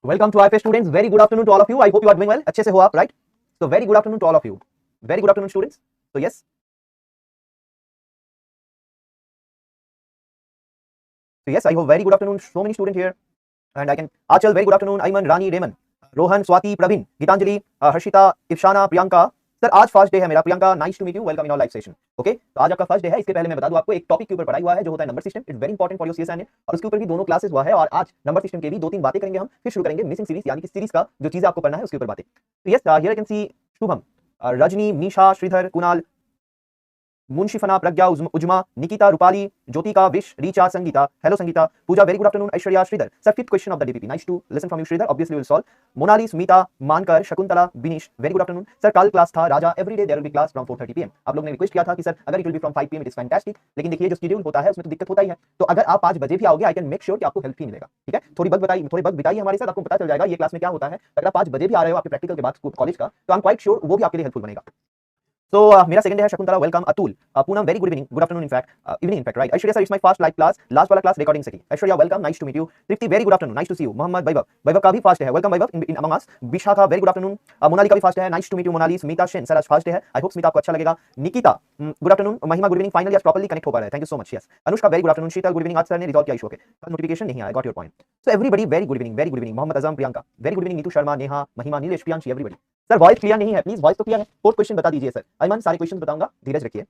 Welcome to IFS students, very good afternoon to all of you. I hope you are doing well, अच्छे से हो आप, right? So very good afternoon to all of you, very good afternoon students. तो yes, I hope very good afternoon, so many student here and I can Aachal, very good afternoon, Ayman, Rani, रेमन, Rohan, Swati, Praveen, Geetanjali, Harshita, Ifshana, Priyanka. Sir आज first day है मेरा। Priyanka, nice to meet you, welcome in our live session. Okay, तो आज आपका first day है। इसके पहले मैं बता दूं आपको, एक टॉपिक के ऊपर पढ़ाई हुआ है जो होता है number system. It's very important for your CSN, और उसके ऊपर भी दोनों क्लासेस हुआ है। और आज नंबर सिस्टम के भी दो तीन बातें करेंगे हम, फिर शुरू करेंगे मिसिंग सीरीज, यानी कि सीरीज का जो चीजें आपको पढ़ना है उसके ऊपर बातें। तो yes, here I can see Shubham, Rajni, Misha, Sridhar, Kunal, मुंशीफना, प्रज्ञा, उजमा, निकिता, रूपाली, ज्योतिका, विश, Richa, Sangeeta, hello Sangeeta, Pooja, very good afternoon, Aishwarya, Sridhar. Sir fifth question of the DPP, nice to listen from you Sridhar, obviously will solve. Monali, Smita, Mankar, Shakuntala, Binish, very good afternoon. Sir कल क्लास था Raja, everyday there will be class from 4:30 PM। आप लोगों ने request किया था कि sir अगर it will be from 5 PM it is fantastic, लेकिन देखिए जो शेड्यूल होता है उसमें तो दिक्कत होता ही है। तो अगर आप 5 बजे भी आओगे, आई कैन मेक श्योर कि आपको हेल्प ही मिलेगा, ठीक है? थोड़ी वक्त बिताइए हमारे साथ, आपको पता चल जाएगा ये क्लास में क्या होता है। अगर आप 5 बजे भी आ रहे हो आपके प्रैक्टिकल के बाद कॉलेज का, तो आई एम क्वाइट श्योर वो भी आपके लिए हेल्पफुल बनेगा। So मेरा सेकंड है Shakuntala, welcome. Atul, Poonam, very good evening, good afternoon in fact, evening in fact, right? Aishwarya sir, it's my first live class, last वाला क्लास रिकॉर्डिंग से की। Aishwarya, welcome, nice to meet you. Tripti, very good afternoon, nice to see you. Mohammed, Vaibhav, Vaibhav का भी first है, welcome Vaibhav in among us. Vishakha, very good afternoon. Monali का भी first है, nice to meet you Monali. Smita Sen, sir आज फर्स्ट है, आई होप स्मिता आपको अच्छा लगेगा। Nikita, good afternoon. Mahima, good evening, finally आज प्रॉपर्ली कनेक्ट हो पा रहा है, thank you so much. Yes, Anushka, very good afternoon. Sheetal, good evening, आज सर ने रिजॉल्व किया इशू के, कल नोटिफिकेशन नहीं आया, got your point. So everybody very good evening, very good evening. Mohammad Azam, Priyanka, very good evening. Neetu Sharma, Neha, महिमा, Nilesh, Priyanshi, everybody. Sir voice clear नहीं है, प्लीज वॉइस तो क्लियर है। फोर्थ क्वेश्चन बता दीजिए सर। अयमन, सारे क्वेश्चन बताऊंगा, धीरज रखिए।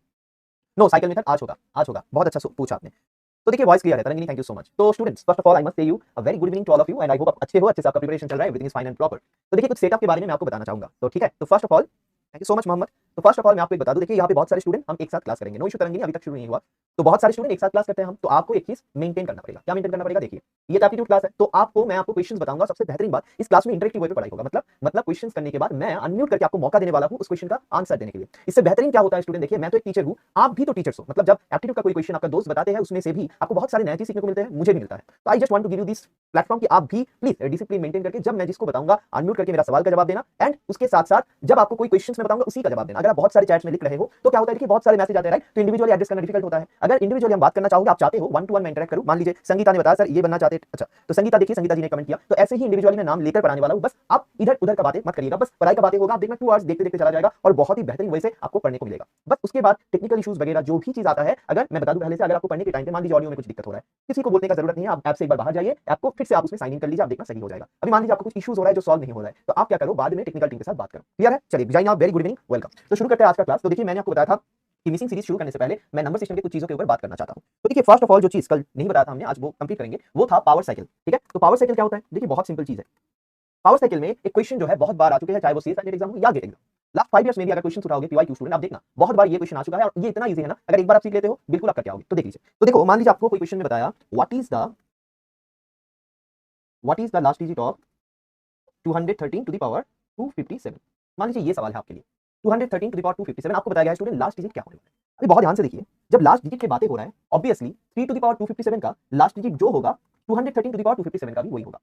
नो साइकिल मेथड आज होगा, आज होगा, बहुत अच्छा पूछा आपने। तो देखिए वॉइस क्लियर है Tarangini, thank you so much. तो students, first of all I must say you a very good evening to all of you and I hope आप अच्छे हो, अच्छे से आपका प्रिपरेशन चल रहा है, everything is fine and proper. तो देखिए कुछ सेटअप के बारे में मैं आपको बताना चाहूंगा, तो ठीक है? तो first of all thank you so much Mohammad. तो फर्स्ट ऑफ ऑल मैं आपको एक बता दूं, देखिए यहाँ पे बहुत सारे स्टूडेंट हम एक साथ क्लास करेंगे, नो इशू तरंगिनी, अभी तक शुरू नहीं हुआ। तो बहुत सारे स्टूडेंट एक साथ क्लास करते हैं हम, तो आपको एक चीज मेंटेन करना पड़ेगा। क्या मेंटेन करना पड़ेगा? देखिए ये तो एप्टीट्यूड क्लास है, तो मैं आपको क्वेश्चंस बताऊंगा। सबसे बेहतरीन बात, इस क्लास में इंटरेक्टिव वे पे पढ़ाई होगा, मतलब क्वेश्चंस करने के बाद मैं अनम्यूट करके आपको मौका देने वाला हूं उस क्वेश्चन का आंसर देने के लिए। इससे बेहतरीन क्या होता है स्टूडेंट? देखिए मैं तो एक टीचर हूं, आप भी तो टीचर्स हो, मतलब जब एप्टीट्यूड का कोई क्वेश्चन आपका दोस्त बताते हैं उसमें से भी आपको बहुत सारे नए चीज सीखने को मिलते हैं, मुझे भी मिलता है। तो I just want to give you this platform कि आप भी प्लीज डिसिप्लिन मेंटेन करके जब मैं जिसको बताऊंगा अनम्यूट करके मेरा सवाल का जवाब देना, एंड उसके साथ साथ जब आपको कोई क्वेश्चन में बताऊंगा उसी का जवाब देना। अगर आप बहुत सारे चैट्स में लिख रहे हो तो क्या होता है कि बहुत सारे मैसेज आते हैं, राइट? तो इंडिविजुअली एड्रेस करना डिफिकल्ट होता है। अगर इंडिविजुअली हम बात करना चाहोगे, आप चाहते हो वन टू वन में इंटरेक्ट करूं, मान लीजिए संगीता ने बताया सर ये बनना चाहते हैं, अच्छा तो संगीता, देखिए संगीता जी ने कमेंट किया, तो ऐसे ही इंडिविजुअली मैं नाम लेकर पढ़ाने वाला हूं। बस आप इधर उधर का बातें मत करिएगा, बस पढ़ाई का बातें होगा। आप देखना 2 आवर्स देखते देखते चला जाएगा और बहुत ही बेहतरीन वजह से आपको पढ़ने को मिलेगा। बस उसके बाद टेक्निकल इश्यूज वगैरह जो भी चीज आता है, अगर मैं बता दूं पहले से, अगर आपको पढ़ने के टाइम पे मान लीजिए ऑडियो में कुछ दिक्कत हो रहा है, किसी को बोलने का जरूरत नहीं है, आप ऐप से एक बार बाहर जाइए, ऐप को फिर से आप उसमें साइन इन कर लीजिए, आप देखना सही हो जाएगा। अभी मान लीजिए आपको कुछ इश्यूज हो रहा है जो सॉल्व नहीं हो रहा है, तो आप क्या करो, बाद में टेक्निकल टीम के साथ बात करो, क्लियर है? चलिए जाइए आप, वेरी गुड इवनिंग, वेलकम। तो शुरू करते हैं आज का क्लास। तो देखिए मैंने आपको बताया था कि मिसिंग सीरीज शुरू करने से पहले मैं नंबर सिस्टम के कुछ चीजों के ऊपर बात करना चाहता हूं। तो देखिए फर्स्ट ऑफ ऑल जो चीज कल नहीं बताया था हमने, आज वो कंप्लीट करेंगे, वो था पावर साइकिल, ठीक है? तो पावर साइकिल क्या होता है? देखिए बहुत सिंपल चीज है। पावर साइकिल में एक क्वेश्चन जो है बहुत बार आ चुके हैं, चाहे वो सीएस एग्जाम हो या गेट एग्जाम। लास्ट 5 इयर्स में भी अगर क्वेश्चन उठाओगे पीवाईक्यू स्टूडेंट, आप देखना बहुत बार ये क्वेश्चन आ चुका है, और ये इतना इजी है ना, अगर एक बार आप सीख लेते हो बिल्कुल आप करके आओगे। तो देख लीजिए, तो देखो मान लीजिए आपको कोई क्वेश्चन में बताया what is the last digit of 213 to the power 257। मान लीजिए ये सवाल है आपके लिए, 213 टू द पावर 257 आपको बताया गया है स्टूडेंट, लास्ट डिजिट क्या होने वाला है। अभी बहुत ध्यान से देखिए, जब लास्ट डिजिट की बातें हो रहा है, ऑब्वियसली 3 टू द पावर 257 का लास्ट डिजिट जो होगा, 213 टू द पावर 257 का भी वही होगा,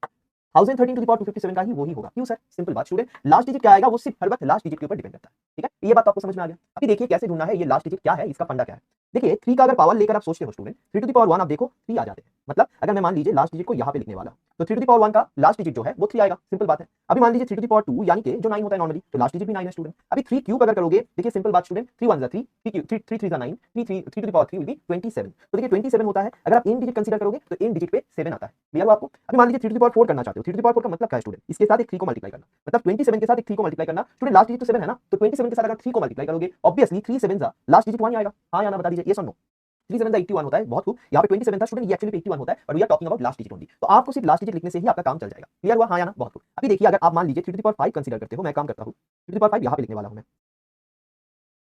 1013 टू द पावर 257 का ही वही होगा। क्यों सर? सिंपल बात स्टूडेंट, लास्ट डिजिट क्या आएगा वो सिर्फ हर वक्त लास्ट डिजिट के ऊपर डिपेंड करता है, ठीक है? ये बात आपको समझ में आ गया? अभी देखिए कैसे ढूंढना है ये लास्ट डिजिट क्या है, इसका फंडा क्या है। देखिए 3 का अगर पावर लेकर आप सोचते हो स्टूडेंट, 3 टू द पावर 1 आप देखो 3 आ जाते हैं, मतलब अगर मैं मान लीजिए लास्ट डिजिट को यहाँ पे लिखने वाला, तो 3 टू द पावर 1 का लास्ट डिजिट जो है वो 3 आएगा, सिंपल बात है। अभी मान लीजिए 3 टू द पावर 2 यानी कि जो 9 होता है नॉर्मली, तो लास्ट डिजिट भी 9 है स्टूडेंट। अभी 3 क्यूब अगर करोगे, देखिए सिंपल बात student, 3 1 3, 3 3 9, 3 to the power 3 will be 27। तो देखिए 27 होता है, अगर आप इन डिजिट कंसीडर करोगे तो इन डिजिट पे 7 आता है, क्लियर हुआ आपको? अभी मान लीजिए 3 टू द पावर 4 करना चाहते हो, 3 टू द पावर 4 का मतलब क्या है स्टूडेंट? इसके साथ एक 3 को मल्टीप्लाई करना, मतलब 27 के साथ एक 3 को मल्टीप्लाई करना स्टूडेंट, लास्ट डिजिट तो 7 है ना, तो 27 के साथ अगर 3 को मल्टीप्लाई करोगे, ऑब्वियसली 3 7 लास्ट डिजिट 1 आएगा। हाँ या ना बता दीजिए, यस और नो? 3 7 81 होता है, बहुत खूब। यहाँ पे 27 था स्टूडेंट, ये एक्चुअली 81 होता है, और we are talking about last digit only. तो आपको सिर्फ लास्ट डिजिट लिखने से ही आपका काम चल जाएगा, क्लियर हुआ? हाँ या ना? बहुत खूब। अभी देखिए अगर आप मान लीजिए 3 टू द पावर 5 कंसीडर करते हो, मैं काम करता हूँ 3 टू द पावर 5 यहाँ पे लिखने वाला हूँ मैं।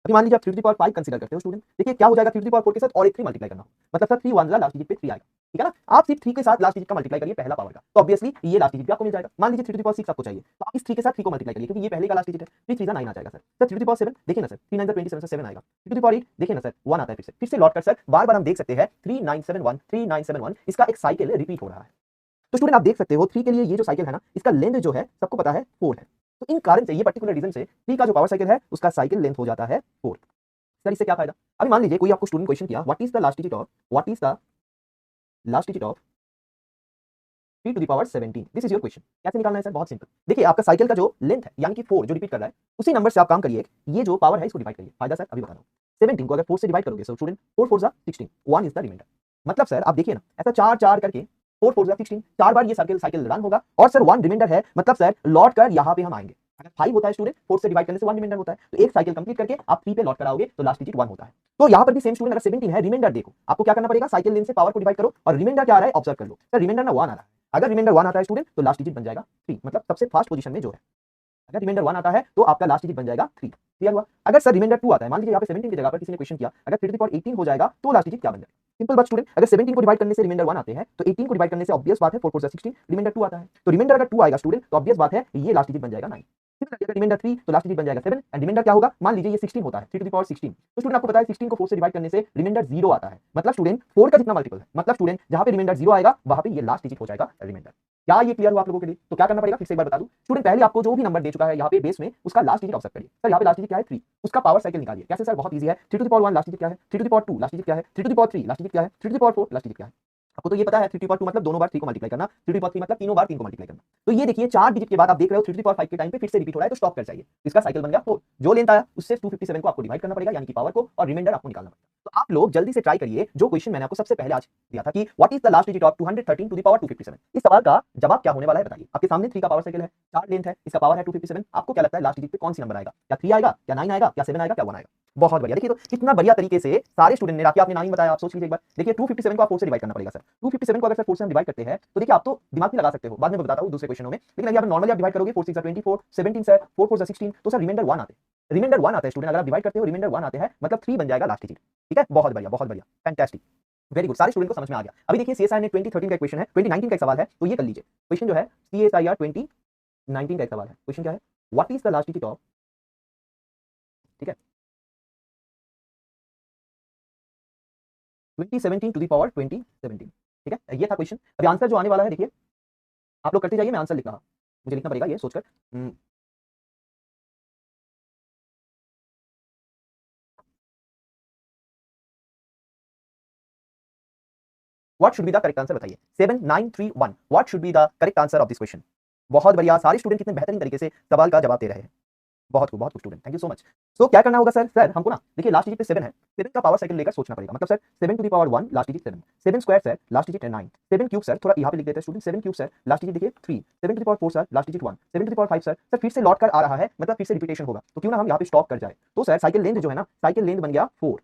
अभी मान लीजिए आप 3 टू द पावर 5 कंसीडर करते हो स्टूडेंट, देखिए क्या हो जाएगा, 3 टू द पावर 4 के साथ और एक 3 मल्टीप्लाई करना, मतलब सर 3 1 लास्ट डिजिट पे 3 आएगा, ठीक है ना? आप सिर्फ 3 के साथ लास्ट डिजिट का मल्टीप्लाई करिए पहला पावर का, तो ऑब्वियसली ये लास्ट डिजिट भी आपको मिल जाएगा। मान लीजिए 3 टू द पावर 6 आपको चाहिए, तो आप इस 3 के साथ 3 को मल्टीप्लाई करिए, क्योंकि ये पहले का लास्ट डिजिट है, 3 3 9 आ जाएगा sir. Sir 3 to the power 7 देखिए ना सर, 3 9 27 से 7 आएगा। 3 टू द पावर 8 देखिए ना सर, 1 आता है, फिर से लौट कर सर बार-बार हम देख सकते हैं 3971 इसका एक साइकिल रिपीट हो रहा है। तो स्टूडेंट आप देख सकते हो 3 के लिए ये जो साइकिल है ना, इसका लेंथ जो है सबको पता है 4 है। तो इन कारण से, ये पर्टिकुलर रीजन से 3 का जो पावर साइकिल है उसका साइकिल लेंथ हो जाता है 4। सर इससे क्या फायदा? अभी मान लीजिए कोई आपको स्टूडेंट क्वेश्चन किया, what is the last digit of 3 to the power 17। This is your question. कैसे निकालना है सर? बहुत सिंपल। देखिए आपका साइकिल का जो लेंथ है यानी कि 4 जो रिपीट कर रहा है उसी नंबर से आप काम करिए, ये जो पावर है इसको डिवाइड करिए। फायदा सर अभी बता रहा हूं। 17 को अगर 4 से डिवाइड करोगे सो स्टूडेंट 4 4 जा 16, 1 इज द रिमाइंडर। मतलब सर आप देखिए ना ऐसा 4 4 करके 4 4 जा 16 चार बार ये साइकिल रन होगा और सर 1 रिमाइंडर है, मतलब सर लौट कर यहाँ पे हम आएंगे। अगर 5 होता है स्टूडेंट 4 से डिवाइड करने से 1 रिमाइंडर होता है, तो एक साइकिल कंप्लीट करके आप 3 पे लौट कर आओगे तो लास्ट डिजिट 1 होता है। तो यहाँ पर भी सेम स्टूडेंट, अगर 17 है रिमाइंडर देखो, आपको क्या करना पड़ेगा, साइकिल लेंथ से पावर को डिवाइड करो और रिमाइंडर क्या आ रहा है ऑब्जर्व कर लो। सर रिमाइंडर ना 1 आ रहा है, अगर रिमाइंडर 1 आता है स्टूडेंट तो लास्ट डिजिट बन जाएगा 3, मतलब सबसे फास्ट पोजीशन में जो है। अगर रिमाइंडर 1 आता है तो आपका लास्ट डिजिट बन जाएगा 3। क्लियर हुआ? अगर सर रिमाइंडर 2 आता है, मान लीजिए यहाँ पे 17 की जगह पर किसी ने क्वेश्चन किया अगर 3 टू द पावर 18 हो जाएगा तो लास्ट डिजिट क्या बन जाएगा? सिंपल बात स्टूडेंट, अगर 17 को डिवाइड करने से रिमाइंडर 1 आते हैं तो 18 को डिवाइड करने से ऑब्वियस बात है 4 4 16 रिमाइंडर 2 आता है। तो रिमाइंडर अगर 2 आएगा स्टूडेंट तो ऑब्वियस बात है ये लास्ट डिजिट बन जाएगा 9। अगर रिमाइंडर 3 तो लास्ट डिजिट बन जाएगा 7 एंड रिमाइंडर क्या होगा, मान लीजिए ये 16 होता है 3 टू द पावर 16, तो स्टूडेंट आपको पता है 16 को 4 से डिवाइड करने से रिमाइंडर 0 आता है, मतलब स्टूडेंट 4 का जितना मल्टीपल है, मतलब स्टूडेंट जहां पे रिमाइंडर 0 आएगा वहां पे ये लास्ट डिजिट हो जाएगा रिमाइंडर। क्या ये क्लियर हुआ आप लोगों के लिए? तो क्या करना पड़ेगा फिर से एक बार बता दूं स्टूडेंट, पहले आपको जो भी नंबर दे चुका है यहाँ पे बेस में उसका लास्ट डिजिट ऑब्जर्व करिए। सर यहाँ पे लास्ट डिजिट क्या है 3, उसका पावर साइकिल निकालिए। कैसे सर? बहुत इजी है। 3 to the power 1 last digit क्या है, 3 to the power 2 last digit क्या है, 3 to the power 3 last digit क्या है, 3 to the power 4 last digit क्या है। आपको तो ये पता है 3 टू द पावर 2 मतलब दोनों बार 3 को मल्टीप्लाई करना, 3 टू द पावर 3 मतलब तीनों बार 3 को मल्टीप्लाई करना। तो ये देखिए 4 डिजिट के बाद आप देख रहे हो 3 टू द पावर 5 के टाइम पे फिर से रिपीट हो रहा है, तो स्टॉप कर जाइए। इसका साइकिल बन गया 4। जो लेंथ आया उससे 257 को आपको डिवाइड करना पड़ेगा यानी कि पावर को, और रिमाइंडर आपको निकालना पड़ेगा। तो आप लोग जल्दी से ट्राई करिए जो क्वेश्चन मैंने आपको सबसे पहले आज दिया था कि what is the last digit of 213 to the power 257। इस सवाल का जवाब क्या होने वाला है बताइए। आपके सामने 3 का पावर साइकिल है, 4 लेंथ है, इसका पावर है 257। आपको क्या लगता है लास्ट डिजिट पे कौन सी नंबर आएगा? क्या 3 आएगा, क्या 9 आएगा, क्या 7 आएगा, क्या 1 आएगा? बहुत बढ़िया। देखिए तो कितना बढ़िया तरीके से सारे स्टूडेंट ने, राखी आपने 9 बताया, आप सोच लीजिए एक बार। देखिए 257 को आप 4 से डिवाइड करना पड़ेगा सर। 257 को अगर सर 4 से हम डिवाइड करते हैं तो देखिए आप तो दिमाग में लगा सकते हो, बाद में मैं बताता हूं दूसरे क्वेश्चनों में, लेकिन अभी आप नॉर्मली आप डिवाइड करोगे 4 6 24 17 सर 4 4 16, तो सर रिमाइंडर 1 आते हैं। रिमाइंडर 1 आता है स्टूडेंट, अगर आप डिवाइड करते हो रिमाइंडर 1 आते हैं, मतलब 3 बन जाएगा लास्ट डिजिट। ठीक है, बहुत बढ़िया फैंटास्टिक, वेरी गुड। सारे स्टूडेंट को समझ में आ गया। अभी देखिए सीएसआई ने 2013 का क्वेश्चन है, 2019 का एक सवाल है, तो ये कर लीजिए। क्वेश्चन जो है सीएसआईआर 2019 का एक सवाल है। क्वेश्चन क्या है, what is the last digit of, ठीक है, 2017 टू द पावर 2017। ठीक है, ये था क्वेश्चन। अभी आंसर जो आने वाला है देखिए, आप लोग करते जाइए, मैं आंसर लिख रहा, मुझे लिखना पड़ेगा ये सोचकर। What should be the correct answer बताइए। 7931 what should be the correct answer of this question. बहुत बढ़िया, सारे स्टूडेंट कितने बेहतरीन तरीके से सवाल का जवाब दे रहे हैं। बहुत खूब student, thank you so much. So क्या करना होगा सर हमको ना, देखिए लास्ट डिजिट पे 7 है, 7 का पावर साइकिल लेकर सोचना पड़ेगा। मतलब sir 7 to the power 1 last digit 7, 7 square sir last digit 9, 7 cube sir थोड़ा यहाँ पे लिख देते हैं student, 7 cube sir last digit देखिए 3, 7 to the power 4 sir last digit 1, 7 to the power 5 sir फिर से लौट कर आ रहा है, मतलब फिर से रिपीटेशन होगा, तो क्यों ना हम यहाँ पे स्टॉप कर जाए। तो सर साइकिल लेंथ जो है ना, साइकिल लेंथ बन गया 4।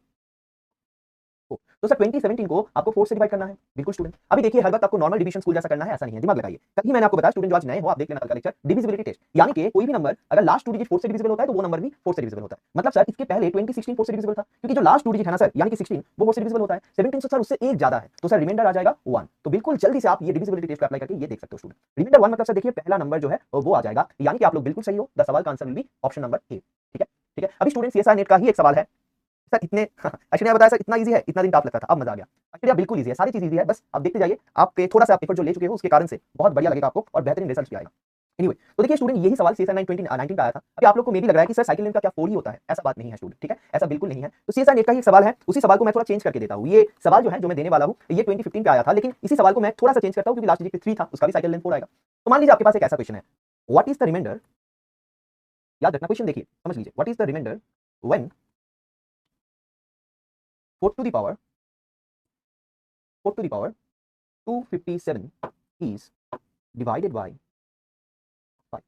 तो सर 2017 को आपको 4 से डिवाइड करना है। बिल्कुल स्टूडेंट, अभी देखिए हर वक्त आपको नॉर्मल डिवीजन स्कूल जैसा करना है ऐसा नहीं है, दिमाग लगाइए। कभी मैंने आपको बताया स्टूडेंट जो आज नए हो आप देख लेना कल का लेक्चर, डिविजिबिलिटी टेस्ट, यानी कि कोई भी नंबर अगर लास्ट 2 डिजिट 4 से डिविजिबल होता है तो वो नंबर भी 4 से डिविजिबल होता है। मतलब सर इसके पहले 2016 4 से डिविजिबल था, क्योंकि जो लास्ट 2 डिजिट है ना सर यानी कि 16 वो 4 से डिविजिबल होता है। 17 तो सर उससे एक ज्यादा है, तो सर रिमाइंडर आ जाएगा 1। तो बिल्कुल जल्दी से आप ये डिविजिबिलिटी टेस्ट अप्लाई करके ये देख सकते हो स्टूडेंट। रिमाइंडर 1 मतलब सर देखिए पहला नंबर जो है वो आ जाएगा, यानी कि आप लोग बिल्कुल सही हो। द सवाल का answer will be option number A. ठीक है। अभी स्टूडेंट सीएसआई नेट का ही एक सवाल है सर, इतने एक्चुअली ने बताया सर इतना इजी है, इतना दिन टाफ लगता था, अब मजा आ गया। एक्चुअली आप बिल्कुल इजी है, सारी चीज इजी है, बस आप देखते जाइए। आपके थोड़ा सा आप पेपर जो ले चुके हो उसके कारण से बहुत बढ़िया लगेगा आपको और बेहतरीन रिजल्ट भी आएगा। एनीवे तो देखिए स्टूडेंट यही सवाल सीएसआई 2019 का आया था। अभी आप लोग को मे भी लग रहा है कि सर साइकिल लेंथ का क्या 4 ही होता है, ऐसा बात नहीं है स्टूडेंट। ठीक है, ऐसा बिल्कुल नहीं है। तो सीएसआई नेट का ही एक सवाल है, उसी सवाल को मैं थोड़ा चेंज करके देता हूं। ये सवाल जो है जो मैं देने वाला हूं ये 2015 पे आया था, लेकिन इसी सवाल को मैं थोड़ा सा चेंज करता हूं क्योंकि लास्ट डिजिट 3 था, उसका भी साइकिल लेंथ 4 आएगा। तो मान लीजिए आपके पास एक ऐसा क्वेश्चन है, व्हाट इज द रिमाइंडर, याद रखना क्वेश्चन देखिए समझ लीजिए, what is the remainder when 4 to the power 257 is divided by 5.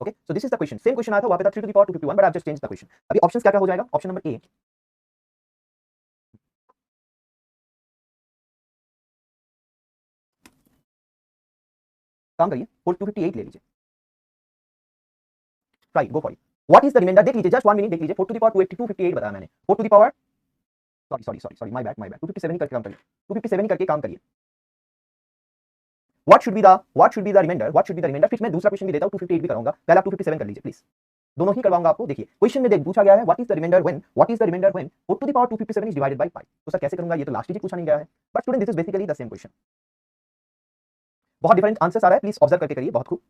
Okay, so this is the question. Same question आया था, वहां पे था 3 to the power 251, but I've just changed the question. अभी ऑप्शंस क्या क्या हो जाएगा? ऑप्शन नंबर ए, काम करिए 258 ले लीजिए, try go for it. What is the remainder देख लीजिए, जस्ट 1 मिनट देख लीजिए। 4 टू द पावर 258 बताया मैंने, 4 to the power sorry my bad 257 ही करके काम करिए, 257 ही करके काम करिए। What should be the remainder. फिर मैं दूसरा क्वेश्चन भी देता हूं, 258 भी कराऊंगा, पहले आप 257 कर लीजिए प्लीज, दोनों ही करवाऊंगा आपको। देखिए क्वेश्चन में पूछा गया है what is the remainder when 4 to the power 257 is divided by 5। तो सर कैसे करूंगा, ये तो लास्ट डिजिट पूछा नहीं गया है, but student this is basically the same question. बहुत डिफरेंट आंसर्स आ रहा है, प्लीज ऑब्जर्व करके करिए। बहुत खूब,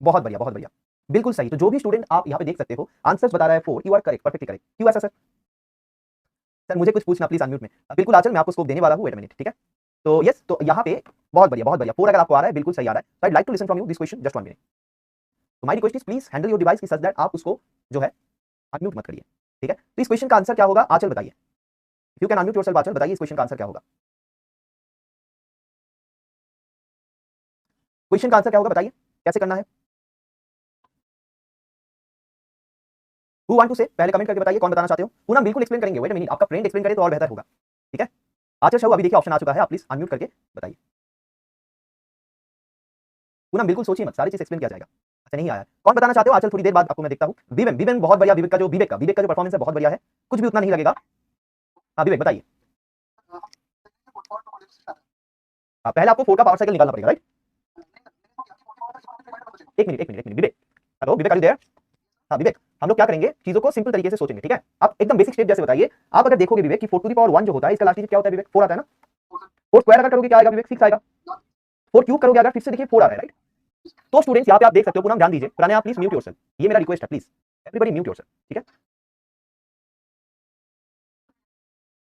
बहुत बढ़िया, बिल्कुल सही। तो जो भी स्टूडेंट आप यहाँ पे देख सकते हो आंसर्स बता रहा है 4, you are correct, perfectly correct. क्यों ऐसा सर मुझे कुछ पूछना प्लीज अनम्यूट में। बिल्कुल आचल, मैं आपको स्कोप देने वाला हूँ, वेट अ मिनट। ठीक है, तो यस, तो यहाँ पे बहुत बढ़िया 4 अगर आपको आ रहा है बिल्कुल सही आ रहा है। So I'd like to listen from you this question just 1 minute. तो my request is please handle your device की सच दैट आप उसको जो है अनम्यूट मत करिए, ठीक है। तो इस क्वेश्चन का आंसर क्या होगा आंचल बताइए, if you can unmute yourself Anchal, बताइए इस क्वेश्चन का आंसर क्या होगा। क्वेश्चन का आंसर क्या होगा बताइए, कैसे करना है। हु वांट टू से पहले कमेंट करके बताइए कौन बताना चाहते हो। पूनम बिल्कुल एक्सप्लेन करेंगे, वेट अ मिनट, आपका फ्रेंड एक्सप्लेन करे तो और बेहतर होगा, ठीक है। आंचल शाहू अभी देखिए ऑप्शन आ चुका है, आप प्लीज अनम्यूट करके बताइए। पूनम बिल्कुल सोचिए मत, सारी चीज एक्सप्लेन किया जाएगा। अच्छा नहीं आया, कौन बताना चाहते हो आंचल, थोड़ी देर बाद आपको मैं देखता हूं। विवेक बहुत बढ़िया, विवेक का जो परफॉर्मेंस है बहुत बढ़िया है, कुछ भी उतना नहीं लगेगा। हाँ विवेक बताइए। पहले आपको 4 का पावर साइकिल निकालना पड़ेगा, राइट। एक minute Vivek, hello Vivek are you there. हाँ विवेक, हम लोग क्या करेंगे, चीजों को सिंपल तरीके से सोचेंगे, ठीक है। आप एकदम बेसिक स्टेप जैसे बताइए। आप अगर देखोगे विवेक कि 4 टू द पावर 1 जो होता है इसका लास्ट डिजिट क्या होता है विवेक, 4 आता है ना। 4 स्क्वायर अगर करोगे क्या आएगा विवेक, 6 आएगा। 4 क्यूब करोगे अगर, फिर से देखिए 4 आ रहा है, राइट। तो स्टूडेंट्स यहाँ पे आप देख सकते हो, पूरा ध्यान दीजिए, पुराने आप प्लीज म्यूट योरसेल्फ, ये मेरा रिक्वेस्ट है, प्लीज एवरीबॉडी म्यूट योरसेल्फ, ठीक है।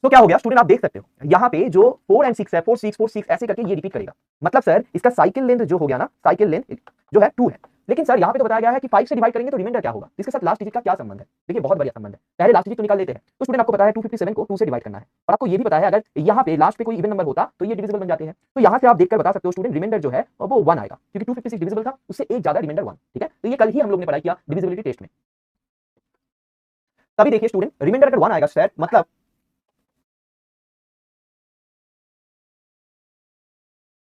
तो क्या हो गया स्टूडेंट, आप देख सकते हो यहाँ पे जो 4 एंड 6 है, 4 6 4 6 ऐसे करके ये रिपीट करेगा। मतलब सर इसका साइकिल लेंथ जो हो गया ना, साइकिल लेंथ जो है 2 है, लेकिन सर यहाँ पे तो बताया गया है कि 5 से डिवाइड करेंगे तो रिमाइंडर क्या होगा, इसके साथ लास्ट डिजिट का क्या संबंध है। देखिए बहुत बढ़िया संबंध है, पहले लास्ट डिजिट तो निकाल लेते हैं। तो स्टूडेंट आपको पता है 257 को 2 से डिवाइड करना है, और आपको ये भी पता है अगर यहाँ पे लास्ट पे कोई इवन नंबर होता तो ये डिविजिबल बन जाते हैं। तो यहाँ से आप देखकर बता सकते हो स्टूडेंट रिमाइंडर जो है वो 1 आएगा, क्योंकि 256 डिविजिबल था, उससे एक ज्यादा रिमाइंडर 1, ठीक है। तो ये कल ही हम लोग ने पढ़ाई किया डिविजिबिलिटी टेस्ट में। तभी देखिए स्टूडेंट रिमाइंडर अगर 1 आएगा सर, मतलब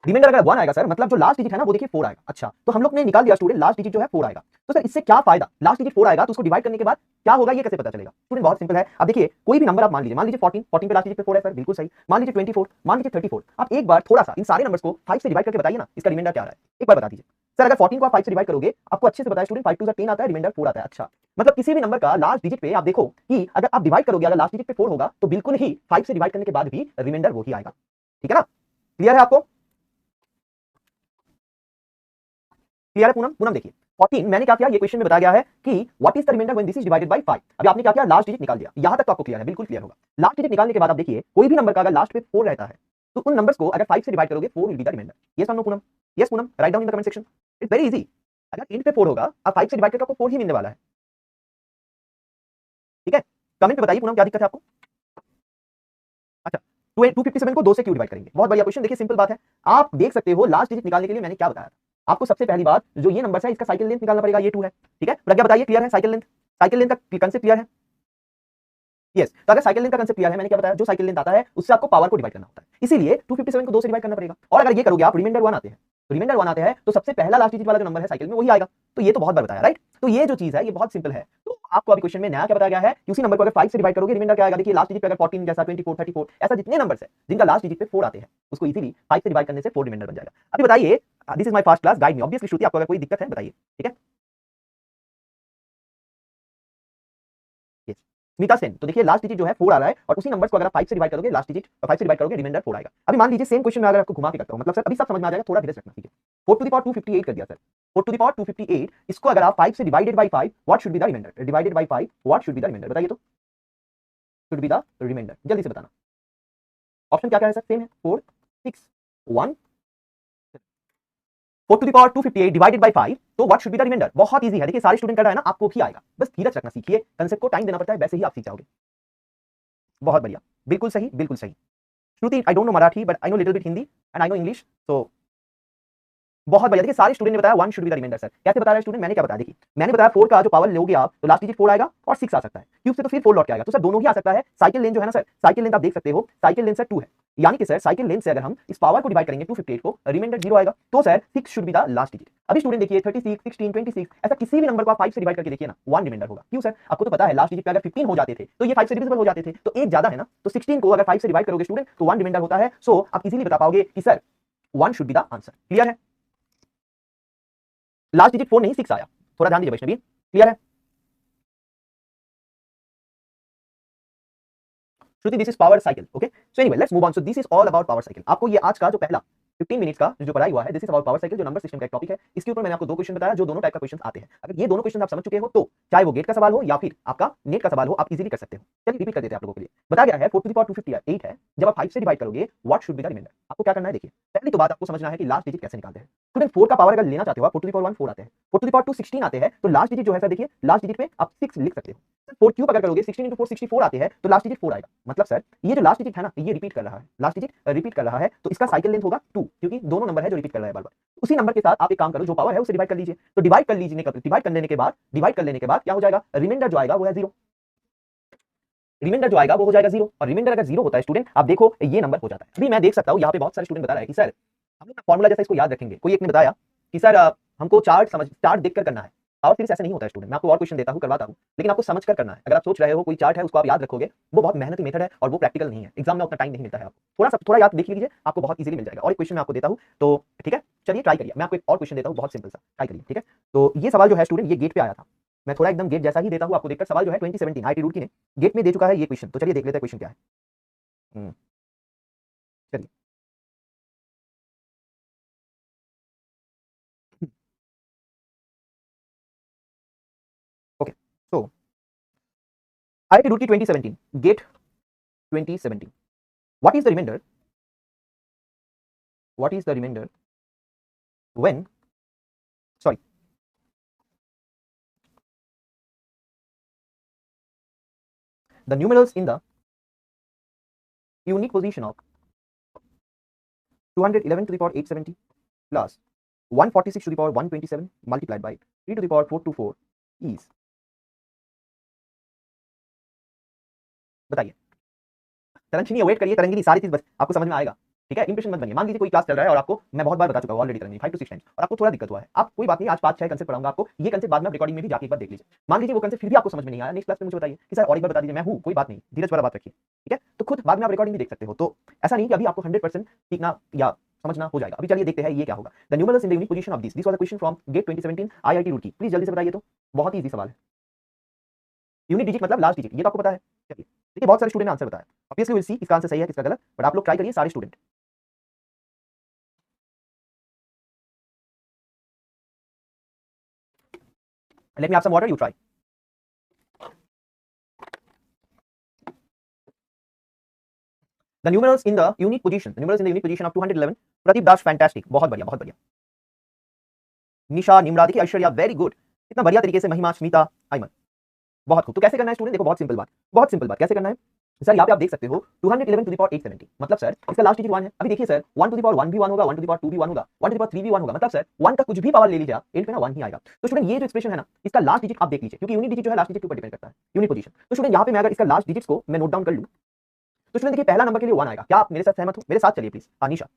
रिमाइंडर अगर 1 आएगा सर, मतलब जो लास्ट डिजिट है ना वो देखिए 4 आएगा। अच्छा तो हम लोग ने निकाल दिया स्टूडेंट लास्ट डिजिट जो है 4 आएगा। तो सर इससे क्या फायदा, लास्ट डिजिट 4 आएगा तो उसको डिवाइड करने के बाद क्या होगा ये कैसे पता चलेगा। स्टूडेंट बहुत सिंपल है, अब देखिए कोई भी नंबर आप मान लीजिए 14 पे लास्ट डिजिट पे 4 है सर, बिल्कुल सही। मान लीजिए 24, मान लीजिए 34, आप एक बार थोड़ा सा इन सारे नंबर्स को 5 से डिवाइड करके बताइए ना, इसका रिमाइंडर क्या आ रहा है, एक बार बता दीजिए। सर अगर 14 को आप 5 से डिवाइड करोगे, आपको अच्छे से पता है स्टूडेंट 5 2 10 आता है, रिमाइंडर 4 आता है। अच्छा मतलब किसी भी नंबर का लास्ट डिजिट पे आप देखो कि अगर आप डिवाइड करोगे, अगर लास्ट डिजिट पे 4 होगा तो बिल्कुल ही 5 से डिवाइड करने के बाद भी रिमाइंडर वही आएगा, ठीक है ना। क्लियर है आपको, क्लियर है पूनम। पूनम देखिए 14 मैंने क्या किया, ये क्वेश्चन में बताया गया है कि what is the remainder when this is divided by 5। अभी आपने क्या किया, लास्ट डिजिट निकाल दिया, यहां तक तो आपको क्लियर है, बिल्कुल क्लियर होगा। लास्ट डिजिट निकालने के बाद आप देखिए कोई भी नंबर का अगर लास्ट पे 4 रहता है तो उन नंबर्स को अगर 5 से डिवाइड करोगे 4 will be the reminder. Yes और no Poonam, yes Poonam, write down in the comment section, it's very easy. अगर एंड पे 4 होगा, आप 5 से डिवाइड करके आपको 4 ही मिलने वाला है, ठीक है। कमेंट पे बताइए पूनम क्या दिक्कत है आपको। अच्छा 257 को 2 से क्यों डिवाइड करेंगे, बहुत बढ़िया क्वेश्चन। देखिए सिंपल बात है, आप देख सकते हो लास्ट डिजिट निकालने के लिए मैंने क्या बताया था आपको। सबसे पहली बात, जो ये नंबर है इसका साइकिल लेंथ निकालना पड़ेगा, ये 2 है, ठीक है। प्रज्ञा बताइए क्लियर है, साइकिल लेंथ का कांसेप्ट क्लियर है। यस तो अगर साइकिल लेंथ का कांसेप्ट क्लियर है, मैंने क्या बताया, जो साइकिल लेंथ आता है उससे आपको पावर को डिवाइड करना होता है, इसीलिए 257 को 2 से डिवाइड करना पड़ेगा। और अगर ये करोगे आप, रिमाइंडर 1 आते हैं, तो रिमाइंडर 1 आते हैं तो सबसे पहला लास्ट डिजिट वाला जो नंबर है साइकिल में वही आएगा। तो ये तो बहुत बार बताया, राइट। तो ये जो चीज है ये बहुत सिंपल है। तो आपको अभी क्वेश्चन में नया क्या बताया गया है कि उसी नंबर को अगर 5 से डिवाइड करोगे रिमाइंडर क्या आएगा। देखिए लास्ट डिजिट पे अगर 14 जैसा 24 34 ऐसा जितने नंबर्स है जिनका लास्ट डिजिट पे 4 आते हैं, उसको इजीली 5 से डिवाइड करने से 4 रिमाइंडर बन जाएगा। अभी बताइए, this is my first class, guide me. Obviously Shruti आपको अगर कोई दिक्कत है बताइए, ठीक है। Yes. स्मिता सेन, तो देखिए लास्ट डिजिट जो है 4 आ रहा है, और उसी नंबर्स को अगर आप 5 से डिवाइड करोगे, लास्ट डिजिट 5 से डिवाइड करोगे रिमाइंडर 4 आएगा। अभी मान लीजिए सेम क्वेश्चन में अगर आपको घुमा के करता हूं, मतलब सर अभी सब समझ में आ जाएगा, थोड़ा धीरे से रखना, ठीक है। 4 टू द पावर 258 कर दिया सर, 4 टू द पावर 258, इसको अगर आप 5 से divided by 5 what should be the remainder, divided by 5 what should be the remainder, बताइए तो। शुड बी द रिमाइंडर, जल्दी से बताना। ऑप्शन क्या क्या है सर, सेम है, 4 6 1। 4 to the power 258 divided by 5, तो what should be the remainder. बहुत इजी है, देखिए सारे स्टूडेंट कर रहा है ना, आपको भी आएगा, बस धीरज रखना सीखिए, कांसेप्ट को टाइम देना पड़ता है, वैसे ही आप सीख जाओगे। बहुत बढ़िया, बिल्कुल सही, बिल्कुल सही। Shruti I don't know Marathi but I know little bit Hindi and I know English, तो बहुत बढ़िया। देखिए सारे स्टूडेंट ने बताया 1 should be the reminder. Sir कैसे बता रहा है स्टूडेंट, मैंने क्या बताया, देखिए मैंने बताया 4 का जो पावर लोगे आप तो लास्ट डिजिट 4 आएगा और 6 आ सकता है, क्यूब से तो फिर 4 लौट के आएगा, तो सर दोनों ही आ सकता है। साइकिल लेंथ जो है ना सर, साइकिल लेंथ आप देख सकते हो, साइकिल लेंथ सर 2 है, यानी कि सर साइकिल लेंथ से अगर हम इस पावर को डिवाइड करेंगे 258 को, रिमाइंडर 0 आएगा, तो sir 6 should be the last digit. अभी स्टूडेंट देखिए 36 16 26 ऐसा किसी भी नंबर को आप 5 से डिवाइड करके देखिए ना, 1 रिमाइंडर होगा। क्यों सर, आपको तो पता है लास्ट डिजिट पे अगर 15 हो जाते थे तो ये 5 से डिविजिबल हो जाते थे, तो एक ज्यादा है ना, तो 16 को अगर 5 से डिवाइड करोगे स्टूडेंट तो 1 रिमाइंडर होता है। सो आप इजीली बता पाओगे कि sir 1 should be the answer. Clear है, लास्ट डिजिट 4 नहीं 6 आया, थोड़ा ध्यान दीजिए वैष्णवी, क्लियर है। Shruti this is power cycle, okay. So anyway let's move on. So this is all about power cycle. आपको ये आज का जो पहला 15 मिनट्स का जो पढ़ाई हुआ है, this is about power cycle, जो नंबर सिस्टम का एक टॉपिक है। इसके ऊपर मैंने आपको 2 क्वेश्चन बताया, जो दोनों टाइप का क्वेश्चन आते हैं। अगर ये दोनों क्वेश्चन आप समझ चुके हो तो चाहे वो गेट का सवाल हो या फिर आपका नेट का सवाल हो, आप इजीली कर सकते हो। चलिए रिपीट कर देते हैं आप लोगों के लिए। बताया गया है 4 टू द पावर 258 है, जब आप 5 से डिवाइड करोगे what should be the remainder. आपको क्या करना है, देखिए पहली तो बात आपको समझना है कि लास्ट डिजिट कैसे निकालते हैं। स्टूडेंट 4 का पावर अगर लेना चाहते हो आप, 4 टू द पावर 1 4 आते हैं, 4 टू द पावर 2 16 आते हैं, तो लास्ट डिजिट जो है सर देखिए, लास्ट डिजिट पे आप 6 लिख सकते हो। 4 क्यूब अगर करोगे 16 4 64 आते हैं, तो लास्ट डिजिट 4 आएगा। मतलब सर ये जो लास्ट डिजिट है ना, ये रिपीट कर रहा है, लास्ट डिजिट रिपीट कर रहा है, तो इसका साइकिल लेंथ होगा 2, क्योंकि दोनों नंबर है जो रिपीट कर रहा है बार-बार। उसी नंबर के साथ आप एक काम करो, जो पावर है उसे डिवाइड कर लीजिए। तो डिवाइड कर लीजिए, डिवाइड कर लेने के बाद क्या हो जाएगा, रिमाइंडर जो आएगा वो है 0। रिमाइंडर जो आएगा वो हो जाएगा 0, और रिमाइंडर अगर 0 होता है स्टूडेंट, आप देखो ये नंबर हो जाता है। अभी मैं देख सकता हूं यहाँ पे बहुत सारे स्टूडेंट बता रहे हैं कि सर हम लोग फॉर्मूला जैसा इसको याद रखेंगे। कोई एक ने बताया कि सर हमको चार्ट देखकर करना है। पावर सीरीज ऐसे नहीं होता है स्टूडेंट, मैं आपको और क्वेश्चन देता हूं, करवाता हूं, लेकिन आपको समझ कर करना है। अगर आप सोच रहे हो कोई चार्ट है उसको आप याद रखोगे, वो बहुत मेहनती मेथड है और वो प्रैक्टिकल नहीं है। एग्जाम में उतना टाइम नहीं मिलता है आपको। थोड़ा याद देख लीजिए, आपको बहुत इजीली मिल जाएगा। और एक क्वेश्चन मैं आपको देता हूं, तो ठीक है चलिए ट्राई करिए। मैं आपको एक और क्वेश्चन देता हूं, बहुत सिंपल सा, ट्राई करिए, ठीक है। तो ये सवाल जो है स्टूडेंट, ये गेट पे आया था। मैं थोड़ा एकदम गेट जैसा ही देता हूं आपको, देखकर सवाल जो है 2017 आईटी रूड़की ने गेट में दे चुका है ये क्वेश्चन। तो चलिए देख लेते हैं क्वेश्चन क्या है। चलिए okay, so IIT Roorkee 2017 GATE 2017. What is the remainder? What is the remainder when? Sorry. The numerals in the unique position of 211 to the power 870 plus 146 to the power 127 multiplied by 3 to the power 424 is. बताइए। Tarangini wait करिए, तरंगिनी सारी चीज बस आपको समझ में आएगा, ठीक है। इंप्रेशन मत बनिए। मान लीजिए कोई क्लास चल रहा है और आपको मैं बहुत बार बता चुका हूं ऑलरेडी तरंगिनी 5 to 6 टाइम्स, और आपको थोड़ा दिक्कत हुआ है, आप कोई बात नहीं, आज 5-6 कंसेप्ट पढ़ाऊंगा आपको। ये कंसेप्ट बाद में रिकॉर्डिंग में भी जाके एक बार देख लीजिए। मान लीजिए वो कंसेप्ट फिर भी आपको समझ में नहीं आया, नेक्स्ट क्लास में मुझे बताइए कि सर और एक बार बता दीजिए। मैं हूं, कोई बात नहीं, धीरज वाला बात रखिए, ठीक है। तो खुद बाद में आप रिकॉर्डिंग भी देख सकते हो। तो ऐसा नहीं कि अभी आपको 100% सीखना या समझना हो जाएगा। अभी चलिए देखते हैं ये क्या होगा। The numerals in the unique position of this was a question from GATE 2017 IIT Roorkee. Please जल्दी से बताइए, तो बहुत ही इजी सवाल है। यूनिट डिजिट मतलब लास्ट डिजिट, ये तो आपको पता है। चलिए देखिए, बहुत सारे स्टूडेंट ने आंसर बताया। ऑब्वियसली विल सी इसका आंसर सही है किसका गलत, बट आप लोग ट्राई करिए सारे student. Let me have some water, you try. The numerals in the unique position, the numerals in the unique position of 211. Pradeep Das, fantastic, बहुत बढ़िया, बहुत बढ़िया। निशा, निम्रा, देखिए ऐश्वर्या, वेरी गुड, इतना बढ़िया तरीके से। महिमा, स्मिता, आयमन, बहुत खूब। तो कैसे करना है स्टूडेंट, देखो बहुत सिंपल बात, बहुत सिंपल बात। कैसे करना है सर, यहाँ पे आप देख सकते हो 211 टू द पावर 870, मतलब सर इसका लास्ट डिजिट 1 है। अभी देखिए सर 1 टू द पावर 1 भी 1 होगा, 1 टू द पावर 2 भी 1 होगा, 1 टू द पावर 3 भी 1 होगा। मतलब सर 1 का कुछ भी पावर ले लीजिए आप, एंड पे ना 1 ही आएगा। तो स्टूडेंट ये जो एक्सप्रेशन है ना, इसका लास्ट डिजिट आप देख लीजिए, क्योंकि यूनिट डिजिट जो है लास्ट डिजिट के ऊपर डिपेंड करता है, यूनिट पोजीशन। तो स्टूडेंट यहाँ पे मैं अगर इसका लास्ट डिजिट्स को मैं नोट डाउन कर लूं, तो स्टूडेंट देखिए पहला नंबर के लिए 1 आएगा। क्या आप मेरे साथ सहमत हो? मेरे साथ चलिए प्लीज। अनिशा,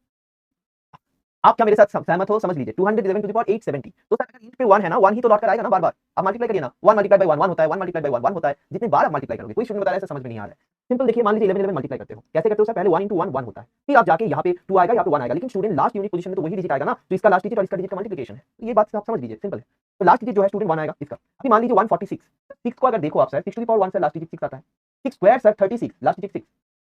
आप क्या मेरे साथ सहमत हो? समझ लीजिए 211 टू द पावर 870। तो सर अगर इंट पे 1 है ना, 1 ही तो लौट कर आएगा ना बार बार। आप मल्टीप्लाई करिए ना, 1 मल्टीप्लाई बाय 1 1 होता है, 1 मल्टीप्लाई बाय 1 1 होता है। जितने बार आप मल्टीप्लाई करोगे, कोई स्टूडेंट बता रहा है समझ में नहीं आ रहा है। सिंपल देखिए, मान लीजिए 11 11 मल्टीप्लाई करते हो, कैसे करते हो सर? पहले 1 into 1 1 होता है, फिर आप जाके यहाँ पे 2 आएगा, यहाँ पे 1 आएगा। लेकिन स्टूडेंट लास्ट यूनिट पोजीशन में तो वही डिजिट आएगा ना, तो इसका लास्ट डिजिट और इसका डिजिट का मल्टीप्लिकेशन है। तो ये बात आप समझ लीजिए, सिंपल है। तो लास्ट डिजिट जो है स्टूडेंट 1 आएगा इसका। अभी मान लीजिए 146, 6 को अगर देखो आप सर, 6 टू द पावर 1 से लास्ट डिजिट 6 आता है, 6 स्क्वायर सर 36, लास्ट डिजिट 6।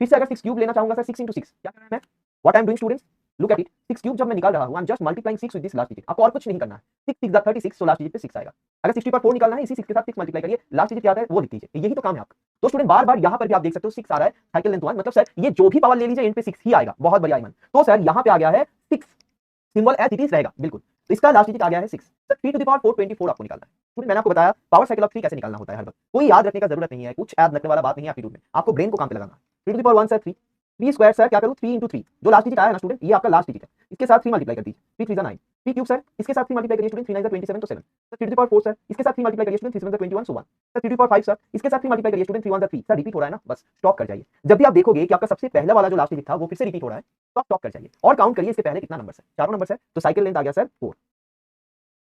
फिर से अगर 6 क्यूब लेना चाहूंगा सर, 6 into 6, क्या कर रहा है मैं, what I am doing students, look at it. 6 cube जब मैं निकाल रहा हूं, I am just multiplying 6 with this last digit. आपको और कुछ नहीं करना है। 6 6 36, सो लास्ट डिजिट पे 6 आएगा। अगर 60 पर 4 निकालना है, इसी 6 के साथ 6 मल्टीप्लाई करिए, लास्ट डिजिट क्या आता है वो लिख लीजिए। यही तो काम है आपका। तो स्टूडेंट बार बार यहां पर भी आप देख सकते हो 6 आ रहा है, साइकिल लेंथ 1, मतलब सर ये जो भी पावर ले लीजिए इन पे 6 ही आएगा। बहुत बढ़िया ईमान। तो सर यहां पे आ गया है 6, सिंबल एज इट इज रहेगा बिल्कुल। तो इसका लास्ट डिजिट आ गया है 6। सर 3 टू द पावर 424 आपको निकालना है। स्टूडेंट मैंने आपको बताया पावर साइकिल ऑफ 3 कैसे निकालना होता है हर वक्त। कोई याद रखने का जरूरत नहीं है, कुछ याद रखने वाला बात नहीं है एप्टीट्यूड में। आपको ब्रेन को काम पे लगाना। 3 to the power 1 sir 3, 3 square sir क्या करूं, 3 into 3, जो लास्ट डिजिट आया है ना स्टूडेंट, ये आपका लास्ट डिजिट है। इसके साथ 3 मल्टीप्लाई कर दीजिए, 3 3 9। 3 क्यूब सर, इसके साथ 3 मल्टीप्लाई करिए स्टूडेंट, 3 9 27, तो 7। Sir 3 to the power 4 sir, इसके साथ 3 मल्टीप्लाई करिए student, 3 7 21, so 1। Sir 3 to the power 5 sir, इसके साथ 3 मल्टीप्लाई करिए स्टूडेंट, 3 1 3। सर रिपीट हो रहा है ना, बस स्टॉप कर जाइए। जब भी आप देखोगे कि आपका सबसे पहला वाला जो लास्ट डिजिट था वो फिर से रिपीट हो रहा है, तो आप स्टॉप कर जाइए और काउंट करिए इसके पहले कितना नंबर है। चारों नंबर है, तो साइकिल लेंथ आ गया सर 4,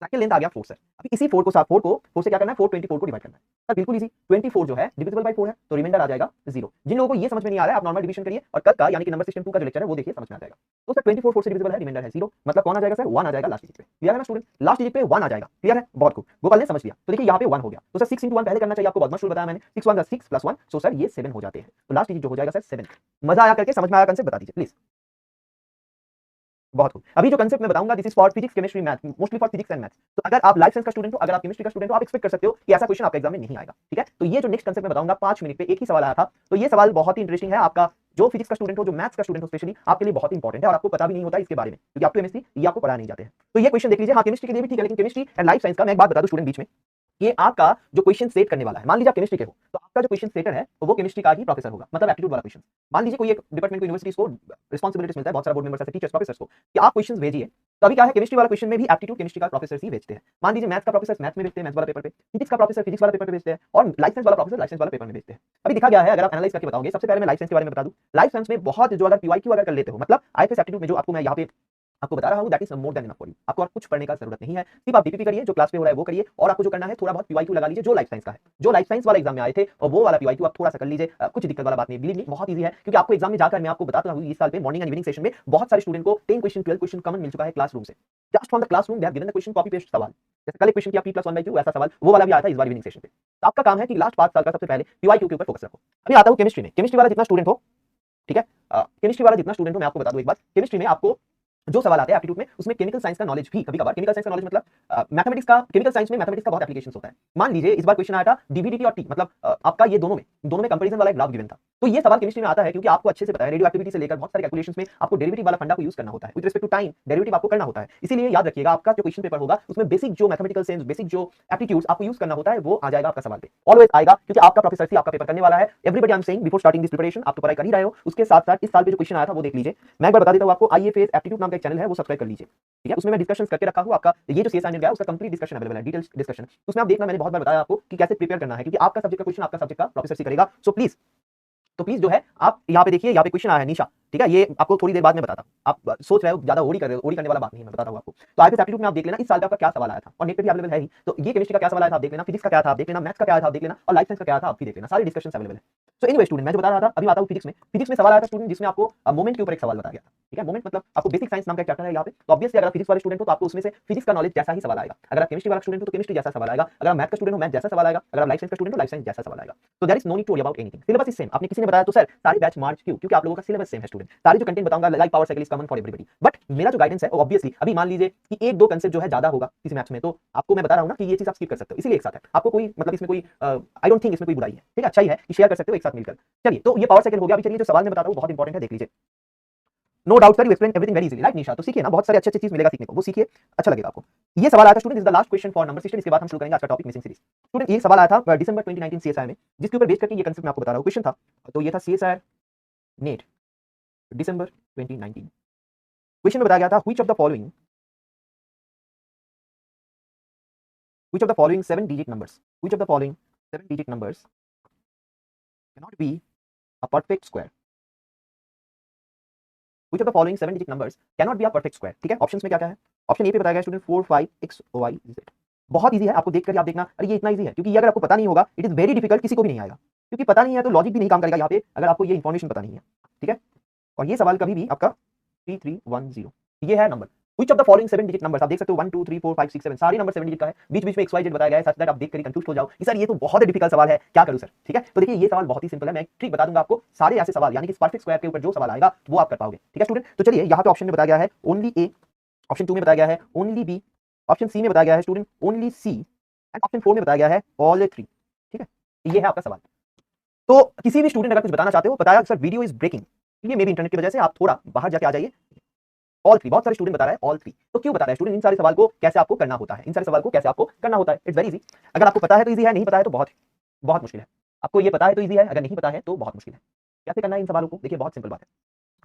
साइकिल लेंथ आ गया 4 सर। अभी इसी 4 को साथ 4 से क्या करना है, 424 को डिवाइड करना है सर। बिल्कुल इजी, 24 जो है डिविजिबल बाय 4 है, तो रिमाइंडर आ जाएगा 0। जिन लोगों को ये समझ में नहीं आ रहा है, आप नॉर्मल डिवीजन करिए और कल का यानी कि नंबर सिस्टम 2 का जो लेक्चर है वो देखिए, समझ में आ जाएगा। तो सर 24 4 से डिविजिबल है, रिमाइंडर है 0, मतलब कौन आ जाएगा सर, 1 आ जाएगा लास्ट डिजिट पे। क्लियर है ना स्टूडेंट, लास्ट डिजिट पे 1 आ जाएगा। क्लियर है, बहुत खूब, गोपाल ने समझ लिया। तो देखिए यहाँ पे 1 हो गया, तो सर 6 into 1 पहले करना चाहिए आपको, बहुत मशहूर बताया मैंने। 6 1 6 + 1, सो सर ये 7 हो जाते हैं। तो लास्ट डिजिट जो हो जाएगा सर 7। मजा आया करके, समझ में आया कंसेप्ट, बता दीजिए प्लीज। बहुत खूब। अभी जो कंसेप्ट मैं बताऊंगा this is for physics chemistry math, mostly for physics and maths. तो अगर आप लाइफ साइंस का स्टूडेंट हो, अगर आप केमिस्ट्री का स्टूडेंट हो, आप एक्सपेक्ट कर सकते हो कि ऐसा क्वेश्चन आपके एग्जाम में नहीं आएगा। ठीक है, तो ये जो नेक्स्ट कंसेप्ट मैं बताऊंगा 5 मिनट पे एक ही सवाल आया था, तो ये सवाल बहुत ही इंटरेस्टिंग है। आपका जो फिजिक्स का स्टूडेंट हो, जो मैथ्स का स्टूडेंट हो, स्पेशली आपके लिए बहुत इंपॉर्टेंट है और आपको पता भी नहीं होता इसके बारे में, क्योंकि आप तो केमिस्ट्री ये आपको पढ़ा नहीं जाते हैं। तो ये क्वेश्चन देख लीजिए। हाँ, केमिस्ट्री के लिए भी ठीक है, लेकिन केमिस्ट्री एंड लाइफ साइंस का मैं एक बात बता दूं स्टूडेंट बीच में, ये आपका जो क्वेश्चन सेट करने वाला है, मान लीजिए आप केमिस्ट्री के हो, तो आपका जो क्वेश्चन सेटर है वो केमिस्ट्री का ही प्रोफेसर होगा, मतलब एप्टीट्यूड वाला क्वेश्चन। मान लीजिए कोई एक डिपार्टमेंट को, यूनिवर्सिटीज को रिस्पांसिबिलिटीज मिलता है, बहुत सारा बोर्ड मेंबर्स ऐसे टीचर्स प्रोफेसर्स को कि आप क्वेश्चंस भेजिए। तो अभी क्या है, केमिस्ट्री वाला क्वेश्चन में भी एप्टीट्यूड केमिस्ट्री का प्रोफेसर ही भेजते हैं। मान लीजिए मैथ्स का प्रोफेसर मैथ्स में भेजते हैं, मैथ्स वाला पेपर पे, फिजिक्स का प्रोफेसर फिजिक्स वाला पेपर पे भेजते हैं, और लाइफ साइंस वाला प्रोफेसर लाइफ साइंस वाला पेपर में भेजते हैं। अभी दिखा गया है, अगर आप एनालाइज करके बताओगे, सबसे पहले मैं लाइफ साइंस के बारे में बता दूं। लाइफ साइंस में बहुत जो अगर पीवाईक्यू अगर कर लेते हो, मतलब आईएफएस एप्टीट्यूड में जो आपको मैं यहाँ पे आपको बता रहा हूं, that is more than enough for you. आपको और कुछ पढ़ने का जरूरत नहीं है, सिर्फ आप डीपीपी करिए, जो क्लास पे हो रहा है वो करिए, और आपको जो करना है थोड़ा बहुत पीवाईक्यू लगा लीजिए जो लाइफ साइंस का है, जो लाइफ साइंस वाला एग्जाम में आए थे, और वो वाला पीवाईक्यू आप थोड़ा सा कर लीजिए। कुछ दिक्कत वाला बात नहीं, बिलीव मी बहुत इजी है, क्योंकि आपको एग्जाम में जाकर मैं आपको बताता हूं इस साल पे मॉर्निंग एंड इवनिंग सेशन में बहुत सारे स्टूडेंट को 10 क्वेश्चन 12 क्वेश्चन कॉमन मिल चुका है क्लासरूम से। Just from the classroom they have given the question copy paste सवाल, जैसे कल एक क्वेश्चन किया p+1/2 ऐसा सवाल, वो वाला भी आया था इस बार इवनिंग सेशन पे। तो आपका काम है कि लास्ट 5 साल का सबसे पहले पीवाईक्यू के ऊपर फोकस रखो। अभी आता हूं केमिस्ट्री में। केमिस्ट्री वाला जितना स्टूडेंट हो, ठीक है, केमिस्ट्री वाला जितना स्टूडेंट हो, मैं आपको बता दूं एक बात, केमिस्ट्री में आपको जो सवाल आते हैं एप्टीट्यूड में, उसमें केमिकल साइंस का नॉलेज भी कभी-कभार, केमिकल साइंस का नॉलेज मतलब मैथमेटिक्स का, केमिकल साइंस में मैथमेटिक्स का बहुत एप्लीकेशंस होता है। मान लीजिए इस बार क्वेश्चन आया था डीवीडीटी और टी, मतलब आपका ये दोनों में कंपैरिजन वाला एक ग्राफ गिवन था। तो ये सवाल केमिस्ट्री में आता है क्योंकि आपको अच्छे से पता है रेडियो एक्टिविटी से लेकर बहुत सारे कैलकुलेशंस में आपको डेरिवेटिव वाला फंडा को यूज करना होता है, with respect to time derivative आपको करना होता है। इसीलिए याद रखिएगा, आपका जो क्वेश्चन पेपर होगा उसमें बेसिक जो मैथमेटिकल सेंस, बेसिक जो एप्टीट्यूड्स आपको यूज करना होता है वो आ जाएगा आपका सवाल पे, ऑलवेज आएगा, क्योंकि आपका प्रोफेसर ही आपका पेपर करने वाला है। Everybody I am saying before starting this preparation, आप तो पढ़ाई कर ही रहे हो, उसके साथ साथ इस साल पे जो क्वेश्चन आया था वो देख लीजिए। मैं एक बार बता देता हूं आपको, आईएफएस एप्टीट्यूड नाम का एक चैनल है, वो सब्सक्राइब कर लीजिए, ठीक है। उसमें मैं डिस्कशन करके रखा हूं, आपका ये जो सीएस गया उसका कंप्लीट डिस्कशन अवेलेबल है, डिटेल्स डिस्कशन। उसमें आप देखना, मैंने बहुत बार बताया आपको कि कैसे प्रिपेयर करना है, क्योंकि आपका सब्जेक्ट का क्वेश्चन आपका सब्जेक्ट का प्रोफेसर ही करेगा। सो प्लीज जो है आप यहाँ पे देखिए, यहाँ पे क्वेश्चन आया है निशा, ठीक है, ये आपको थोड़ी देर बाद में बताता हूँ। आप सोच रहे हो ज्यादा ओडी कर रहे हो, ओडी करने वाला बात नहीं है, मैं बताता हूँ आपको। तो आईएफएस एप्टीट्यूड में आप देख लेना इस साल का आपका क्या सवाल आया था, और नेट पे भी अवेलेबल है ही। तो ये केमिस्ट्री का क्या सवाल आया था आप देख लेना, फिजिक्स का क्या था आप देख लेना, मैथ्स का क्या था आप देख लेना, और लाइफ साइंस का क्या था आप भी देख लेना, सारे डिस्कशन अवेलेबल है। सो एनीवे स्टूडेंट, मैं जो बता रहा था, अभी आता हूँ फिजिक्स में। फिजिक्स में सवाल आया था स्टूडेंट, जिसमें आपको मोमेंट के ऊपर एक सवाल बताया गया था, ठीक है। मोमेंट मतलब आपको बेसिक साइंस नाम का एक चैप्टर है यहाँ पे, तो ऑब्वियसली अगर आप फिजिक्स वाले स्टूडेंट हो तो आपको उसमें से फिजिक्स का नॉलेज जैसा ही सवाल आएगा। अगर आप केमिस्ट्री वाला स्टूडेंट हो तो केमिस्ट्री जैसा सवाल आएगा, अगर आप मैथ का स्टूडेंट हो मैथ जैसा सवाल आएगा, अगर आप लाइफ साइंस का स्टूडेंट हो लाइफ साइंस जैसा सवाल आएगा। तो there is no need to worry about anything, syllabus is same. आपने किसी ने बताया तो सर सारी बैच मार्च क्यों, क्योंकि आप लोगों का सिलेबस सेम है स्टूडेंट। सारी जो कंटेंट बताऊंगा like power cycle is common for everybody, but मेरा जो गाइडेंस है ऑब्वियसली, अभी मान लीजिए कि एक दो कंसेप्ट जो है ज्यादा होगा किसी मैथ्स में, तो आपको मैं बता रहा हूं ना कि ये चीज आप स्किप कर सकते हो, इसीलिए एक साथ है। आपको कोई मतलब इसमें कोई आई डोंट थिंक इसमें कोई बुराई है, ठीक है, अच्छा ही है कि शेयर कर सकते हो एक साथ मिलकर। चलिए, तो ये पावर साइकिल हो गया। अभी चलिए जो सवाल मैं बता रहा हूं बहुत इंपॉर्टेंट है, देख लीजिए। No doubt sir, you explain everything very easily, right Nisha? तो सीखिए ना, बहुत सारे अच्छे चीज मिलेगा सीखने को, वो सीखिए, अच्छा लगेगा आपको। ये सवाल आया था student, is the last question for number system. इसके बाद हम शुरू करेंगे आज का टॉपिक मिसिंग सीरीज। स्टूडेंट ये सवाल आया था दिसंबर 2019 सीएसआई में, जिसके ऊपर बेस करके ये कंसेप्ट मैं आपको बता रहा हूं। क्वेश्चन था, तो ये था सीएसआई नेट दिसंबर 2019। क्वेश्चन में बताया गया था which of the following seven digit numbers, which of the following 7 digit numbers cannot be a perfect square, which of the following 7 digit numbers cannot be a perfect square, ठीक है। Options में क्या क्या है, ऑप्शन ए पे बताया गया student 4 5 x y z। बहुत इजी है, आपको देखकर आप देखना, अरे ये इतना इजी है, क्योंकि ये अगर आपको पता नहीं होगा इट इज वेरी डिफिकल्ट, किसी को भी नहीं आएगा, क्योंकि पता नहीं है तो लॉजिक भी नहीं काम करेगा यहाँ पे, अगर आपको ये इंफॉर्मेशन पता नहीं है, ठीक है। और ये सवाल कभी भी आपका 3310, ये है number. Which of the following 7 digit numbers, आप देख सकते हो 1 2 3 4 5 6 7, सारे नंबर 7 डिजिट का है, बीच बीच में XYZ बताया गया है, सच दैट आप देख कर कंफ्यूज हो जाओ कि सर ये तो बहुत ही डिफिकल्ट सवाल है, क्या करूं सर, ठीक है। तो देखिए ये सवाल बहुत ही सिंपल है, मैं एक ट्रिक बता दूंगा आपको, सारे ऐसे सवाल यानी कि परफेक्ट स्क्वायर के ऊपर जो सवाल आएगा वो आप कर पाओगे, ठीक है स्टूडेंट। तो चलिए यहाँ पे ऑप्शन में बताया गया है ओनली ए, ऑप्शन 2 में बताया गया है ओनली बी, ऑप्शन सी में बताया गया है student only C, and option 4 में बताया गया है ऑल 3, ठीक है। ये है आपका सवाल। तो किसी भी स्टूडेंट अगर कुछ बताना चाहते हो, बताया सर वीडियो इज ब्रेकिंग, ये मे भी इंटरनेट की वजह से, आप थोड़ा बाहर जाके आ जाइए। ऑल 3, बहुत सारे स्टूडेंट बता रहा है ऑल 3, तो क्यों बता रहा है स्टूडेंट? इन सारे सवाल को कैसे आपको करना होता है, इन सारे सवाल को कैसे आपको करना होता है, इट्स वेरी इजी। अगर आपको पता है तो इजी है, नहीं पता है तो बहुत बहुत मुश्किल है। आपको ये पता है तो इजी है, अगर नहीं पता है तो बहुत मुश्किल है। कैसे करना है इन सवालों को, देखिए बहुत सिंपल बात है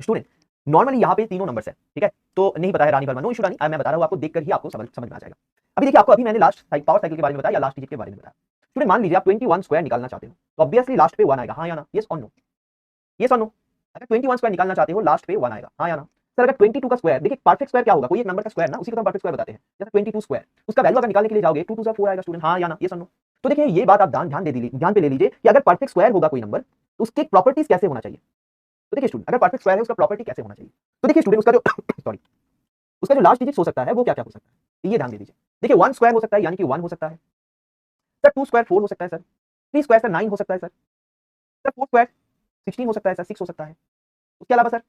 स्टूडेंट। नॉर्मली यहाँ पे तीनों नंबर्स है, ठीक है, तो नहीं पता है रानी वर्मा, नो इशू रानी, मैं बता रहा हूँ आपको, देखकर ही आपको समझ में आ जाएगा। अभी देखिए आपको, अभी मैंने लास्ट पावर साइकिल के बारे में बताया या लास्ट डिजिट के बारे में बताया। स्टूडेंट मान लीजिए आप 21 स्क्वायर निकालना चाहते हो, तो ऑब्वियसली लास्ट पे 1 आएगा, हाँ या ना, यस और नो, यस और नो। अगर 21 स्क्वायर निकालना चाहते हो लास्ट पे 1 आएगा, हाँ या ना। सर अगर 22 का स्क्वायर, देखिए परफेक्ट स्क्वायर क्या होगा, कोई एक नंबर का स्क्वायर ना, उसी को हम परफेक्ट स्क्वायर बताते हैं। जैसे 22 स्क्वायर, उसका वैल्यू अगर निकालने के लिए जाओगे 2 2 4 आएगा स्टूडेंट, हाँ या ना, यस और नो। तो देखिए ये बात आप ध्यान पे ले लीजिए कि अगर परफेक्ट स्क्वायर होगा कोई नंबर तो उसके प्रॉपर्टीज कैसे होना चाहिए। तो देखिए स्टूडेंट, अगर परफेक्ट स्क्वायर है उसका प्रॉपर्टी कैसे होना चाहिए, तो देखिए स्टूडेंट उसका जो सॉरी उसका जो लास्ट डिजिट हो सकता है वो क्या क्या हो सकता है, तो ये ध्यान दे दीजिए। देखिए 1 स्क्वायर हो सकता है यानी कि 1 हो सकता है सर, 2 स्क्वायर 4 हो सकता है सर, 3 स्क्वायर सर 9 हो सकता है सर, 4 स्क्वायर 16 हो सकता है सर, 6 हो सकता है। उसके अलावा सर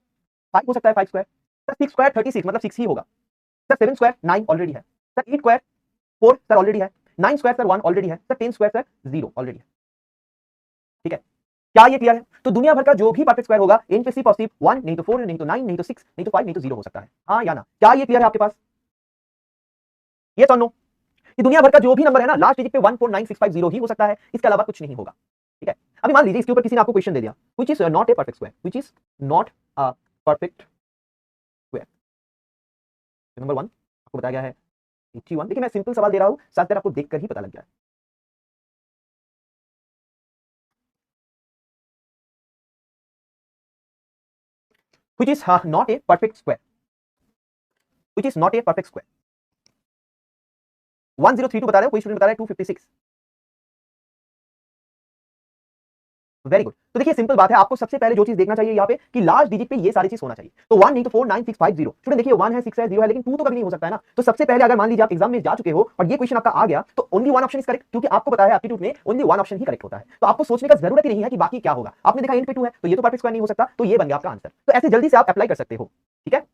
5 हो सकता है, 5 स्क्वायर सर 6 स्क्वायर 36 मतलब 6 ही होगा। सर 7 स्क्वायर 9 ऑलरेडी है। सर 8 स्क्वायर 4 सर ऑलरेडी है। 9 स्क्वायर सर 1 ऑलरेडी है। सर 10 स्क्वायर सर 0 ऑलरेडी है। ठीक है, क्या ये क्लियर है? तो दुनिया भर का जो भी परफेक्ट स्क्वायर होगा इन पे सी पॉसिबल 1 नहीं तो 4 नहीं तो 9 नहीं तो 6 नहीं तो 5 नहीं तो 0 हो सकता है। हाँ या ना, क्या ये क्लियर है आपके पास? ये तो नो, कि दुनिया भर का जो भी नंबर है ना लास्ट डिजिट पे 14965 ही हो सकता है, इसके अलावा कुछ नहीं होगा। ठीक है, अभी मान लीजिए इसके ऊपर किसी ने आपको क्वेश्चन दे दिया which is not a perfect square, which is not a perfect square. Number 1 आपको बताया गया है 81। देखिए मैं सिंपल सवाल दे रहा हूं, साथ साथ आपको देखकर ही पता लग जाए। Which is not a perfect square, which is not a perfect square. 1032 बता रहे हो, कोई स्टूडेंट बता रहा है 256। Very good. तो देखिए सिंपल बात है, आपको सबसे पहले जो चीज देखना चाहिए यहाँ पे कि लास्ट डिजिट पे ये सारी चीज होना चाहिए। तो 1 नहीं तो 4 9 6 5 0। स्टूडेंट देखिए 1 है 6 है 0 है, लेकिन 2 तो कभी नहीं हो सकता है ना। तो सबसे पहले अगर मान लीजिए आप एग्जाम में जा चुके हो और ये क्वेश्चन आपका आ गया तो only one option is correct, क्योंकि आपको पता है एप्टीट्यूड में ओनली वन ऑप्शन ही करेक्ट होता है। तो आपको सोचने का जरूरत ही नहीं है कि बाकी क्या होगा। आपने देखा एंड पे 2 है तो ये तो परफेक्ट स्क्वायर नहीं हो सकता, तो ये बन गया आपका आंसर। तो ऐसे जल्दी से आप अप्लाई कर सकते हो। ठीक है,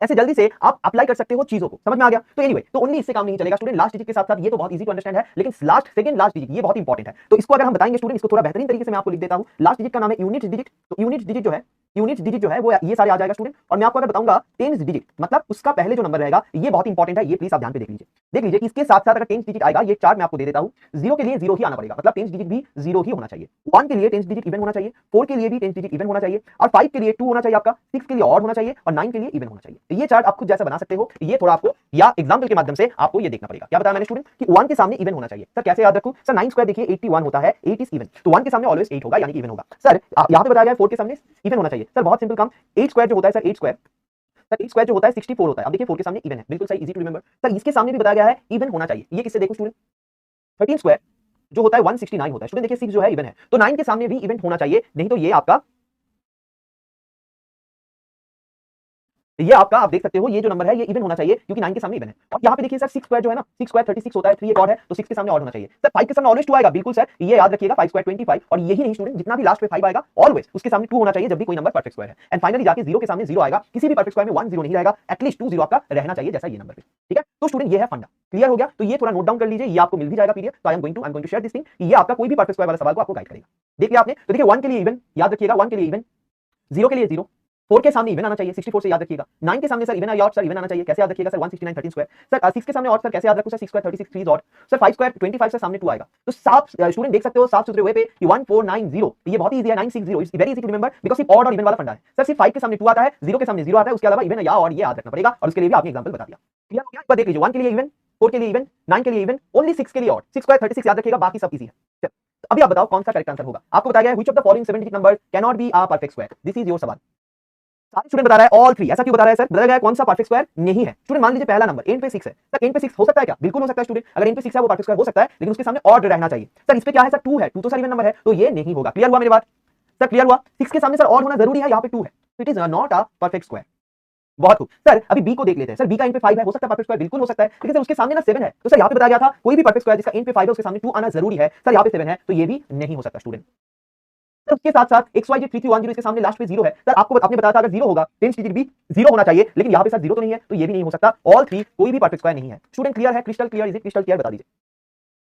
ऐसे जल्दी से आप अप्लाई कर सकते हो चीजों को, समझ में आ गया? तो एनीवे तो ओनली इससे काम नहीं चलेगा स्टूडेंट, लास्ट डिजिट के साथ साथ ये तो बहुत इजी टू अंडरस्टैंड है, लेकिन लास्ट सेकंड लास्ट डिजिट ये बहुत इंपॉर्टेंट है। तो इसको अगर हम बताएंगे स्टूडेंट, इसको थोड़ा बेहतरीन तरीके से मैं आपको लिख देता हूं। लास्ट डिजिट का नाम है यूनिट डिजिट। तो यूनिट डिजिट जो है, यूनिट डिजिट जो है वो ये सारे आ जाएगा स्टूडेंट। और मैं आपको अगर बताऊंगा टेंस डिजिट, मतलब उसका पहले जो नंबर रहेगा ये बहुत इंपॉर्टेंट है, ये प्लीज आप ध्यान पे देख लीजिए। देख लीजिए इसके साथ साथ अगर टेंस डिजिट आएगा, ये चार्ट मैं आपको दे देता हूं। 0 के लिए 0 ही आना पड़ेगा, मतलब टेंस डिजिट भी 0 ही होना चाहिए। 1 के लिए टेंस डिजिट इवन होना चाहिए, 4 के लिए भी टेंस डिजिट इवन होना चाहिए, और 5 के लिए 2 होना चाहिए आपका, 6 के लिए ऑड होना चाहिए, और 9 के लिए इवन होना चाहिए। तो ये चार्ट आप खुद जैसा बना सकते हो, ये थोड़ा आपको या एग्जांपल के माध्यम से आपको ये देखना पड़ेगा। क्या बताया मैंने स्टूडेंट कि 1 के सामने इवन होना चाहिए। सर कैसे याद रखूं? सर 9 स्क्वायर देखिए 81 होता है, 8 इज इवन, तो 1 के सामने ऑलवेज 8 होगा यानी कि इवन होगा। सर यहां पे बताया गया है 4 के सामने इवन होना चाहिए। सर बहुत सिंपल काम, 8 स्क्वायर जो होता है सर 8 स्क्वायर, सर 8 स्क्वायर जो होता है 64 होता है। अब देखिए 4 के सामने इवन है, बिल्कुल सही, इजी टू रिमेंबर। सर इसके सामने भी बताया गया है इवन होना चाहिए, ये किससे देखो स्टूडेंट, 13 स्क्वायर जो होता है 169 होता है। स्टूडेंट देखिए 6 जो है इवन है, तो 9 के सामने भी इवन होना चाहिए, नहीं तो ये आपका आप देख सकते हो ये जो नंबर है ये इवन होना चाहिए, क्योंकि 9 के सामने इवन है। और यहाँ पे देखिए सर 6 स्क्वायर जो है ना, 6 स्क्वायर 36 होता है, 3 एक और है, तो 6 के सामने ऑड होना चाहिए। सर 5 के सामने ऑलवेज 2 आएगा, बिल्कुल सर, ये याद रखिएगा। 5 स्क्वायर 25, और यही नहीं स्टूडेंट, जितना भी लास्ट पे 5 आएगा ऑलवेज उसके सामने 2 होना चाहिए जब भी कोई नंबर परफेक्ट स्क्वायर है। एंड फाइनली जाके 0 के सामने 0 आएगा, किसी भी परफेक्ट स्क्वायर में 1 0 नहीं रहेगा, एटलीस्ट 2 0 आपका रहना चाहिए जैसा ये नंबर पे। ठीक है, तो स्टूडेंट ये है फंडा, क्लियर हो गया? तो ये थोड़ा नोट डाउन कर लीजिए, ये आपको मिल भी जाएगा पीडीएफ। तो I am going to share this thing, ये आपका कोई भी परफेक्ट स्क्वायर वाला सवाल को आपको गाइड करेगा। देख लिया आपने? तो देखिए 1 के लिए इवन याद रखिएगा, 1 के लिए इवन, 0 के लिए 0, 4 के सामने इवन आना चाहिए, 64 से याद रखिएगा। 9 के सामने सर इवन या ऑड, सर इवन आना चाहिए, कैसे याद रखिएगा सर 169 13 स्क्वायर। सर 6 के सामने ऑड, सर कैसे याद रखूं sir 6 square 36 3 odd. Sir 5 square 25 से सामने 2 आएगा। तो साफ स्टूडेंट देख सकते हो साफ सुथरे वे पे 1490, ये बहुत इजी है, 960 is very easy to remember, because सिर्फ ऑड और इवन वाला फंडा है। सर सिर्फ 5 के सामने 2 आता है, 0 के सामने 0 आता है, उसके अलावा इवन या ऑड ये याद रखना पड़ेगा, और उसके लिए भी आपने एग्जांपल बता दिया। क्लियर हो गया? एक बार देख लीजिए, 1 के लिए इवन, 4 के लिए इवन, 9 के लिए इवन, ओनली 6 के लिए ऑड। 6 स्क्वायर 36 याद रखिएगा, बाकी सब इजी है। अभी आप बताओ कौन सा करेक्ट आंसर होगा? आपको बताया गया है which of the following 7 digit numbers can not be a perfect square. This is your सवाल। सारे स्टूडेंट बता रहा है ऑल 3। ऐसा क्यों बता रहा है सर? बताया गया कौन सा परफेक्ट स्क्वायर नहीं है। स्टूडेंट मान लीजिए पहला नंबर एंड पे 6 है, सर एंड पे 6 हो सकता है क्या? बिल्कुल हो सकता है स्टूडेंट, अगर एंड पे 6 है वो परफेक्ट स्क्वायर हो सकता है, लेकिन उसके सामने ऑड रहना चाहिए। सर इस पे क्या है सर 2 है, 2 तो सर इवन नंबर है, तो ये नहीं होगा। क्लियर हुआ मेरी बात? सर क्लियर हुआ? 6 के सामने सर ऑड होना जरूरी है, यहाँ पे 2 है, it is not a perfect square. बहुत खूब। सर अभी बी को देख लेते हैं। सर बी का एंड पे 5 है, हो सकता है परफेक्ट स्क्वायर, बिल्कुल हो सकता है, लेकिन सर उसके सामने ना 7 है। तो सर यहाँ पे बताया गया था कोई भी परफेक्ट स्क्वायर जिसका एंड पे 5 है उसके सामने 2 आना जरूरी है। सर यहाँ पे 7 है, तो ये भी नहीं हो सकता स्टूडेंट। तो उसके साथ साथ XYZ 3310 इसके सामने लास्ट पे 0 है। सर आपको आपने बताया था अगर 0 होगा टेंस डिजिट भी 0 होना चाहिए, लेकिन यहाँ पे सर 0 तो नहीं है, तो ये भी नहीं हो सकता। ऑल 3 कोई भी परफेक्ट स्क्वायर नहीं है। स्टूडेंट क्लियर है? Crystal clear? Is it crystal clear? बता दीजिए,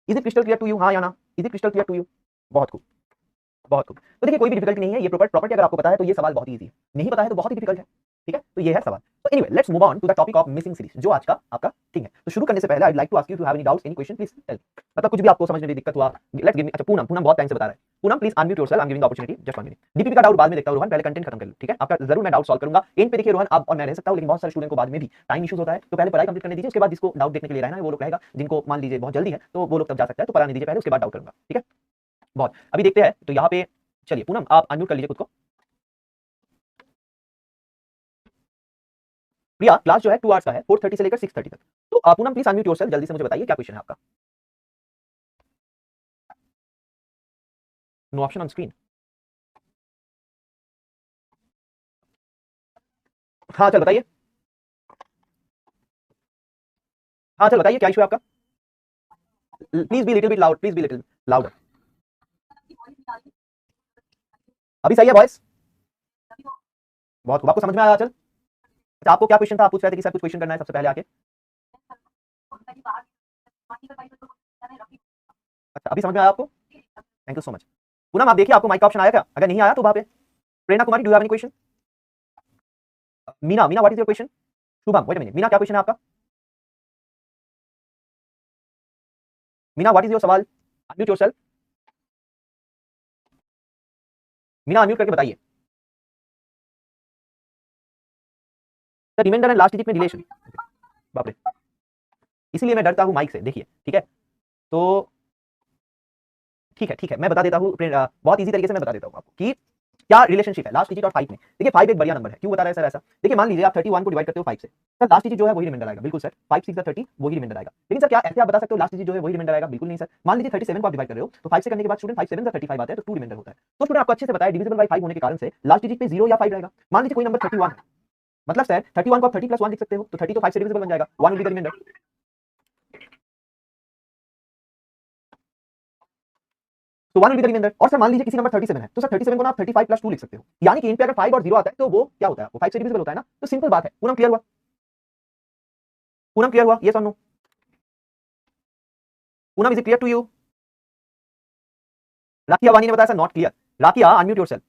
is it crystal clear to you? हाँ या ना? Is it crystal clear to you? बहुत खूब, बहुत खूब। तो देखिए कोई भी डिफिकल्टी नहीं है, ये प्रॉपर्टी अगर आपको पता है तो ये सवाल बहुत ही इजी है, नहीं पता है तो बहुत ही डिफिकल्ट है। ठीक है, तो ये है सवाल। तो anyway let's move on to the topic of missing series, जो आज का आपका ठीक है। तो शुरू करने से पहले I like to ask you to have any doubts, any question, please tell. मतलब कुछ भी आपको समझने में दिक्कत हुआ, लेट्स गिव मी। अच्छा पूनम बहुत टाइम से बता रहा है। Poonam please unmute yourself, I am giving the opportunity, just 1 minute. DPP का डाउट बाद में देखता हूं रोहन, पहले कंटेंट खत्म कर लो। ठीक है, आपका जरूर मैं डाउट सॉल्व करूंगा। एंड पे देखिए रोहन आप और मैं रह सकता हूं, लेकिन बहुत सारे स्टूडेंट को बाद में भी टाइम इश्यूज होता है, तो पहले पढ़ाई कंप्लीट करने दीजिए, उसके बाद जिसको डाउट देखने के लिए रहना है वो लोग रहेगा, जिनको मान लीजिए बहुत जल्दी है तो वो लोग तब जा सकता है, तो पढ़ाने दीजिए पहले, उसके बाद डाउट करूंगा। ठीक है, बहुत। अभी देखते हैं, तो यहाँ पे चलिए पूनम आप अनम्यूट कर लीजिए खुद को। प्रिया क्लास जो है 2 आवर्स का है, 4:30 से लेकर 6:30 तक। तो पूनम प्लीज अनम्यूट योरसेल्फ, जल्दी से मुझे बताइए क्या क्वेश्चन है आपका। No option on screen. हाँ चल बताइए, हाँ चल बताइए क्या इशू है आपका। Please be little bit loud, please be little louder. अभी सही है वॉइस? बहुत खूब, आपको समझ में आया? चल अच्छा, आपको क्या क्वेश्चन था? आप पूछ रहे थे कि सर कुछ क्वेश्चन करना है सबसे पहले आके। अच्छा, अभी समझ में आया आपको? Thank you so much. Poonam आप देखिए आपको माइक का ऑप्शन आया क्या? अगर नहीं आया तो वहां पे Prerna Kumari, do you have any question? Meena, Meena what is your question? Shubham, wait a minute, Meena क्या क्वेश्चन है आपका? मीना व्हाट इज योर सवाल? Unmute yourself. मीना अनम्यूट करके बताइए। Sir reminder and last digit में रिलेशन, बाप रे, इसीलिए मैं डरता हूं माइक से। देखिए ठीक है, तो ठीक है मैं बता देता हूँ, बहुत इजी तरीके से मैं बता देता हूँ आपको कि क्या रिलेशनशिप है लास्ट डिजिट और 5 में। देखिए 5 एक बढ़िया नंबर है, क्यों बता रहा है सर ऐसा? देखिए मान लीजिए आप 31 को डिवाइड करते हो 5 से, सर लास्ट डिजिट जो है वही रिमाइंडर आएगा। बिल्कुल सर, 5 6 30 वही रिमाइंडर आएगा। लेकिन सर क्या ऐसे आप बता सकते हो लास्ट डिजिट जो है वही रिमाइंडर आएगा? बिल्कुल नहीं सर। मान लीजिए 37 को आप डिवाइड कर रहे हो, तो 5 से करने के बाद स्टूडेंट 5 7 का 35 आता है, तो 2 रिमाइंडर होता है। तो स्टूडेंट आपको अच्छे से बताया डिविजिबल बाय 5 होने के कारण से लास्ट डिजिट पे 0 या 5 रहेगा। मान लीजिए कोई नंबर 31 है, मतलब सर 31 को आप 30 + 1 लिख सकते हो, तो 30 तो 5 से डिविजिबल बन जाएगा, 1 विल बी द रिमाइंडर। तो 1 विल बी द रिमाइंडर। और सर मान लीजिए किसी नंबर 37 है, तो सर 37 को ना आप 35 + 2 लिख सकते हो। यानी कि इन पे अगर 5 और 0 आता है तो वो क्या होता है? वो 5 से डिविजिबल होता है ना। तो सिंपल बात है। पूनम क्लियर हुआ? पूनम क्लियर हुआ? यस और no? Poonam is it clear to you? Rakiya Wani ने बताया sir not clear. Rakiya unmute yourself.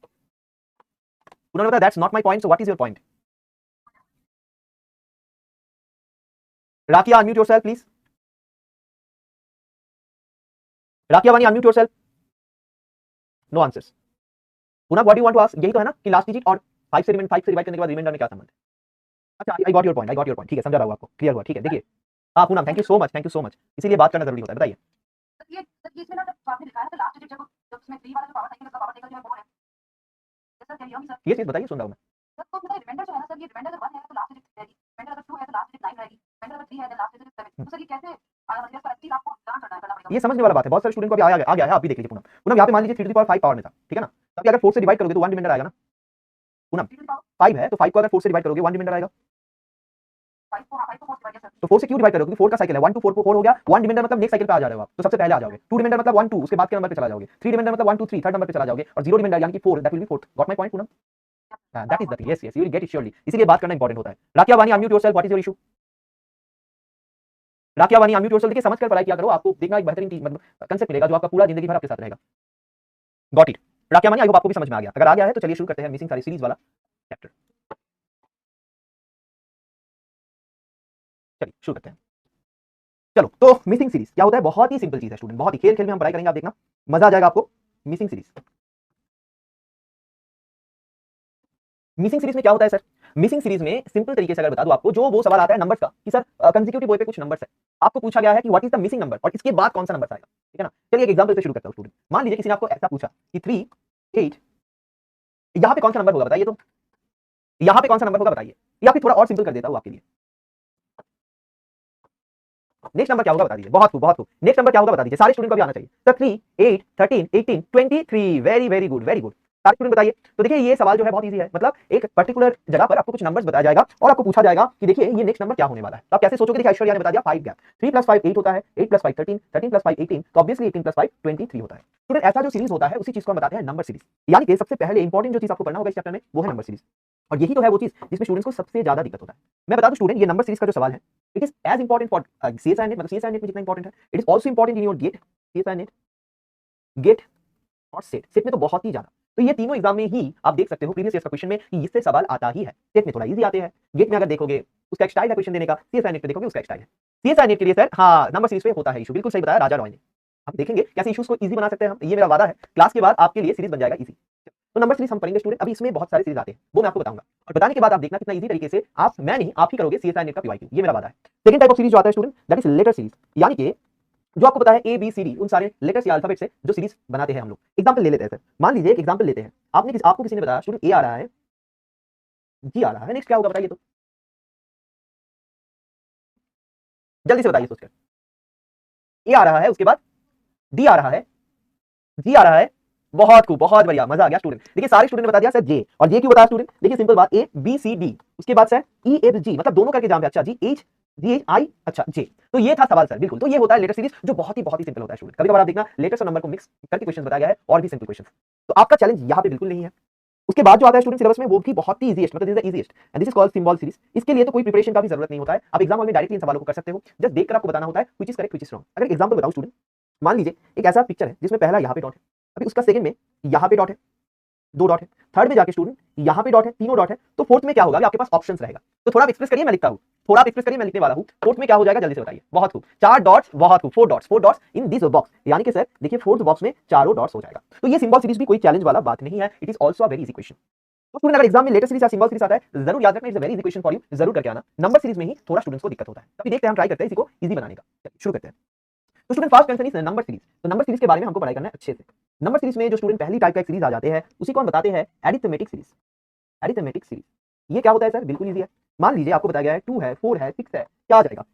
उन्होंने बताया that's not my point, so what is your point? Rakiya unmute yourself please. Rakiya Wani unmute yourself. No answers. Poonam what do you want to ask? यही तो है ना कि last digit और 5 से डिवाइड करने के बाद रिमाइंडर में क्या संबंध है? अच्छा, I got your point, I got your point. ठीक है, समझा रहा हूं आपको, क्लियर हुआ। ठीक है, देखिए हाँ Poonam, thank you so much, thank you so much. इसीलिए बात करना जरूरी होता है। बताइए। ये इसमें ना जब आपने दिखाया था लास्ट डिजिट, जब उसमें 3 वाला जो पावर साइकिल का पावर साइकिल जो है वो है, sir can you hear me sir? ये बताइए, सुन रहा हूं मैं सर। तो मतलब रिमाइंडर जो है ना सर, ये रिमाइंडर अगर 1 है तो लास्ट डिजिट रहेगी, रिमाइंडर अगर 2 है तो लास्ट डिजिट 9 रहेगी, रिमाइंडर अगर 3 है तो लास्ट डिजिट 7। तो सर ये कैसे मतलब इसका एक्चुअली आपको जान करना पड़ेगा। ये समझने वाला बात है, बहुत सारे स्टूडेंट को अभी आ गया है। आप भी देख लीजिए पूनम। पूनम यहाँ पे मान लीजिए 3 टू द पावर 5 पावर में था, ठीक है ना? तब अगर 4 से डिवाइड करोगे तो 1 रिमाइंडर आएगा ना पूनम। 5 है तो 5 को अगर 4 से डिवाइड करोगे 1 रिमाइंडर आएगा। 5 को, हां 5 को 4 से डिवाइड कर सकते हो। तो 4 से क्यों डिवाइड करोगे? 4 का साइकिल है, 1 टू 4 4 हो गया। 1 रिमाइंडर मतलब नेक्स्ट साइकिल पे आ जा रहे हो आप, तो सबसे पहले आ जाओगे। 2 रिमाइंडर मतलब 1 2 उसके बाद के नंबर पे चला जाओगे। 3 रिमाइंडर मतलब 1 2 3 थर्ड नंबर पे चला जाओगे। और 0 रिमाइंडर यानी कि 4 that will be fourth. Got my point Poonam? That is the thing. Yes yes, you will get it surely. इसीलिए बात करना इंपॉर्टेंट होता है। Rakiya Wani unmute yourself, what is your issue? Rakiya Wani unmute yourself. देखिए समझ कर पढ़ाई किया करो, आपको देखना एक बेहतरीन मतलब कांसेप्ट मिलेगा जो आपका पूरा जिंदगी भर आपके साथ रहेगा। Got it. राकिया वानी, आई होप आपको भी समझ में आ गया। अगर आ गया है तो चलिए शुरू करते हैं मिसिंग सारी सीरीज वाला चैप्टर। चलिए शुरू करते हैं। चलो, तो मिसिंग सीरीज क्या होता है? बहुत ही सिंपल चीज है स्टूडेंट, बहुत ही खेल खेल में हम पढ़ाई करेंगे, आप देखना मजा आ जाएगा आपको। मिसिंग सीरीज, मिसिंग सीरीज में क्या होता है सर? मिसिंग सीरीज में सिंपल तरीके से अगर बता दूं आपको, जो वो सवाल आता है नंबर्स का कि सर कंसेक्यूटिव वे पे कुछ नंबर्स है, आपको पूछा गया है कि what is the missing number और इसके बाद कौन सा नंबर आएगा, ठीक है ना? चलिए एक एग्जांपल से शुरू करता हूं स्टूडेंट। मान लीजिए किसी ने आपको ऐसा पूछा कि 3 8, यहां पे कौन सा नंबर होगा बताइए? तो यहां पे कौन सा नंबर होगा बताइए? या फिर थोड़ा और सिंपल कर देता हूं आपके लिए, नेक्स्ट नंबर क्या होगा बता दीजिए? बहुत खूब बहुत खूब, नेक्स्ट नंबर क्या होगा बता दीजिए? सारे स्टूडेंट को भी आना चाहिए sir. 3 8 13 18 23, very very good very good, सारे स्टूडेंट बताइए। तो देखिए ये सवाल जो है बहुत इजी है, मतलब एक पर्टिकुलर जगह पर आपको कुछ नंबर्स बताया जाएगा और आपको पूछा जाएगा कि देखिए ये नेक्स्ट नंबर क्या होने वाला है। तो आप कैसे सोचोगे? देखिए ऐश्वर्या ने बता दिया 5 गैप, 3 + 5 8 होता है, 8 + 5 13, 13 + 5 18, तो ऑब्वियसली 18 + 5 23 होता है। स्टूडेंट ऐसा जो सीरीज होता है उसी चीज को हम बताते हैं नंबर सीरीज। यानी कि सबसे पहले इंपॉर्टेंट जो चीज आपको पढ़ना होगा इस चैप्टर में वो है नंबर सीरीज। और यही तो है वो चीज जिसमें स्टूडेंट्स को सबसे ज्यादा दिक्कत होता है। मैं बता दूं स्टूडेंट, ये नंबर सीरीज का जो सवाल है it is as important for CSI NET, मतलब सीएसआई नेट में जितना इंपॉर्टेंट है it is also important in your GATE, CSI NET, GATE और सेट। सेट में तो बहुत ही ज्यादा। तो ये तीनों एग्जाम में ही आप देख सकते हो प्रीवियस ईयर का क्वेश्चन में कि इससे सवाल आता ही है। सेट में थोड़ा इजी आते हैं, गेट में अगर देखोगे उसका एक स्टाइल है क्वेश्चन देने का, सीएसआई नेट पे देखोगे उसका एक स्टाइल है। सीएसआई नेट के लिए सर हाँ नंबर सीरीज पे होता है इशू, बिल्कुल सही बताया राजा रॉय ने। हम देखेंगे कैसे इश्यूज को इजी बना सकते हैं हम, ये मेरा वादा है। क्लास के बाद आपके लिए सीरीज बन जाएगा इजी। तो नंबर सीरीज हम पढ़ेंगे स्टूडेंट। अभी इसमें बहुत सारे सीरीज आते हैं वो मैं आपको बताऊंगा, और बताने के बाद आप देखना कितना इजी तरीके से आप, मैं नहीं आप ही करोगे सीएसआई नेट का पीवाईक्यू, ये मेरा वादा है। सेकंड टाइप ऑफ सीरीज जो आता है student that is letter series, यानी कि जो आपको पता है ए बी सी डी उन सारे लेटर्स या अल्फाबेट से जो सीरीज बनाते हैं हम लोग। एग्जांपल ले लेते हैं सर, मान लीजिए एक एग्जांपल लेते हैं। आपको किसी ने बताया स्टूडेंट ए आ रहा है, जी आ रहा है, नेक्स्ट क्या होगा बताइए? तो जल्दी से बताइए सोचकर। ए आ रहा है, उसके बाद डी आ रहा है, जी आ रहा है, बहुत खूब बहुत बढ़िया, मजा आ गया स्टूडेंट। देखिए सारे स्टूडेंट ने बता दिया सर जे, और जे क्यों बताया स्टूडेंट? देखिए सिंपल बात, ए बी सी डी उसके बाद सर ई एफ जी, मतलब दोनों करके जाम पे, अच्छा जी एच जी एच आई, अच्छा जे। तो ये था सवाल सर, बिल्कुल। तो ये होता है लेटर सीरीज जो बहुत ही सिंपल होता है स्टूडेंट। कभी कभार आप देखना लेटर्स और नंबर को मिक्स करके क्वेश्चन बताया गया है और भी सिंपल क्वेश्चन। तो आपका चैलेंज यहाँ पे बिल्कुल नहीं है, उसके बाद जो आता है स्टूडेंट सिलेबस में वो भी बहुत ही इजीएस्ट, मतलब this is the easiest and this is called symbol series. इसके लिए तो कोई प्रिपरेशन का भी जरूरत नहीं होता है, आप एग्जाम हॉल में डायरेक्टली इन सवालों को कर सकते हो, जस्ट देखकर आपको बताना होता है which is correct which is wrong. अगर एग्जांपल बताऊं स्टूडेंट, मान लीजिए एक ऐसा पिक्चर है जिसमें पहला यहाँ पे डॉट है, अभी उसका सेकंड में यहाँ पे डॉट है, 2 डॉट है, थर्ड में जाके स्टूडेंट यहाँ पे डॉट है, तीनों डॉट है, तो फोर्थ में क्या होगा, आपके पास ऑप्शंस रहेगा। तो थोड़ा आप एक्सप्रेस करिए, मैं लिखता हूं, थोड़ा आप एक्सप्रेस करिए, मैं लिखने वाला हूं। फोर्थ में क्या हो जाएगा जल्दी से बताइए। बहुत खूब, 4 डॉट्स, बहुत खूब, 4 dots, 4 dots in this box, यानी कि सर देखिए फोर्थ बॉक्स में चारों डॉट्स हो जाएगा। तो ये सिंबल सीरीज भी कोई चैलेंज वाला बात नहीं है, it is also a very easy question. तो स्टूडेंट अगर एग्जाम में लेटर सीरीज या सिंबल सीरीज आता है, जरूर याद रखना, it's a very easy question for you, जरूर करके आना। नंबर सीरीज में ही थोड़ा स्टूडेंट्स को दिक्कत होता है, अभी देखते हैं, हम ट्राई करते हैं इसी को इजी बनाने का। शुरू करते हैं। तो student first concern is number series. तो नंबर सीरीज के बारे में हमको पढ़ाई करना है अच्छे से। नंबर सीरीज में जो स्टूडेंट पहली टाइप का एक सीरीज आ जाते हैं उसी को हम बताते हैं एरिथमेटिक सीरीज। एरिथमेटिक सीरीज ये क्या होता है सर, बिल्कुल इजी है। मान लीजिए आपको बताया गया है 2 है, 4 है, 6 है, क्या आ जाएगा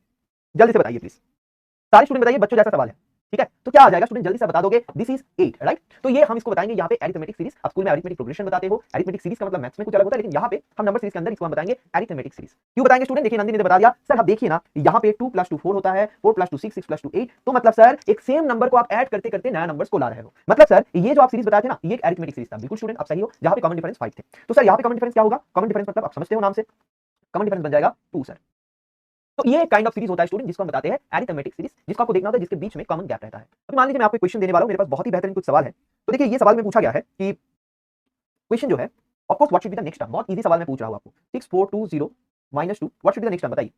जल्दी से बताइए प्लीज, सारे स्टूडेंट बताइए, बच्चों जैसा सवाल है, ठीक है। तो क्या आ जाएगा स्टूडेंट, जल्दी से बता दोगे, दिस इज 8, राइट। तो ये हम इसको बताएंगे यहाँ पे एरिथमेटिक सीरीज। आप स्कूल में अरिथमेटिक प्रोग्रेशन बताते हो, अरिथमेटिक सीरीज का मतलब मैथ्स में कुछ अलग होता है, लेकिन यहाँ पे हम नंबर सीरीज के अंदर इसको हम बताएंगे एरिथमेटिक सीरीज। क्यों बताएंगे स्टूडेंट, देखिए नंदिनी ने बता दिया सर, आप देखिए ना यहाँ पे 2 + 2 4 होता है, 4 + 2 6, 6 + 2 8, तो मतलब सर एक सेम नंबर को आप ऐड करते करते नया नंबर्स को ला रहे हो। मतलब सर ये जो आप सीरीज बताए थे ना, ये एक एरिथमेटिक सीरीज था, बिल्कुल स्टूडेंट आप सही हो, जहाँ पे कॉमन डिफरेंस 5 थे। तो सर यहाँ पे कॉमन डिफरेंस क्या होगा, कॉमन डिफरेंस मतलब आप समझते हो नाम से, कॉमन डिफरेंस बन जाएगा 2 सर। तो ये काइंड ऑफ सीरीज होता है स्टूडेंट जिसको हम बताते हैं एरिथमेटिक सीरीज, जिसको आपको देखना होता है जिसके बीच में कॉमन गैप रहता है। अभी मान लीजिए मैं आपको क्वेश्चन देने वाला हूं, मेरे पास बहुत ही बेहतरीन कुछ सवाल है। तो देखिए ये सवाल में पूछा गया है कि क्वेश्चन जो है, of course what should be the next term, बहुत इजी सवाल मैं पूछ रहा हूं आपको, 6420 -2 what should be the next term, बताइए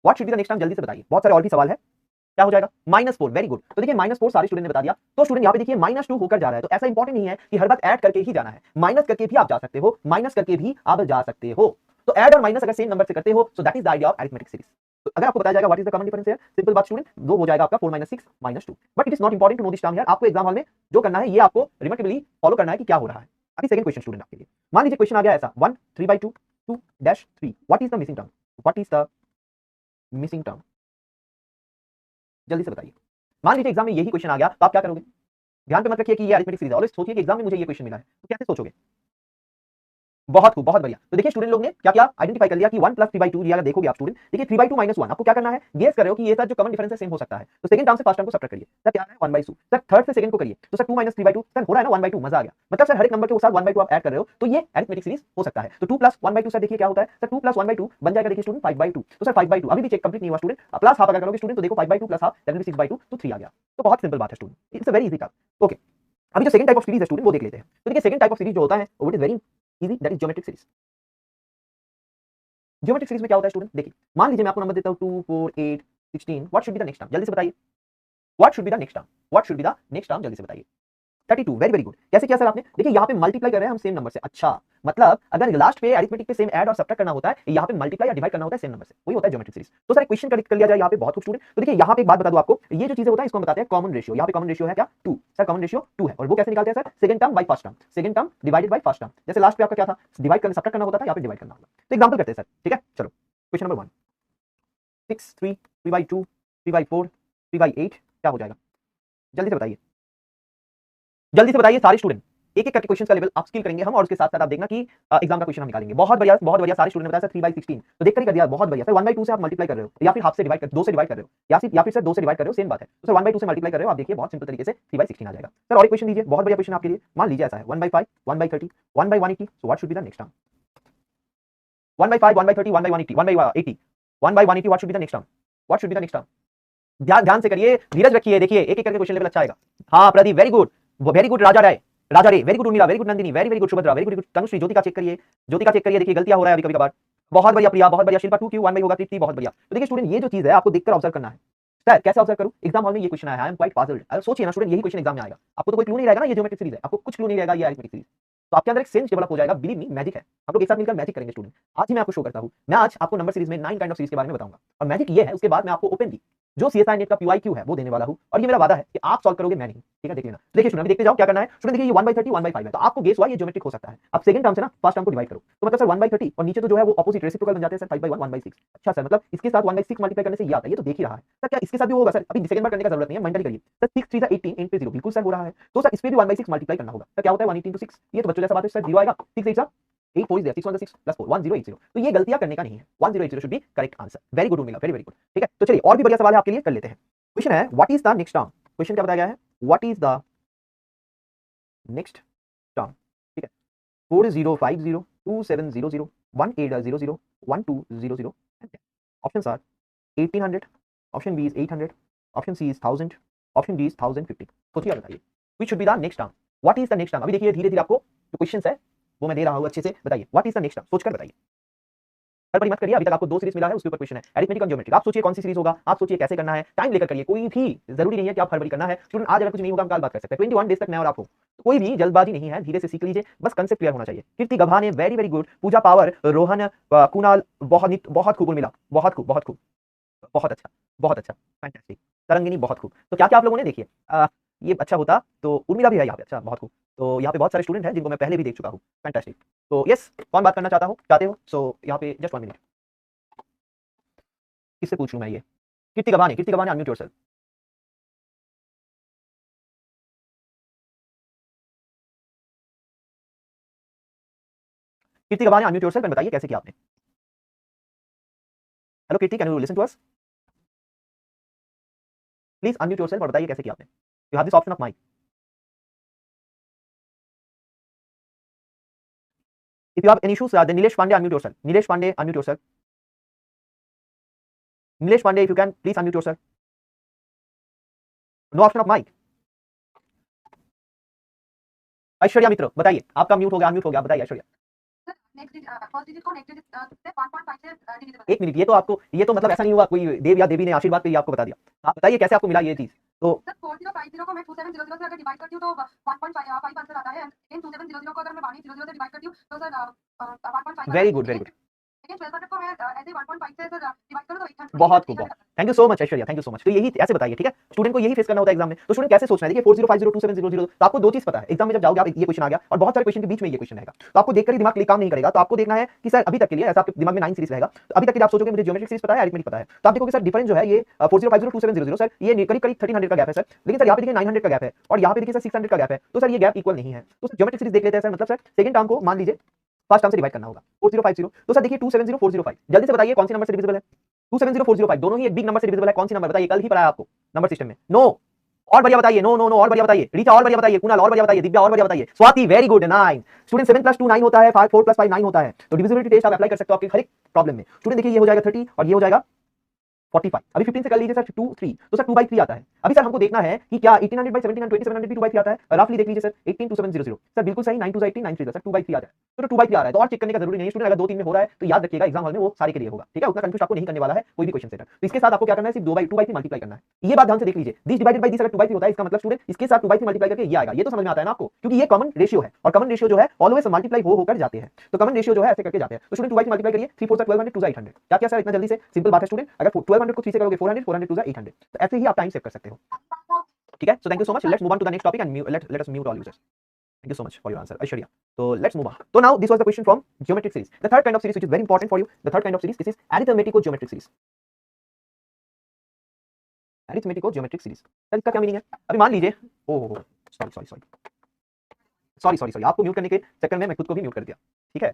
what should be the next term, जल्दी से बताइए। बहुत सारे और भी सवाल है, क्या हो जाएगा -4, वेरी गुड। तो देखिए -4 सारे स्टूडेंट ने बता दिया। तो स्टूडेंट यहाँ पे देखिए -2 होकर जा रहा है, तो ऐसा इंपॉर्टेंट नहीं है कि हर बार ऐड करके ही जाना है, माइनस करके भी आप जा सकते हो, माइनस करके भी आप जा सकते हो। तो ऐड और माइनस अगर सेम नंबर से करते हो, so that is the idea of arithmetic series. तो अगर आपको बताया जाएगा what is the common difference है, सिंपल बात स्टूडेंट, वो हो जाएगा आपका 4 - 6 -2। But it is not important to know this term here, आपको एग्जाम हॉल में जो करना है ये आपको रिमेटिवली फॉलो करना है कि क्या हो रहा है। अभी सेकंड क्वेश्चन स्टूडेंट आपके लिए, मान लीजिए क्वेश्चन आ गया ऐसा 1 3/2 2-3, what is the missing term, what is the missing term, जल्दी से बताइए। मान लीजिए एग्जाम में यही क्वेश्चन आ गया, तो आप क्या करोगे, ध्यान पे मत रखिए कि ये अरिथमेटिक सीरीज है, ऑलवेज सोचिए कि एग्जाम में मुझे ये क्वेश्चन मिला है, तो कैसे सोचोगे। बहुत खूब, बहुत बढ़िया। तो देखिए स्टूडेंट लोग ने क्या क्या आइडेंटिफाई कर लिया कि 1 + 3/2 दिया, देखोगे आप स्टूडेंट, देखिए 3/2 - 1, आपको क्या करना है, गेस कर रहे हो कि ये सर जो कॉमन डिफरेंस है सेम हो सकता है, तो सेकंड टर्म से फर्स्ट टर्म को सब्ट्रैक्ट करिए, सर क्या आ रहा है 1/2, सर थर्ड से सेकंड को करिए, तो सर 2 - 3/2, सर हो रहा है ना 1/2, मजा आ गया। मतलब सर हर एक नंबर के साथ 1/2 आप ऐड कर रहे हो, तो ये अरिथमेटिक सीरीज हो सकता है। तो 2 + 1/2 सर देखिए क्या होता है, सर 2 + 1/2 बन जाएगा, देखिए स्टूडेंट 5/2, तो सर 5/2 अभी भी चेक कंप्लीट नहीं हुआ स्टूडेंट, प्लस हाफ अगर करोगे स्टूडेंट तो देखो 5/2 + हाफ दैट विल बी 6/2, तो 3 आ गया। तो बहुत सिंपल बात है student, it's a very easy task. Okay, अभी जो सेकंड टाइप ऑफ सीरीज है स्टूडेंट वो देख लेते हैं। तो देखिए सेकंड टाइप ऑफ सीरीज जो होता है वो is very easy, that is geometric series. Geometric series में क्या होता है स्टूडेंट, देखिए मान लीजिए मैं आपको नंबर देता हूं 2 4 8 16, what should be the next term, जल्दी से बताइए, what should be the next term, what should be the next term, जल्दी से बताइए। 32, वेरी वेरी गुड। कैसे किया सर आपने, देखिए यहाँ पे मल्टीप्लाई कर रहे हैं हम सेम नंबर से, अच्छा मतलब अगर लास्ट पे अरिथमेटिक पे सेम ऐड और सब्ट्रैक्ट करना होता है, यहाँ पे मल्टीप्लाई या डिवाइड करना होता है सेम नंबर से, वही होता है ज्योमेट्रिक सीरीज। तो सर क्वेश्चन कर लिया जाए यहाँ पे, बहुत खूब स्टूडेंट। तो देखिए यहाँ पे एक बात बता दूं आपको, ये जो चीजें होता है इसको हम बताते हैं कॉमन रेशियो। यहाँ पे कॉमन रेशियो है क्या, 2, सर कॉमन रेशियो 2 है, और वो कैसे निकालते हैं sir, second term by first term, second term divided by first term. जैसे लास्ट पे आपका क्या था, डिवाइड करना सब्ट्रैक्ट करना होता था, यहाँ पे डिवाइड करना होगा। तो एग्जांपल करते हैं सर, ठीक है, चलो क्वेश्चन नंबर 1, 6 3 3/2 3/4 3/8 क्या हो जाएगा, जल्दी से बताइए, जल्दी से बताइए सारे स्टूडेंट, एक एक करके क्वेश्चन का लेवल अप स्किल करेंगे हम, और उसके साथ साथ आप देखना कि एग्जाम का क्वेश्चन हम निकालेंगे। बहुत बढ़िया, बहुत बढ़िया, सारे स्टूडेंट ने बताया सर 3/16, तो देखकर ही कर दिया, बहुत बढ़िया। सर 1/2 से आप मल्टीप्लाई कर रहे हो, या फिर हाफ से डिवाइड कर, 2 से डिवाइड कर रहे हो, या फिर सर 2 से डिवाइड कर रहे हो, सेम बात है। तो सर 1/2 से मल्टीप्लाई कर रहे हो, आप देखिए बहुत सिंपल तरीके से 3/16 आ जाएगा। सर और एक क्वेश्चन दीजिए, बहुत बढ़िया क्वेश्चन आपके लिए, मान लीजिए ऐसा है 1/5 1/30 1/180, so what should be the next term, 1/5 1/30 1/180 1/80 1/180, what should be the next term, what should be the next term, ध्यान ध्यान से करिए, धीरज रखिए, देखिए एक एक करके क्वेश्चन लेवल अच्छा आएगा। हाँ Pradeep very good, very good, Raja Rai, Raja Ray very good, Urmila very good, Nandini very very good, Subhadra very good, Tanushree, Jyotika check करिए, ज्योतिका चेक करिए, देखिए गलतियां हो रहा है अभी कभी कभार, बहुत बढ़िया प्रिया, बहुत बढ़िया शिल्पा, 2 Q 1 होगा, तृप्ति बहुत बढ़िया। तो देखिए स्टूडेंट ये जो चीज है आपको देखकर ऑब्जर्व करना है। सर कैसे ऑब्जर्व करूं, एग्जाम हॉल में ये क्वेश्चन आया है, आई एम क्वाइट पजल्ड। अगर सोचिए ना स्टूडेंट, यही क्वेश्चन एग्जाम में आएगा, आपको तो कोई क्लू नहीं रहेगा ना, ये ज्योमेट्रिक सीरीज है, आपको कुछ क्लू नहीं रहेगा, ये अरिथमेटिक सीरीज, तो आपके अंदर एक सेंस डेवलप हो जाएगा, बिलीव मी मैजिक है, हम लोग एक साथ मिलकर मैजिक करेंगे स्टूडेंट। आज ही मैं आपको शो करता हूं, मैं आज आपको नंबर सीरीज में 9 काइंड ऑफ सीरीज के बारे में बताऊंगा, और मैजिक ये है, उसके बाद मैं आपको ओपन दी जो सीएसआई नेट का PYQ है वो देने वाला हूं, और ये मेरा वादा है कि आप सॉल्व करोगे, मैं नहीं, ठीक है, देख लेना। देखिए स्टूडेंट, देखते जाओ क्या करना है स्टूडेंट, देखिए ये 1/30 1/5 है, तो आपको गेस हुआ ये ज्योमेट्रिक हो सकता है। अब सेकंड टर्म से ना फर्स्ट टर्म को डिवाइड करो, तो मतलब सर 1/30 और नीचे तो जो है वो ऑपोजिट रेसिप्रोकल बन जाते हैं सर, 5/1 1/6। अच्छा सर, मतलब इसके साथ 1/6 मल्टीप्लाई करने से ये आता है, ये तो देख ही रहा है सर, क्या इसके साथ भी होगा सर, अभी सेकंड बार करने का जरूरत नहीं है, मेंटली करिए सर, 6 3 18 इन पे 0, बिल्कुल सर हो रहा है। तो सर इस पे भी 1/6 मल्टीप्लाई करना होगा, तो क्या होता है 180 × 6, ये तो बच्चों जैसा बात है सर, 0 आएगा, 6 8 8 4 is there, 6 1 6 + 4 1080, तो ये गलतियां करने का नहीं है, 1080 should be correct answer, very good Urmila, very very good, ठीक है। तो चलिए और भी बढ़िया सवाल है आपके लिए, कर लेते हैं। क्वेश्चन है what is the next term, question क्या बताया गया है, what is the next term, ठीक है। 4050 2700 1800 1200 and 10. Options are 1800, option B is 800, option C is 1000, option D is 1050. सोचिए और बताइए which should be the next term. What is the next term? अभी देखिए धीरे धीरे आपको जो क्वेश्चंस है वो मैं दे रहा हूँ अच्छे से, बताइए what is the next term, सोचकर बताइए, हड़बड़ी मत करिए, अभी तक आपको 2 सीरीज मिला है उसके ऊपर क्वेश्चन है अरिथमेटिक और ज्योमेट्रिक, आप सोचिए कौन सी सीरीज होगा, आप सोचिए कैसे करना है, टाइम लेकर करिए, कोई भी जरूरी नहीं है कि आप हड़बड़ी करना है स्टूडेंट, आज अगर कुछ नहीं होगा हम कल बात कर सकते हैं, 21 डेज तक मैं और आप हो, तो कोई भी जल्दबाजी नहीं है, धीरे से सीख लीजिए, बस कंसेप्ट क्लियर होना चाहिए। कीर्ति गभा ने वेरी वेरी गुड, पूजा पावर, रोहन कुणाल बहुत बहुत खूब मिला, बहुत खूब बहुत खूब, बहुत अच्छा फैंटास्टिक, तरंगिनी बहुत खूब, तो क्या क्या आप लोगों ने देखिए ये अच्छा होता तो उर्मिला भी है यहाँ पे, अच्छा बहुत खूब, तो यहाँ पे बहुत सारे स्टूडेंट हैं जिनको मैं पहले भी देख चुका हूँ, फैंटास्टिक, तो यस कौन बात करना चाहते हो, सो यहाँ पे जस्ट 1 मिनट, किससे पूछ लूं मैं ये, Kirti Gawane unmute yourself, Kirti Gawane unmute yourself, बताइए कैसे किया आपने, hello Kirti can you listen to us, please unmute yourself और बताइए कैसे किया आपने, you have this option of mic, if you have any issues then Nilesh Pandey unmute yourself, Nilesh Pandey unmute yourself, Nilesh Pandey if you can please unmute yourself, no option of mic, Aishwarya Mitra बताइए आपका mute हो गया, unmute हो गया, बताइए ऐश्वर्या, एक मिनट, ये तो आपको, ये तो मतलब ऐसा नहीं हुआ कोई देव या देवी ने आशीर्वाद पे आपको बता दिया, आप बताइए कैसे आपको मिला ये चीज, तो 4050 को मैं 2700 से अगर डिवाइड करती हूँ तो 1.5 आंसर आता है, एंड 2700 को अगर मैं 1200 से डिवाइड करती हूँ तो sir 1.5, very good very good, बहुत खूब, thank you so much Aishwarya, thank you so much, तो यही ऐसे बताइए ठीक है, स्टूडेंट को यही फेस करना होता है एग्जाम में, तो स्टूडेंट कैसे सोचना है, देखिए 4050 2700, तो आपको दो चीज पता है, एग्जाम में जब जाओगे आप ये क्वेश्चन आ गया और बहुत सारे क्वेश्चन के बीच में ये क्वेश्चन आएगा, तो आपको देखकर ही दिमाग क्लिक काम नहीं करेगा, तो आपको देखना है कि सर अभी तक के लिए ऐसा आपके दिमाग में 9 सीरीज रहेगा, तो अभी तक के लिए आप सोचोगे मुझे ज्योमेट्रिक सीरीज पता है, अरिथमेटिक पता है, तो आप देखोगे सर डिफरेंस जो है ये 4050 2700 सर ये करीब करीब 1300 का गैप है सर, लेकिन सर यहाँ पे देखिए 900 का गैप है और यहाँ पे देखिए सर 600 का गैप है, तो सर ये गैप इक्वल नहीं है, तो सर ज्योमेट्रिक सीरीज देख लेते हैं सर, मतलब सर सेकंड टर्म को मान लीजिए फर्स्ट टर्म से डिवाइड करना होगा 4050, तो सर देखिए 270405, जल्दी से बताइए कौन सी नंबर से डिविजिबल है, 270405 दोनों ही एक बिग नंबर से डिविजिबल है, कौन सी नंबर बताइए, कल ही पढ़ाया आपको नंबर सिस्टम में, नो और बढ़िया बताइए, नो नो नो और बढ़िया बताइए, रीचा और बढ़िया बताइए, कुणाल और बढ़िया बताइए, दिव्या और बढ़िया बताइए, स्वाति वेरी गुड 9, स्टूडेंट 7 + 2 9 होता है, 4 + 5 9 होता है, तो डिविजिबिलिटी टेस्ट आप अप्लाई कर सकते हो आपके हर एक प्रॉब्लम में, स्टूडेंट देखिए ये हो जाएगा 30 और ये हो जाएगा 45, अभी 15 से कर लीजिए सर 2 3, तो सर 2/3 आता है, अभी सर हमको देखना है कि क्या 1800/17 2700 भी 2/3 आता है, रफली देख लीजिए सर 182 सर बिल्कुल सही, 9 2 18 9 3 सर 2/3 आ जाए, तो 2/3 आ रहा है, तो और चेक करने का जरूरी नहीं है स्टूडेंट, अगर 2 3 में हो रहा है तो याद रखिएगा एग्जाम हॉल में वो सारे के लिए होगा, ठीक है, उतना कंफ्यूज आपको नहीं करने वाला है कोई भी क्वेश्चन सेटर, तो इसके साथ आपको क्या करना है, सिर्फ 2/3 मल्टीप्लाई करना है, ये बात ध्यान से देख लीजिए, दिस डिवाइडेड बाय दिस अगर 2/3 होता है, इसका मतलब स्टूडेंट इसके साथ 2/3 मल्टीप्लाई करके ये आएगा, ये तो समझ में आता है ना आपको, क्योंकि ये कॉमन रेशियो है और कॉमन रेशियो जो है ऑलवेज मल्टीप्लाई होकर जाते हैं, तो कॉमन रेशियो जो है ऐसे करके जाते हैं, तो स्टूडेंट 2/3 मल्टीप्लाई करिए, 3 4 1200 2 800, क्या क्या सर इतना जल्दी से, सिंपल बात है स्टूडेंट, अगर 1200 को 3 से करोगे 400 400 2 800, तो ऐसे ही आप टाइम सेव कर सकते हो, ठीक है, so thank you so much, let's move on to the next topic and let us mute all users, thank you so much for your answer Aishwarya, so let's move on, so now this was the question from geometric series, the third kind of series which is very important for you, the third kind of series, this is arithmetico geometric series, arithmetico geometric series, sir इसका क्या meaning है, अभी मान लीजिए, oh sorry आपको mute करने के चक्कर में मैं खुद को भी म्यूट कर दिया, ठीक है,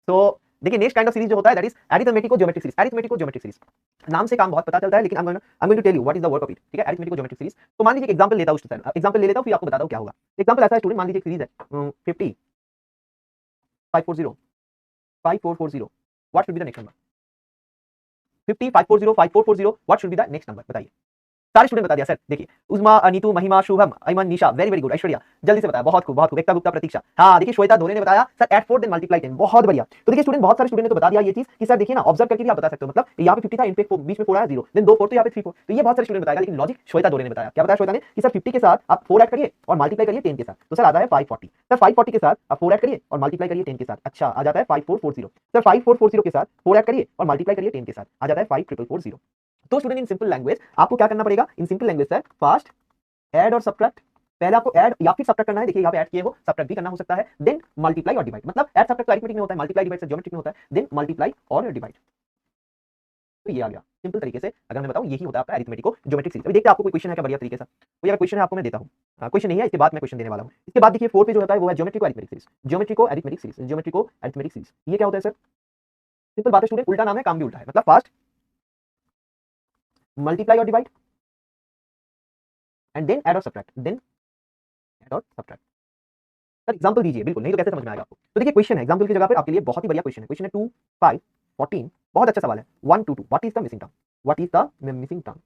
तो देखिए नेक्स्ट काइंड ऑफ सीरीज जो होता है that is arithmetico geometric series, arithmetico geometric series, नाम से काम बहुत पता चलता है, लेकिन I am going to tell you what is the work of it, ठीक है, अरिथमेटिको ज्योमेट्रिक सीरीज, तो मान लीजिए एग्जांपल लेता हूं, एग्जांपल ले लेता हूं फिर आपको बताता हूं क्या होगा, एग्जांपल ऐसा है स्टूडेंट, मान लीजिए सीरीज है 50 540 5440, what should be the next number, 50 540 5440, what should be the next number, बताइए, सारे स्टूडेंट बता दिया सर, देखिए उस्मा नीतू महिमा शुभम अयमन निशा वेरी वेरी गुड, ऐश्वर्या जल्दी से बताया, बहुत खूब, एकता गुप्ता प्रतीक्षा, हाँ देखिए श्वेता धोरे ने बताया सर एट 4 देन मल्टीप्लाई 10, बहुत बढ़िया, तो देखिए स्टूडेंट बहुत सारे स्टूडेंट ने तो बता दिया ये चीज कि सर देखिए ना ऑब्जर्व करके भी आप बता सकते हो, मतलब यहाँ पे 50 था, इनपे बीच में 4 आया 0, देन 2 4, तो यहाँ पे 3 4, तो ये बहुत सारे स्टूडेंट बताएगा, लेकिन लॉजिक श्वेता धोरे ने बताया, क्या बताया श्वेता ने कि सर 50 के साथ आप 4 ऐड करिए और मल्टीप्लाई करिए 10 के साथ, तो सर आता है 540, सर 540 के साथ आप 4 ऐड करिए और मल्टीप्लाई करिए 10 के साथ, अच्छा आ जाता है 5440, सर 5440 के साथ 4 ऐड करिए और मल्टीप्लाई करिए 10 के साथ, आ जाता है 5440, तो स्टूडेंट इन सिंपल लैंग्वेज आपको क्या करना पड़ेगा, in simple language sir first aid और सब्ट्रैक्ट, पहले आपको ऐड या फिर सब्ट्रैक्ट करना है, देखिए यहाँ पे ऐड किए हो सब्ट्रैक्ट भी करना हो सकता है, देन मल्टीप्लाई और डिवाइड, मतलब ऐड सब्ट्रैक्ट तो अरिथमेटिक में होता है, मल्टीप्लाई डिवाइड से ज्योमेट्रिक में होता है, देन मल्टीप्लाई और डिवाइड, तो ये आ गया सिंपल तरीके से, अगर मैं बताऊं यही होता है आपका अरिथमेटिको ज्योमेट्रिक सीरीज। अभी देखते हैं आपको कोई क्वेश्चन है क्या बढ़िया तरीके से, कोई अगर क्वेश्चन है आपको मैं देता हूं, क्वेश्चन नहीं है इसके बाद मैं क्वेश्चन देने वाला हूं, इसके बाद देखिए 4 पे जो होता है वो है geometrico arithmetic series, geometrico arithmetic series, geometrico arithmetic series, ये क्या होता है सर, सिंपल बात है स्टूडेंट, उल्टा नाम है काम भी उल्टा है, मतलब फर्स्ट मल्टीप्लाई और डिवाइड एंड देन ऐड और सब्ट्रैक्ट, देन ऐड और सब्ट्रैक्ट, सर एग्जांपल दीजिए, बिल्कुल, नहीं तो कैसे समझ में आएगा आपको। तो देखिए क्वेश्चन है, एग्जांपल की जगह पर आपके लिए बहुत ही बढ़िया क्वेश्चन है। क्वेश्चन है 2 5 14, बहुत अच्छा सवाल है। 1 2 2 what is the missing term? What is the missing term?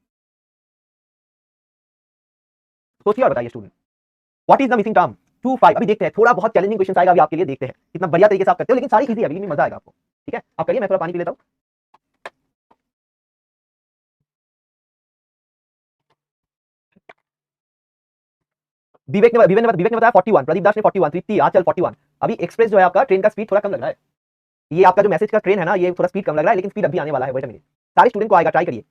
सोचिए और बताइए student, what is the missing term? 2 5, अभी देखते हैं, थोड़ा बहुत चैलेंजिंग क्वेश्चन आएगा अभी आपके लिए, देखते हैं कितना बढ़िया तरीके से आप करते हो, लेकिन सारी इजी है, अभी भी मजा आएगा आपको। ठीक है, आप करिए, मैं थोड़ा पानी पी लेता हूं। विवेक ने बताया 41, प्रदीप दास ने 41, तृप्ति आंचल 41। अभी एक्सप्रेस जो है आपका, ट्रेन का स्पीड थोड़ा कम लग रहा है। ये आपका जो मैसेज का ट्रेन है ना, ये थोड़ा स्पीड कम लग रहा है, लेकिन स्पीड अभी आने वाला है, वेट अ मिनट। सारे स्टूडेंट को आएगा, ट्राई करिए।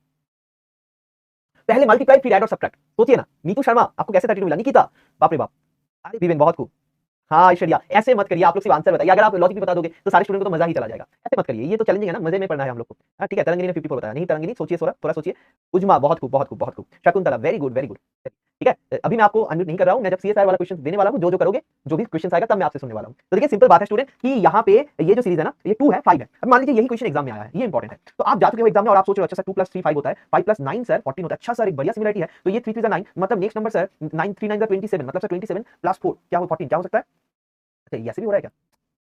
पहले मल्टीप्लाई फिर ऐड और सब्ट्रैक्ट। सोचिए ना, नीतू शर्मा आपको कैसे 32 मिला? निकिता, बाप रे बाप। अरे विवेक बहुत खूब। हाँ ऐश्वर्या, ऐसे मत करिए, आप लोग सिर्फ आंसर बताइए। अगर आप लॉजिक भी बता दोगे तो सारे स्टूडेंट को तो मजा ही चला जाएगा। ऐसे मत करिए, ये तो चैलेंजिंग है ना, मजे में पढ़ना है हम लोग को। हाँ ठीक है, तरंगिनी ने 54 बताया, नहीं तरंगिनी सोचिए, थोड़ा थोड़ा सोचिए। उजमा बहुत खूब, बहुत खूब, बहुत खूब। Shakuntala very good, very good. ठीक है, अभी मैं आपको अनम्यूट नहीं कर रहा हूं, मैं जब सीएसआर वाला क्वेश्चन देने वाला हूं, जो करोगे, जो भी क्वेश्चन आएगा तब मैं आपसे सुनने वाला हूं। तो देखिए सिंपल बात है स्टूडेंट कि यहाँ पे ये जो सीरीज है ना, ये 2 है 5 है। अब मान लीजिए यही क्वेश्चन एग्जाम में आया है, ये इंपॉर्टेंट है। तो आप जा चुके हो एग्जाम में और आप सोच रहे हो अच्छा सर 2 + 3 5 होता है, 5 + 9 सर 14 होता है। अच्छा सर, एक बढ़िया सिमिलरिटी है। तो ये 3 3 9, मतलब नेक्स्ट नंबर सर 9 3 9 27, मतलब सर 27 + 4 क्या हो 14, क्या हो सकता है? अच्छा ये ऐसे भी हो रहा है क्या?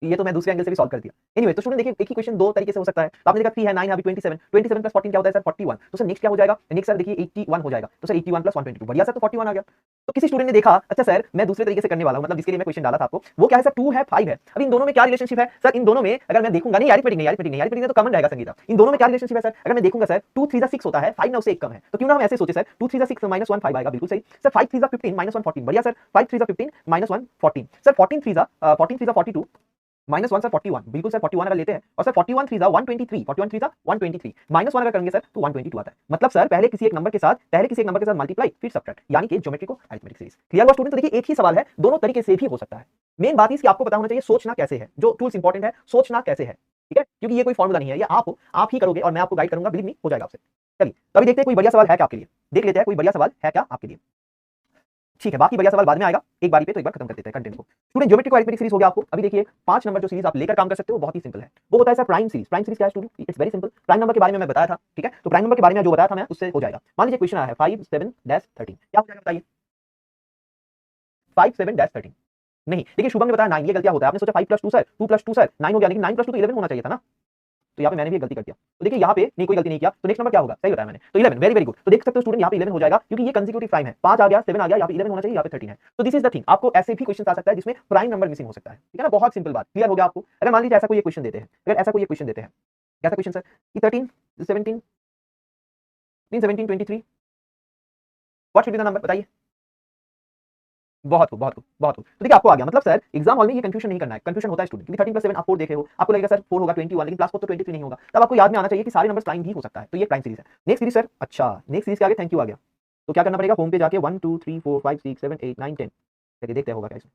ये तो मैं दूसरे एंगल से भी सॉल्व कर दिया। एनीवे, तो स्टूडेंट देखिए, एक ही क्वेश्चन दो तरीके से हो सकता है। तो आपने देखा 3 है 9 है, अभी 27 27 + 14 क्या होता है सर? 41। तो सर नेक्स्ट क्या हो जाएगा? नेक्स्ट सर देखिए 81 हो जाएगा। तो सर 81 + 122, बढ़िया सर, तो 41 आ गया। तो किसी स्टूडेंट ने देखा अच्छा सर मैं दूसरे तरीके से करने वाला हूं, मतलब जिसके लिए मैं क्वेश्चन डाला था आपको, वो क्या है सर? 2 है 5 है। अब इन दोनों में क्या रिलेशनशिप है सर? इन दोनों में अगर मैं देखूंगा, नहीं अरिथमेटिक नहीं, अरिथमेटिक नहीं, अरिथमेटिक तो कॉमन रहेगा संगीता। इन दोनों में क्या रिलेशनशिप है सर? अगर मैं देखूंगा सर 2 3 6 होता है, 5 9 से एक कम है, तो क्यों ना हम ऐसे सोचे सर 2 3 6 -1 5 आएगा, बिल्कुल सही सर। 5 3 15 -1 14, बढ़िया सर। 5 3 15 -1 14 सर। 14 3 42 -1 सर 41, बिल्कुल सर 41 अगर लेते हैं, और सर 41 3 123, 41 3 123, -1 अगर करेंगे सर तो 122 आता है। मतलब सर पहले किसी एक नंबर के साथ मल्टीप्लाई फिर सब्ट्रैक्ट, यानी कि ज्योमेट्रिक को अरिथमेटिक सीरीज। क्लियर हुआ स्टूडेंट? तो देखिए एक ही सवाल है, दोनों तरीके से भी हो सकता है। मेन बात इसकी आपको पता होना चाहिए सोचना कैसे है, जो टूल्स इंपॉर्टेंट है, सोचना कैसे है। ठीक है, क्योंकि ये कोई फॉर्मूला नहीं है, ये आप ही करोगे और मैं आपको गाइड करूंगा, बिलीव मी हो जाएगा आपसे। चलिए तो अभी देखते हैं कोई बढ़िया सवाल है क्या आपके लिए, देख लेते हैं कोई बढ़िया सवाल है क्या आपके लिए। ठीक है, बाकी बढ़िया सवाल बाद में आएगा, एक बारी पे तो एक बार खत्म कर देते हैं कंटेंट को। स्टूडेंट ज्योमेट्रिक को अरिथमेटिक सीरीज हो गया आपको। अभी देखिए 5 नंबर जो सीरीज आप लेकर काम कर सकते हो, बहुत ही सिंपल है। वो होता है sir prime series. Prime series क्या है student? It's very simple. Prime number के बारे में मैं बताया था, ठीक है, तो प्राइम नंबर के बारे में जो बताया था मैं, उससे हो जाएगा। मान लीजिए क्वेश्चन आया है 5 7 13, क्या हो जाएगा बताइए? 5 7 13 नहीं, देखिए शुभम ने बताया 9, ये गलतियां होता है। आपने सोचा 5 + 2 सर, 2 + 2 सर 9 हो गया, लेकिन 9 + 2 तो 11 होना चाहिए था ना। तो यहाँ पे मैंने भी एक गलती कर दिया। तो देखिए यहाँ पे नहीं, कोई गलती नहीं किया, तो नेक्स्ट नंबर क्या होगा? सही बताया मैंने, तो 11, वेरी वेरी गुड। तो देख सकते हो स्टूडेंट यहाँ पे 11 हो जाएगा, क्योंकि ये कंसेक्यूटिव प्राइम है। 5 आ गया, 7 आ गया, यहाँ पे 11 होना चाहिए, यहाँ पे 13 है। तो दिस इज द थिंग, आपको ऐसे भी क्वेश्चन आ सकता है जिसमें प्राइम नंबर मिसिंग हो सकता है। ठीक है ना, बहुत सिंपल बात, क्लियर हो गया आपको? अगर मान लीजिए ऐसा कोई क्वेश्चन देते हैं, कैसा क्वेश्चन सर कि 13 17 17 23, what should be the number बताइए? बहुत खूब, बहुत खूब, बहुत खूब। तो देखिए आपको आ गया, मतलब सर एग्जाम हॉल में ये कंफ्यूजन नहीं करना है। कंफ्यूजन होता है स्टूडेंट, क्योंकि 13 + 7 आप 4 देखे हो, आपको लगेगा सर 4 होगा 21, लेकिन +4 तो 23 नहीं होगा। तब आपको याद में आना चाहिए कि सारे नंबर्स प्राइम भी हो सकता है। तो ये प्राइम सीरीज है। नेक्स्ट सीरीज सर, अच्छा नेक्स्ट सीरीज के आगे थैंक यू आ गया, तो क्या करना पड़ेगा? होम पे जाके 1 2 3 4 5 6 7 8 9 10, चलिए देखते हैं होगा क्या इसमें।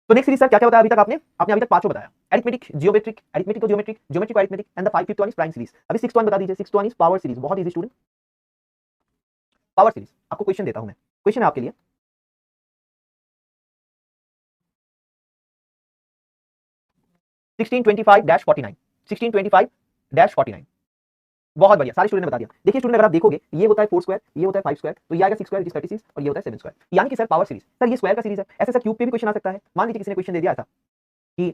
तो नेक्स्ट सीरीज सर क्या क्या बताया अभी तक आपने अभी तक पांचों बताया। अरिथमेटिक, जियोमेट्रिक, अरिथमेटिक को जियोमेट्रिक, ज्योमेट्रिक को arithmetic, and the 5 5th one is prime series. अभी 6th वन बता दीजिए। 6th one is power series, बहुत इजी स्टूडेंट, पावर सीरीज। आपको क्वेश्चन देता हूं मैं, क्वेश्चन है आपके लिए 1625-49, 1625-49, बहुत बढ़िया, सारे स्टूडेंट ने बता दिया। देखिए स्टूडेंट, अगर आप देखोगे ये होता है 4 स्क्वायर, ये होता है 5 स्क्वायर, तो ये आएगा 6 स्क्वायर इज 36, और ये होता है 7 स्क्वायर, यानी कि सर पावर सीरीज। सर ये स्क्वायर का सीरीज है, ऐसे सर क्यूब पे भी क्वेश्चन आ सकता है। मान लीजिए किसी ने क्वेश्चन दे दिया ऐसा कि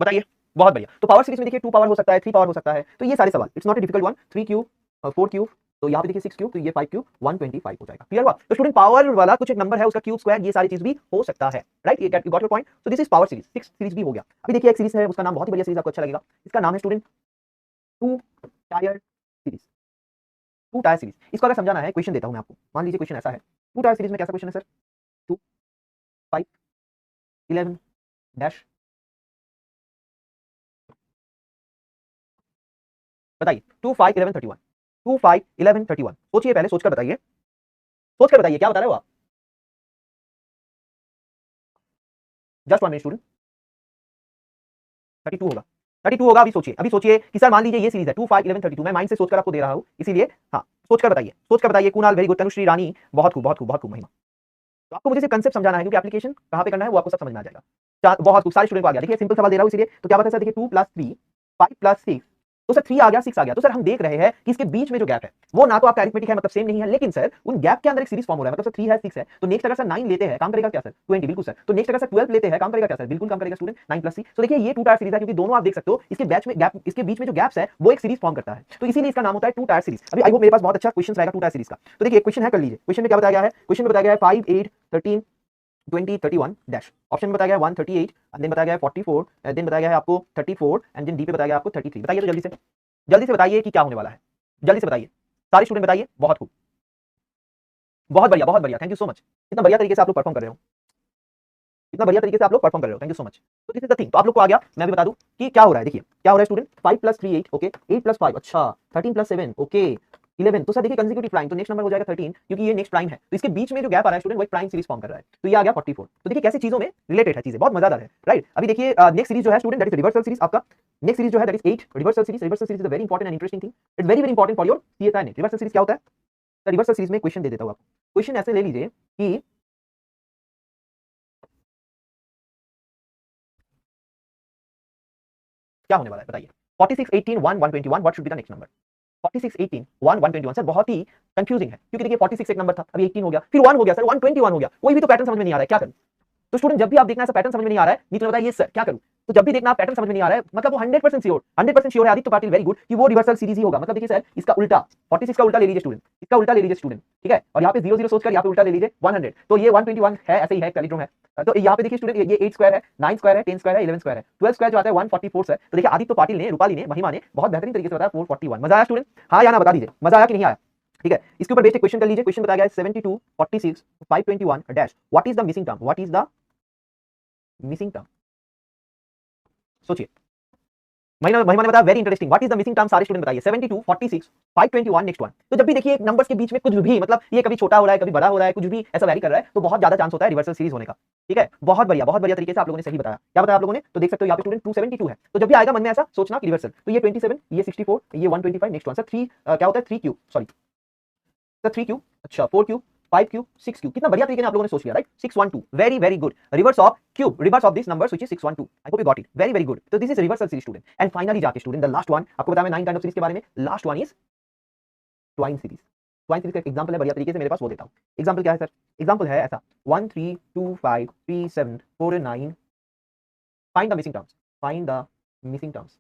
बताइए, बहुत बढ़िया। तो पावर सीरीज में देखिए 2 पावर हो सकता है, 3 पावर हो सकता है। तो ये सारे सवाल, it's not a difficult one. 3 cube, 4 cube, तो यहाँ पे देखिए 6 क्यूब, तो ये 5 क्यूब, 125 हो जाएगा। क्लियर हुआ? तो स्टूडेंट पावर वाला कुछ एक नंबर है, उसका क्यूब स्क्वायर, ये सारी चीज भी हो सकता है, right? You got your point? तो this is power series, 6 series भी हो गया। अभी देखिए एक सीरीज है, उसका नाम बहुत ही बढ़िया सीरीज, आपको अच्छा लगेगा। इसका नाम है student 2 tyre series. 2 tyre series, इसको अगर समझाना है, क्वेश्चन देता हूं मैं आपको। मान लीजिए क्वेश्चन ऐसा है, 2 टायर सीरीज में कैसा क्वेश्चन है सर? 2 5 11 डैश, बताइए 2 5 11 31, 2 5 11 31। सोचिए, पहले सोचकर बताइए, सोचकर बताइए क्या बता रहे हो आप? Just 1 minute student. 32 होगा, 32 होगा। अभी सोचिए कि सर मान लीजिए ये सीरीज है 2 5 11 32, मैं माइंड से सोचकर आपको दे रहा हूं, इसीलिए हाँ, सोचकर बताइए, सोचकर बताइए। कुणाल वेरी गुड, तनुश्री रानी बहुत खूब, बहुत खूब, बहुत खूब। महिमा, तो आपको मुझे सिर्फ कंसेप्ट समझाना है, क्योंकि एप्लीकेशन कहां पे करना है वो आपको सब समझ में आ जाएगा। बहुत खूब, सारे स्टूडेंट को आ गया। देखिए सिंपल सवाल दे रहा हूं इसीलिए, तो क्या बता सर? देखिए 2 + 3 5 + 6 तो सर 3 आ गया 6 आ गया, तो सर हम देख रहे हैं कि इसके बीच में जो गैप है वो ना तो आपका अरिथमेटिक है, मतलब सेम नहीं है, लेकिन सर उन गैप के अंदर एक सीरीज फॉर्म हो रहा है, मतलब सर 3 है 6 है, तो नेक्स्ट अगर सर 9 लेते हैं काम करेगा क्या सर 20, बिल्कुल सर। तो नेक्स्ट अगर सर 12 लेते हैं काम करेगा क्या सर, बिल्कुल काम करेगा स्टूडेंट 9 प्लस 3। तो देखिए ये टू टायर सीरीज है, क्योंकि दोनों आप देख सकते हो इसके बैच में गैप, इसके बीच में जो गैप्स है वो एक सीरीज फॉर्म करता है, तो इसीलिए इसका नाम होता है टू टायर सीरीज। अभी आई होप मेरे पास बहुत अच्छा क्वेश्चन रहेगा टू टायर सीरीज का। तो देखिए क्वेश्चन है, कर लीजिए। क्वेश्चन में क्या बताया गया है, क्वेश्चन में बताया गया है 5 8 13 20 31 डैश। ऑप्शन में बताया गया है 138, देन बताया गया है 44, देन बताया गया है आपको 34, एंड देन डी पे बताया गया है आपको 33। बताइए तो जल्दी से बताइए कि क्या होने वाला है, जल्दी से बताइए सारे स्टूडेंट बताइए। बहुत खूब, बहुत बढ़िया, बहुत बढ़िया, थैंक यू सो मच। कितना बढ़िया तरीके से आप लोग परफॉर्म कर रहे हो, कितना बढ़िया तरीके से आप लोग परफॉर्म कर रहे हो, थैंक यू सो मच। तो दिस इज द थिंग, तो आप लोग को आ गया। मैं भी बता दूं कि क्या हो रहा है, देखिए क्या हो रहा है स्टूडेंट, 5 प्लस 3 8, ओके, 8 प्लस 5, अच्छा 13 प्लस 7, ओके 11। तो सर देखिए कंसेक्यूटिव प्राइम, तो नेक्स्ट नंबर हो जाएगा 13, क्योंकि ये नेक्स्ट प्राइम है, तो इसके बीच में जो गैप आ रहा है स्टूडेंट वो एक प्राइम सीरीज फॉर्म कर रहा है, तो ये आ गया 44। तो देखिए कैसे चीजों में रिलेटेड है चीजें, बहुत मजेदार है, राइट। अभी देखिए नेक्स्ट सीरीज जो है student that is reversal series. आपका नेक्स्ट सीरीज जो है that is 8 reversal series. Reversal series is a very important and interesting thing, it's very very important for your CSI net. Reversal series क्या होता है, reversal series में question दे देता हूं आपको। क्वेश्चन ऐसे ले लीजिए कि क्या होने वाला है बताइए, 46 18 1 121, what should be the next number. 46 18 1 121 sir बहुत ही कंफ्यूजिंग है, क्योंकि देखिए 46 एक नंबर था, अभी 18 हो गया, फिर 1 हो गया सर, 121 हो गया, कोई भी तो पैटर्न समझ में नहीं आ रहा है, क्या करूं। तो स्टूडेंट जब भी आप देखना ऐसा पैटर्न समझ में नहीं आ रहा है, नीचे बताइए सर क्या करूं। तो जब भी देखना आप पैटर्न समझ में नहीं आ रहा है, मतलब वो 100% श्योर, 100% श्योर है आदित्य पाटिल, वेरी गुड, कि वो रिवर्सल सीरीज ही होगा। मतलब देखिए सर इसका उल्टा 46 का उल्टा ले लीजिए स्टूडेंट, इसका उल्टा ले लीजिए स्टूडेंट, ठीक है, और यहाँ पे 0 0 सोचकर यहाँ पे उल्टा ले लीजिए 100, तो ये 121 है, ऐसे ही है, पैलिंड्रोम है। तो यहाँ पे देखिए स्टूडेंट ये 8 स्क्वायर है, 9 स्क्वायर है, 10 स्क्वायर है, 11 स्क्वायर है, 12 स्क्वायर जो आता है 144 है। तो देखिए आदित्य पाटिल ने, रूपाली ने, महिमा ने बहुत बेहतरीन तरीके से बताया 441। मजा आया स्टूडेंट, हाँ या ना बता दीजिए, मजा आया कि नहीं आया। ठीक है, इसके ऊपर बेस्ड क्वेश्चन कर लीजिए। क्वेश्चन बताया गया है 72 46 521 dash, what is the missing term, what is the missing term, सोचिए। महिमा ने बताया very interesting, what is the missing term, सारे स्टूडेंट बताइए। 72 46 521 नेक्स्ट वन। तो जब भी देखिए नंबर्स के बीच में कुछ भी, मतलब ये कभी छोटा हो रहा है कभी बड़ा हो रहा है, कुछ भी ऐसा वैरी कर रहा है, तो बहुत ज्यादा चांस होता है रिवर्सल सीरीज होने का। ठीक है, बहुत बढ़िया तरीके से आप लोगों ने सही बताया। क्या बताया आप लोगों ने, तो देख सकते हो यहाँ पे स्टूडेंट 272 है, तो जब भी आएगा मन में ऐसा सोचना कि रिवर्सल, तो ये 27, ये 64, ये 125 नेक्स्ट वन। सर 3 क्या होता है, 3 क्यूब, सॉरी सर 3 क्यूब, अच्छा 4 क्यूब 5 क्यूब 6 क्यूब। कितना बढ़िया तरीके से आप लोगों ने सोच लिया, right. 612, very very good. Reverse of cube, reverse of this number which is 612। I hope you got it, very very good. तो this is reversal series student. And finally जाके स्टूडेंट द लास्ट वन, आपको बताया मैं 9 kind of series के बारे में, last one is twine series. Twine series का example है बढ़िया तरीके से मेरे पास, वो देता हूं। एग्जांपल क्या है सर, एग्जांपल है ऐसा 1 3 2 5 3 7 4 9, find the missing terms, find the missing terms,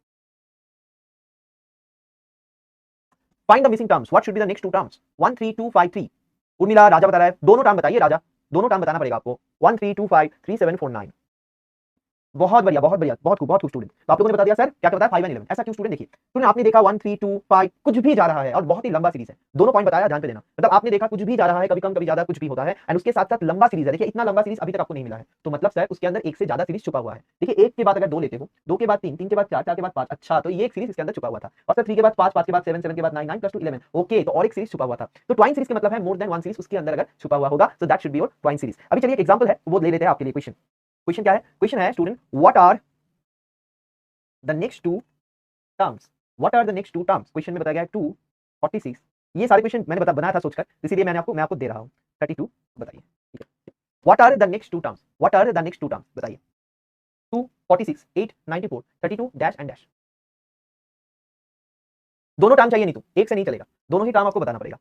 find the missing terms, what should be the next two terms. 1 3 2 5 3, Urmila Raja बता रहा है, दोनों टर्म बताइए राजा, दोनों टर्म बताना पड़ेगा आपको। 1 3 2 5 3 7 4 9, बहुत बढ़िया बहुत बढ़िया, बहुत खूब स्टूडेंट। तो आप लोगों ने बता दिया सर क्या क्या बताया 5 एंड 11, ऐसा क्यों स्टूडेंट। देखिए स्टूडेंट आपने देखा 1 3 2 5 कुछ भी जा रहा है, और बहुत ही लंबा सीरीज है, दोनों पॉइंट बताया, ध्यान पे देना। मतलब आपने देखा कुछ भी जा रहा है, कभी कम कभी ज्यादा कुछ भी होता है, एंड उसके साथ साथ लंबा सीरीज है। देखिए इतना लंबा सीरीज अभी तक आपको नहीं मिला है, तो मतलब सर उसके अंदर एक से ज्यादा सीरीज छुपा हुआ है। देखिए एक के बाद अगर दो लेते हो, दो के बाद तीन, तीन के बाद चार, चार के बाद पांच, अच्छा तो ये एक सीरीज इसके अंदर छुपा हुआ था। और सर 3 के बाद 5, 5 के बाद 7, 7 के बाद 9, 9 + 2 11, ओके, तो और एक सीरीज छुपा हुआ था। तो ट्वाइन सीरीज का मतलब है मोर देन वन सीरीज उसके अंदर अगर छुपा हुआ होगा, so that should be your twine series. अभी चलिए एक एग्जांपल है वो ले लेते हैं आपके लिए। क्वेश्चन, क्वेश्चन क्या है, क्वेश्चन है student what are the next two terms, what are the next two terms. Question में बताया गया है 2 46, ये सारे क्वेश्चन मैंने बनाया था सोचकर, इसीलिए मैं आपको दे रहा हूं 32, बताइए ठीक है। What are the next two terms, what are the next two terms बताइए। 2 46 8 94 32 डैश एंड डैश, दोनों टर्म चाहिए, नहीं तो एक से नहीं चलेगा, दोनों ही टर्म आपको बताना पड़ेगा,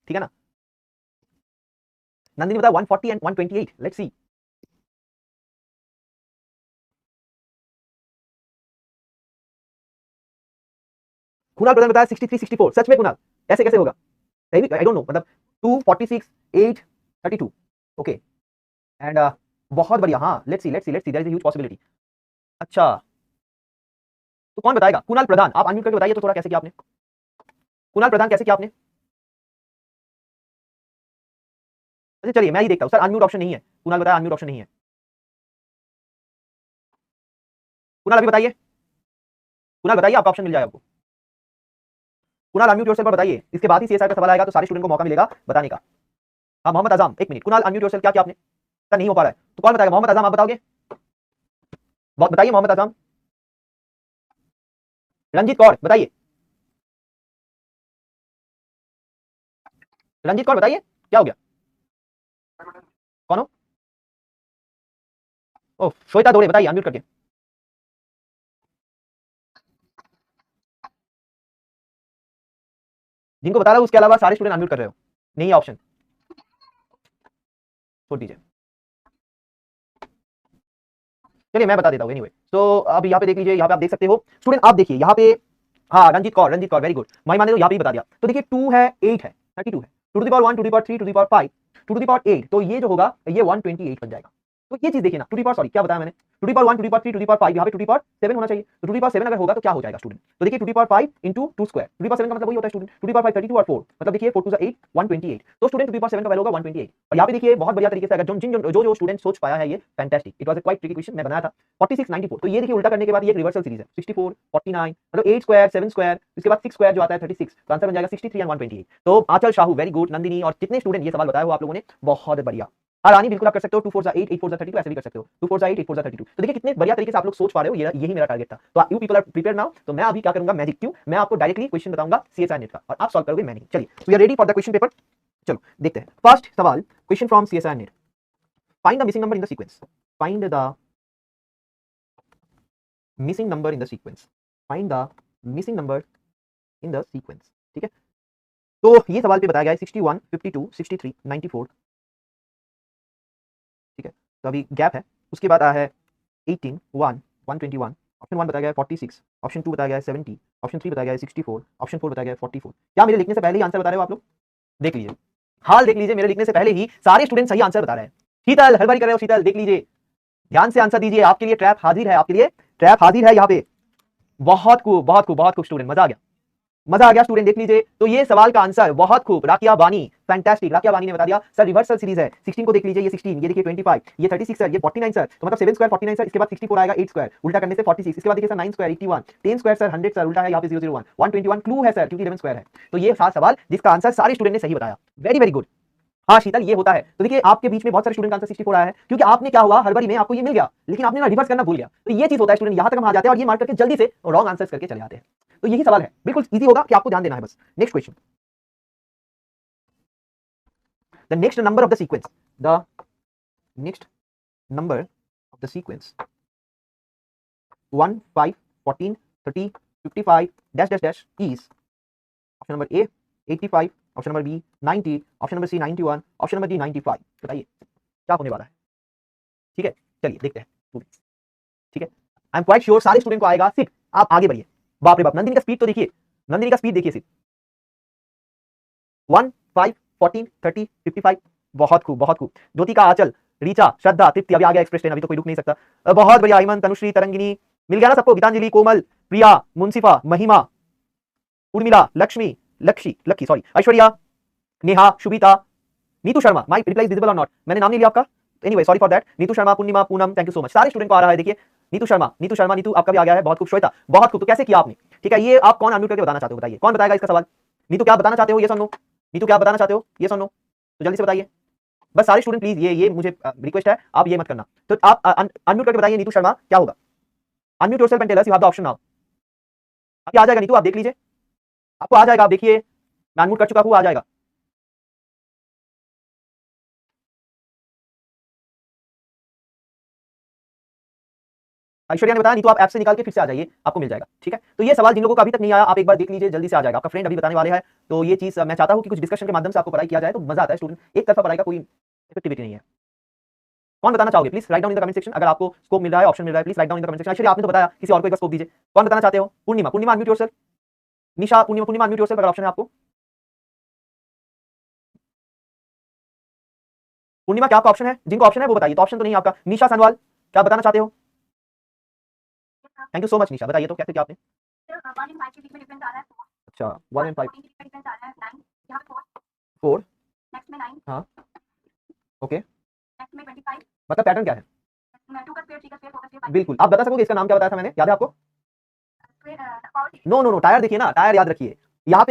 ठीक है ना। नंदिनी बता 140 एंड 128, लेट्स सी। कुणाल प्रधान बताया 63 64, सच में कुणाल ऐसे कैसे होगा, आई डोंट नो, मतलब 2 46 8 32, ओके एंड बहुत बढ़िया, हाँ let's see there is a huge possibility. अच्छा तो कौन बताएगा, कुणाल प्रधान, आप अनम्यूट करके बताइए तो थोड़ा, कैसे किया आपने, कुणाल प्रधान कैसे किया आपने। अच्छा चलिए मैं ही देखता हूं सर, अनम्यूट ऑप्शन नहीं है, कुणाल बताया अनम्यूट ऑप्शन नहीं है। कुणाल अभी बताइए, कुणाल बताइए, आपका ऑप्शन मिल जाएगा आपको। कुणाल अनम्यूट योरसेल्फ पर बताइए, इसके बाद ही सीएसआर का सवाल आएगा तो सारे स्टूडेंट को मौका मिलेगा बताने का। हाँ मोहम्मद आजम, एक मिनट, कुणाल अनम्यूट योरसेल्फ, क्या किया आपने, सर नहीं हो पा रहा है, तो कौन बताएगा, मोहम्मद आजम आप बताओगे, बताइए मोहम्मद आजम। रंजीत कौर बताइए, रंजीत कौर बताइए क्या हो गया, कौन हो, ओ श्वेता दोरे, बताइए अनम्यूट करके। जिनको बता रहा हूँ उसके अलावा सारे स्टूडेंट अनम्यूट कर रहे हो, नहीं है ऑप्शन, छोड़ दीजिए। चलिए मैं बता देता हूँ एनीवे। सो अब यहाँ पे देख लीजिए, यहाँ पे आप देख सकते हो स्टूडेंट, आप देखिए यहाँ पे, हाँ रंजीत कौर, रंजीत कौर वेरी गुड, माई माने तो यहाँ पे ही बता दिया। तो देखिए 2 है, 8 है, 32 है, 2 to the power 1, 2 to the power 3, 2 to the power 5, 2 to the power 8, तो ये जो होगा ये 128 बन जाएगा। तो ये चीज देखिए ना, 2 टू द पावर, सॉरी क्या बताया मैंने, 2 to the power 1, 2 to the power 3, 2 to the power 5, यहाँ पे 2 टू द पावर 7 होना चाहिए। तो 2 टू द पावर 7 अगर होगा तो क्या हो जाएगा स्टूडेंट, तो देखिए 2 to the power 5 into 2 square, 2 to the power 7 का मतलब वही होता है स्टूडेंट, 2 टू द पावर 5 32 और 4, मतलब देखिए 4 टू द 8 128, तो स्टूडेंट 2 टू द पावर 7 का वैल्यू होगा 128। और यहाँ पे देखिए बहुत बढ़िया तरीके से अगर जो स्टूडेंट सोच पाया है, ये fantastic, it was a quite tricky question, मैं बनाया था 46 94। तो ये देखिए उल्टा करने के बाद ये एक रिवर्सल सीरीज है, 64 49, मतलब 8 स्क्वायर 7 स्क्वायर, इसके बाद 6 स्क्वायर जो आता है 36, तो आंसर बन जाएगा 63 एंड 128। तो आंचल शाहू वेरी गुड, नंदिनी और कितने स्टूडेंट ये सवाल बताया हो आप लोगों ने, बहुत बढ़िया। रानी बिल्कुल आप कर सकते हो, 2 4 8 8 4 32, ऐसे भी कर सकते हो, 2 4 8 8 4 32। तो देखिए कितने बढ़िया तरीके से आप लोग सोच पा रहे हो, यही मेरा टारगेट था। तो you people are prepare now. तो मैं अभी क्या करूंगा, मैजिक क्यों, मैं आपको डायरेक्टली क्वेश्चन बताऊंगा सीएसआर नेट का और आप सॉल्व करोगे, मैं नहीं। चलिए we are ready for the question paper, चलो देखते हैं। फर्स्ट सवाल, question from CSR NET, find the missing number in the sequence, find the missing number in the sequence, find the missing number in the sequence. ठीक है, तो ये सवाल पे बताया गया है 61 52 63 94। ठीक है, तो अभी गैप है, उसके बाद आया है 18 1 121, ऑप्शन 1 बताया गया है 46, ऑप्शन 2 बताया गया है 70, ऑप्शन 3 बताया गया है 64, ऑप्शन 4 बताया गया है 44। क्या मेरे लिखने से पहले ही आंसर बता रहे हो आप लोग, देख लीजिए, हाल देख लीजिए, मेरे लिखने से पहले ही सारे स्टूडेंट सही आंसर बता रहे हैं। शीतल हर बारी कर रहे हो, शीतल देख लीजिए, ध्यान से आंसर दीजिए, आपके लिए ट्रैप हाजिर है, आपके लिए ट्रैप हाजिर है यहाँ पे। बहुत खूब बहुत खूब बहुत खूब स्टूडेंट, मजा आ गया, मजा आ गया स्टूडेंट, देख लीजिए। तो ये सवाल का आंसर बहुत खूब, राकिया बानी, फैंटास्टिक, राकिया बानी ने बता दिया सर, रिवर्सल सीरीज है। 16 को देख लीजिए, ये 16, ये देखिए 25, ये 36 सर, ये 49 सर, तो मतलब 7 स्क्वायर 49 सर, इसके बाद 64 आएगा 8 स्क्वायर, उल्टा करने से 46, इसके बाद देखिए sir 9 square 81, 10 square sir 100 sir, उल्टा है यहाँ पे 001, 121 क्लू है सर क्योंकि 11 स्क्वायर है। तो ये 7 सवाल जिसका आंसर सारे स्टूडेंट ने सही बताया, वेरी वेरी गुड। हाँ शीतल ये होता है, तो देखिए आपके बीच में बहुत सारे स्टूडेंट का आंसर 64 आया है, क्योंकि आपने क्या हुआ, हर बारी में आपको ये मिल गया, लेकिन आपने ना रिवर्स करना भूल गया। तो ये चीज होता है स्टूडेंट, यहां तक हम आ जाते हैं और ये मार्क करके जल्दी से रॉन्ग आंसर्स करके चले जाते हैं। तो यही सवाल है, बिल्कुल इजी होगा कि आपको ध्यान देना है बस। Next question, the next number of the sequence, the next number of the sequence 1 5 14 30 55 dash dash dash is option number A 85, option number B 90, option number C 91, option number D 95। बताइए क्या होने वाला है। ठीक है, चलिए देखते हैं। ठीक है, आई एम क्वाइट श्योर सारे स्टूडेंट को आएगा, सिर्फ आप आगे बढ़िए। बाप रे बाप, नंदिनी का स्पीड तो देखिए, नंदिनी का स्पीड देखिए सिर्फ, 1 5 14 30 55, बहुत खूब बहुत खूब। ज्योतिका, आंचल, रीचा, श्रद्धा, तृप्ति, अभी आ गया एक्सप्रेस ट्रेन, अभी तो कोई रुक नहीं सकता, बहुत बढ़िया। हेमंत, तनुश्री, तरंगिनी, मिल गया ना सबको, गीतांजलि, कोमल, Priya, Munsifa, Mahima, Urmila, Lakshmi, Lucky sorry, Aishwarya, Neha, Shubhita, Neetu Sharma, my reply is visible और नॉट, मैंने नाम नहीं लिया आपका, anyway sorry for that. Neetu Sharma, Purnima, Poonam, thank you so much, सारे स्टूडेंट को आ रहा है देखिए। नीतू शर्मा, नीतू आपका भी आ गया है, बहुत खूब। श्वेता, बहुत खूब, तो कैसे किया आपने। ठीक है, ये आप कौन अनम्यूट करके बताना चाहते हो, बताइए कौन बताएगा इसका सवाल। नीतू क्या बताना चाहते हो, ये सुनो, नीतू क्या बताना चाहते हो, ये सुनो, तो जल्दी से बताइए बस सारे स्टूडेंट प्लीज, ये मुझे रिक्वेस्ट है, आप ये मत करना। तो आप अनम्यूट करके बताइए नीतू शर्मा क्या होगा। Unmute yourself and tell us you have the option now. अभी आ जाएगा नीतू, आप देख लीजिए, आपको आ जाएगा, आप देखिए मैं अनम्यूट कर चुका हूं, आ जाएगा। ऐश्वर्या ने बताया नीतू आप ऐप से निकाल के फिर से आ जाइए, आपको मिल जाएगा। ठीक है, तो ये सवाल जिन लोगों को अभी तक नहीं आया, आप एक बार देख लीजिए, जल्दी से आ जाएगा, आपका फ्रेंड अभी बताने वाले हैं। तो ये चीज मैं चाहता हूं कि कुछ डिस्कशन के माध्यम से आपको पढ़ाई किया जाए, तो मजा आता है स्टूडेंट, एक तरफा पढ़ाई का कोई इफेक्टिविटी नहीं है। कौन बताना चाहोगे, please right down in the comment section, अगर आपको स्कोप मिल रहा है, ऑप्शन मिल रहा है, please right down in the comment section. Aishwarya आपने तो बताया, किसी और को एक बार स्कोप दीजिए, कौन बताना चाहते हो। पूर्णिमा, पूर्णिमा अनम्यूट योरसेल्फ, निशा, पूर्णिमा अनम्यूट योरसेल्फ अगर ऑप्शन है आपको। पूर्णिमा क्या आपका ऑप्शन है, जिनको ऑप्शन है वो बताइए, तो ऑप्शन तो नहीं है आपका। निशा सनवाल क्या बताना चाहते हो। थैंक यू सो मच निशा, बताइए तो कैसे किया आपने। अच्छा 1 एंड 5 4, हाँ ओके, मतलब पैटर्न क्या है। बिल्कुल, आप बता सकोगे इसका नाम क्या बताया था मैंने, याद है आपको। नो नो नो, टायर देखिए ना, टायर याद रखिए, यहाँ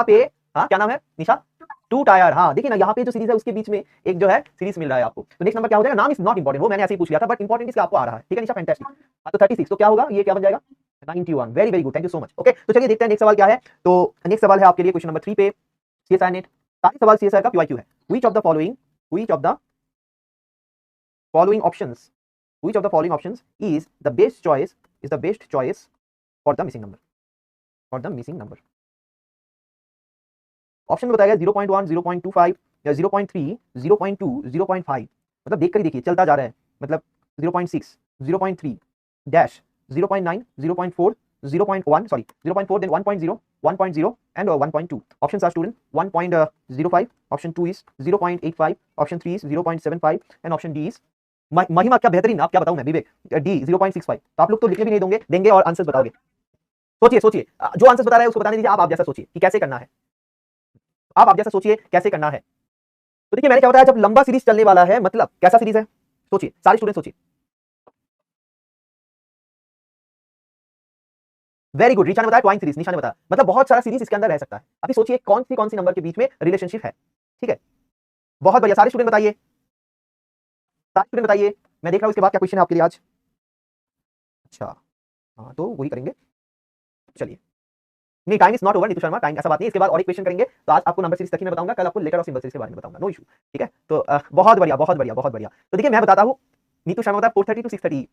पे हाँ क्या नाम है निशा, 2 टायर। हाँ देखिए ना, यहाँ पे जो सीरीज है उसके बीच में एक जो है सीरीज मिल रहा है आपको। तो नेक्स्ट नंबर क्या हो जाएगा, नाम इज नॉट इंपॉर्टेंट, वो मैंने ऐसे ही पूछ लिया था, बट इंपॉर्टेंट इसका आपको आ रहा है। ठीक है निशा, फैंटास्टिक। हाँ तो 36, तो क्या होगा, ये क्या बन जाएगा 91, very very good, thank you so much. Okay, तो चलिए देखते हैं नेक्स्ट सवाल क्या है। तो नेक्स्ट सवाल है आपके लिए क्वेश्चन नंबर 3 पे, सीएसआर नेट, सारे सवाल सीएसआर का पीवाईक्यू है। Which of the following options, which of the following options is the best choice for the missing number, option में बताया गया 0.1, 0.25 या 0.3, 0.2, 0.5, मतलब देख कर ही देखिए चलता जा रहा है, मतलब 0.6, 0.3 dash, 0.9, 0.4, 0.1, sorry 0.4, then 1.0, 1.0 and 1.2. Options are student 1.05, option 2 is 0.85, option 3 is 0.75 and option D is महिमा। क्या बेहतरीन, आप क्या बताऊं मैं, विवेक डी 0.65। तो आप लोग तो लिखने भी नहीं दोगे, देंगे और आंसर बताओगे। सोचिए सोचिए, जो आंसर बता रहा है उसको बताने दीजिए, आप जैसा सोचिए कि कैसे करना है, आप जैसा सोचिए कैसे करना है। तो देखिए मैंने क्या बताया, जब लंबा सीरीज चलने वाला है मतलब कैसा सीरीज है, सोचिए सारे स्टूडेंट सोचिए। वेरी गुड, रिचा ने बताया ट्वाइन सीरीज, निशा ने बताया मतलब बहुत सारा सीरीज इसके अंदर रह सकता है। अभी सोचिए कौन सी नंबर के बीच में रिलेशनशिप है, ठीक है। बहुत बढ़िया, सारे स्टूडेंट बताइए, सारे स्टूडेंट बताइए। मैं देख रहा हूं इसके बाद क्या क्वेश्चन है आपके लिए आज। अच्छा हाँ, तो वही करेंगे, चलिए। नहीं, time is not over Neetu Sharma, time ऐसा बात नहीं, इसके बाद और एक क्वेश्चन करेंगे। तो आज आपको नंबर सीरीज तक ही मैं बताऊंगा, कल आपको लेटर ऑफ सिंबल सीरीज के बारे में बताऊंगा, नो इशू, ठीक है। तो बहुत बढ़िया बहुत बढ़िया बहुत बढ़िया। तो देखिए मैं बताता हूँ, नीतू शर्मा बताया 4:30 to 6:30,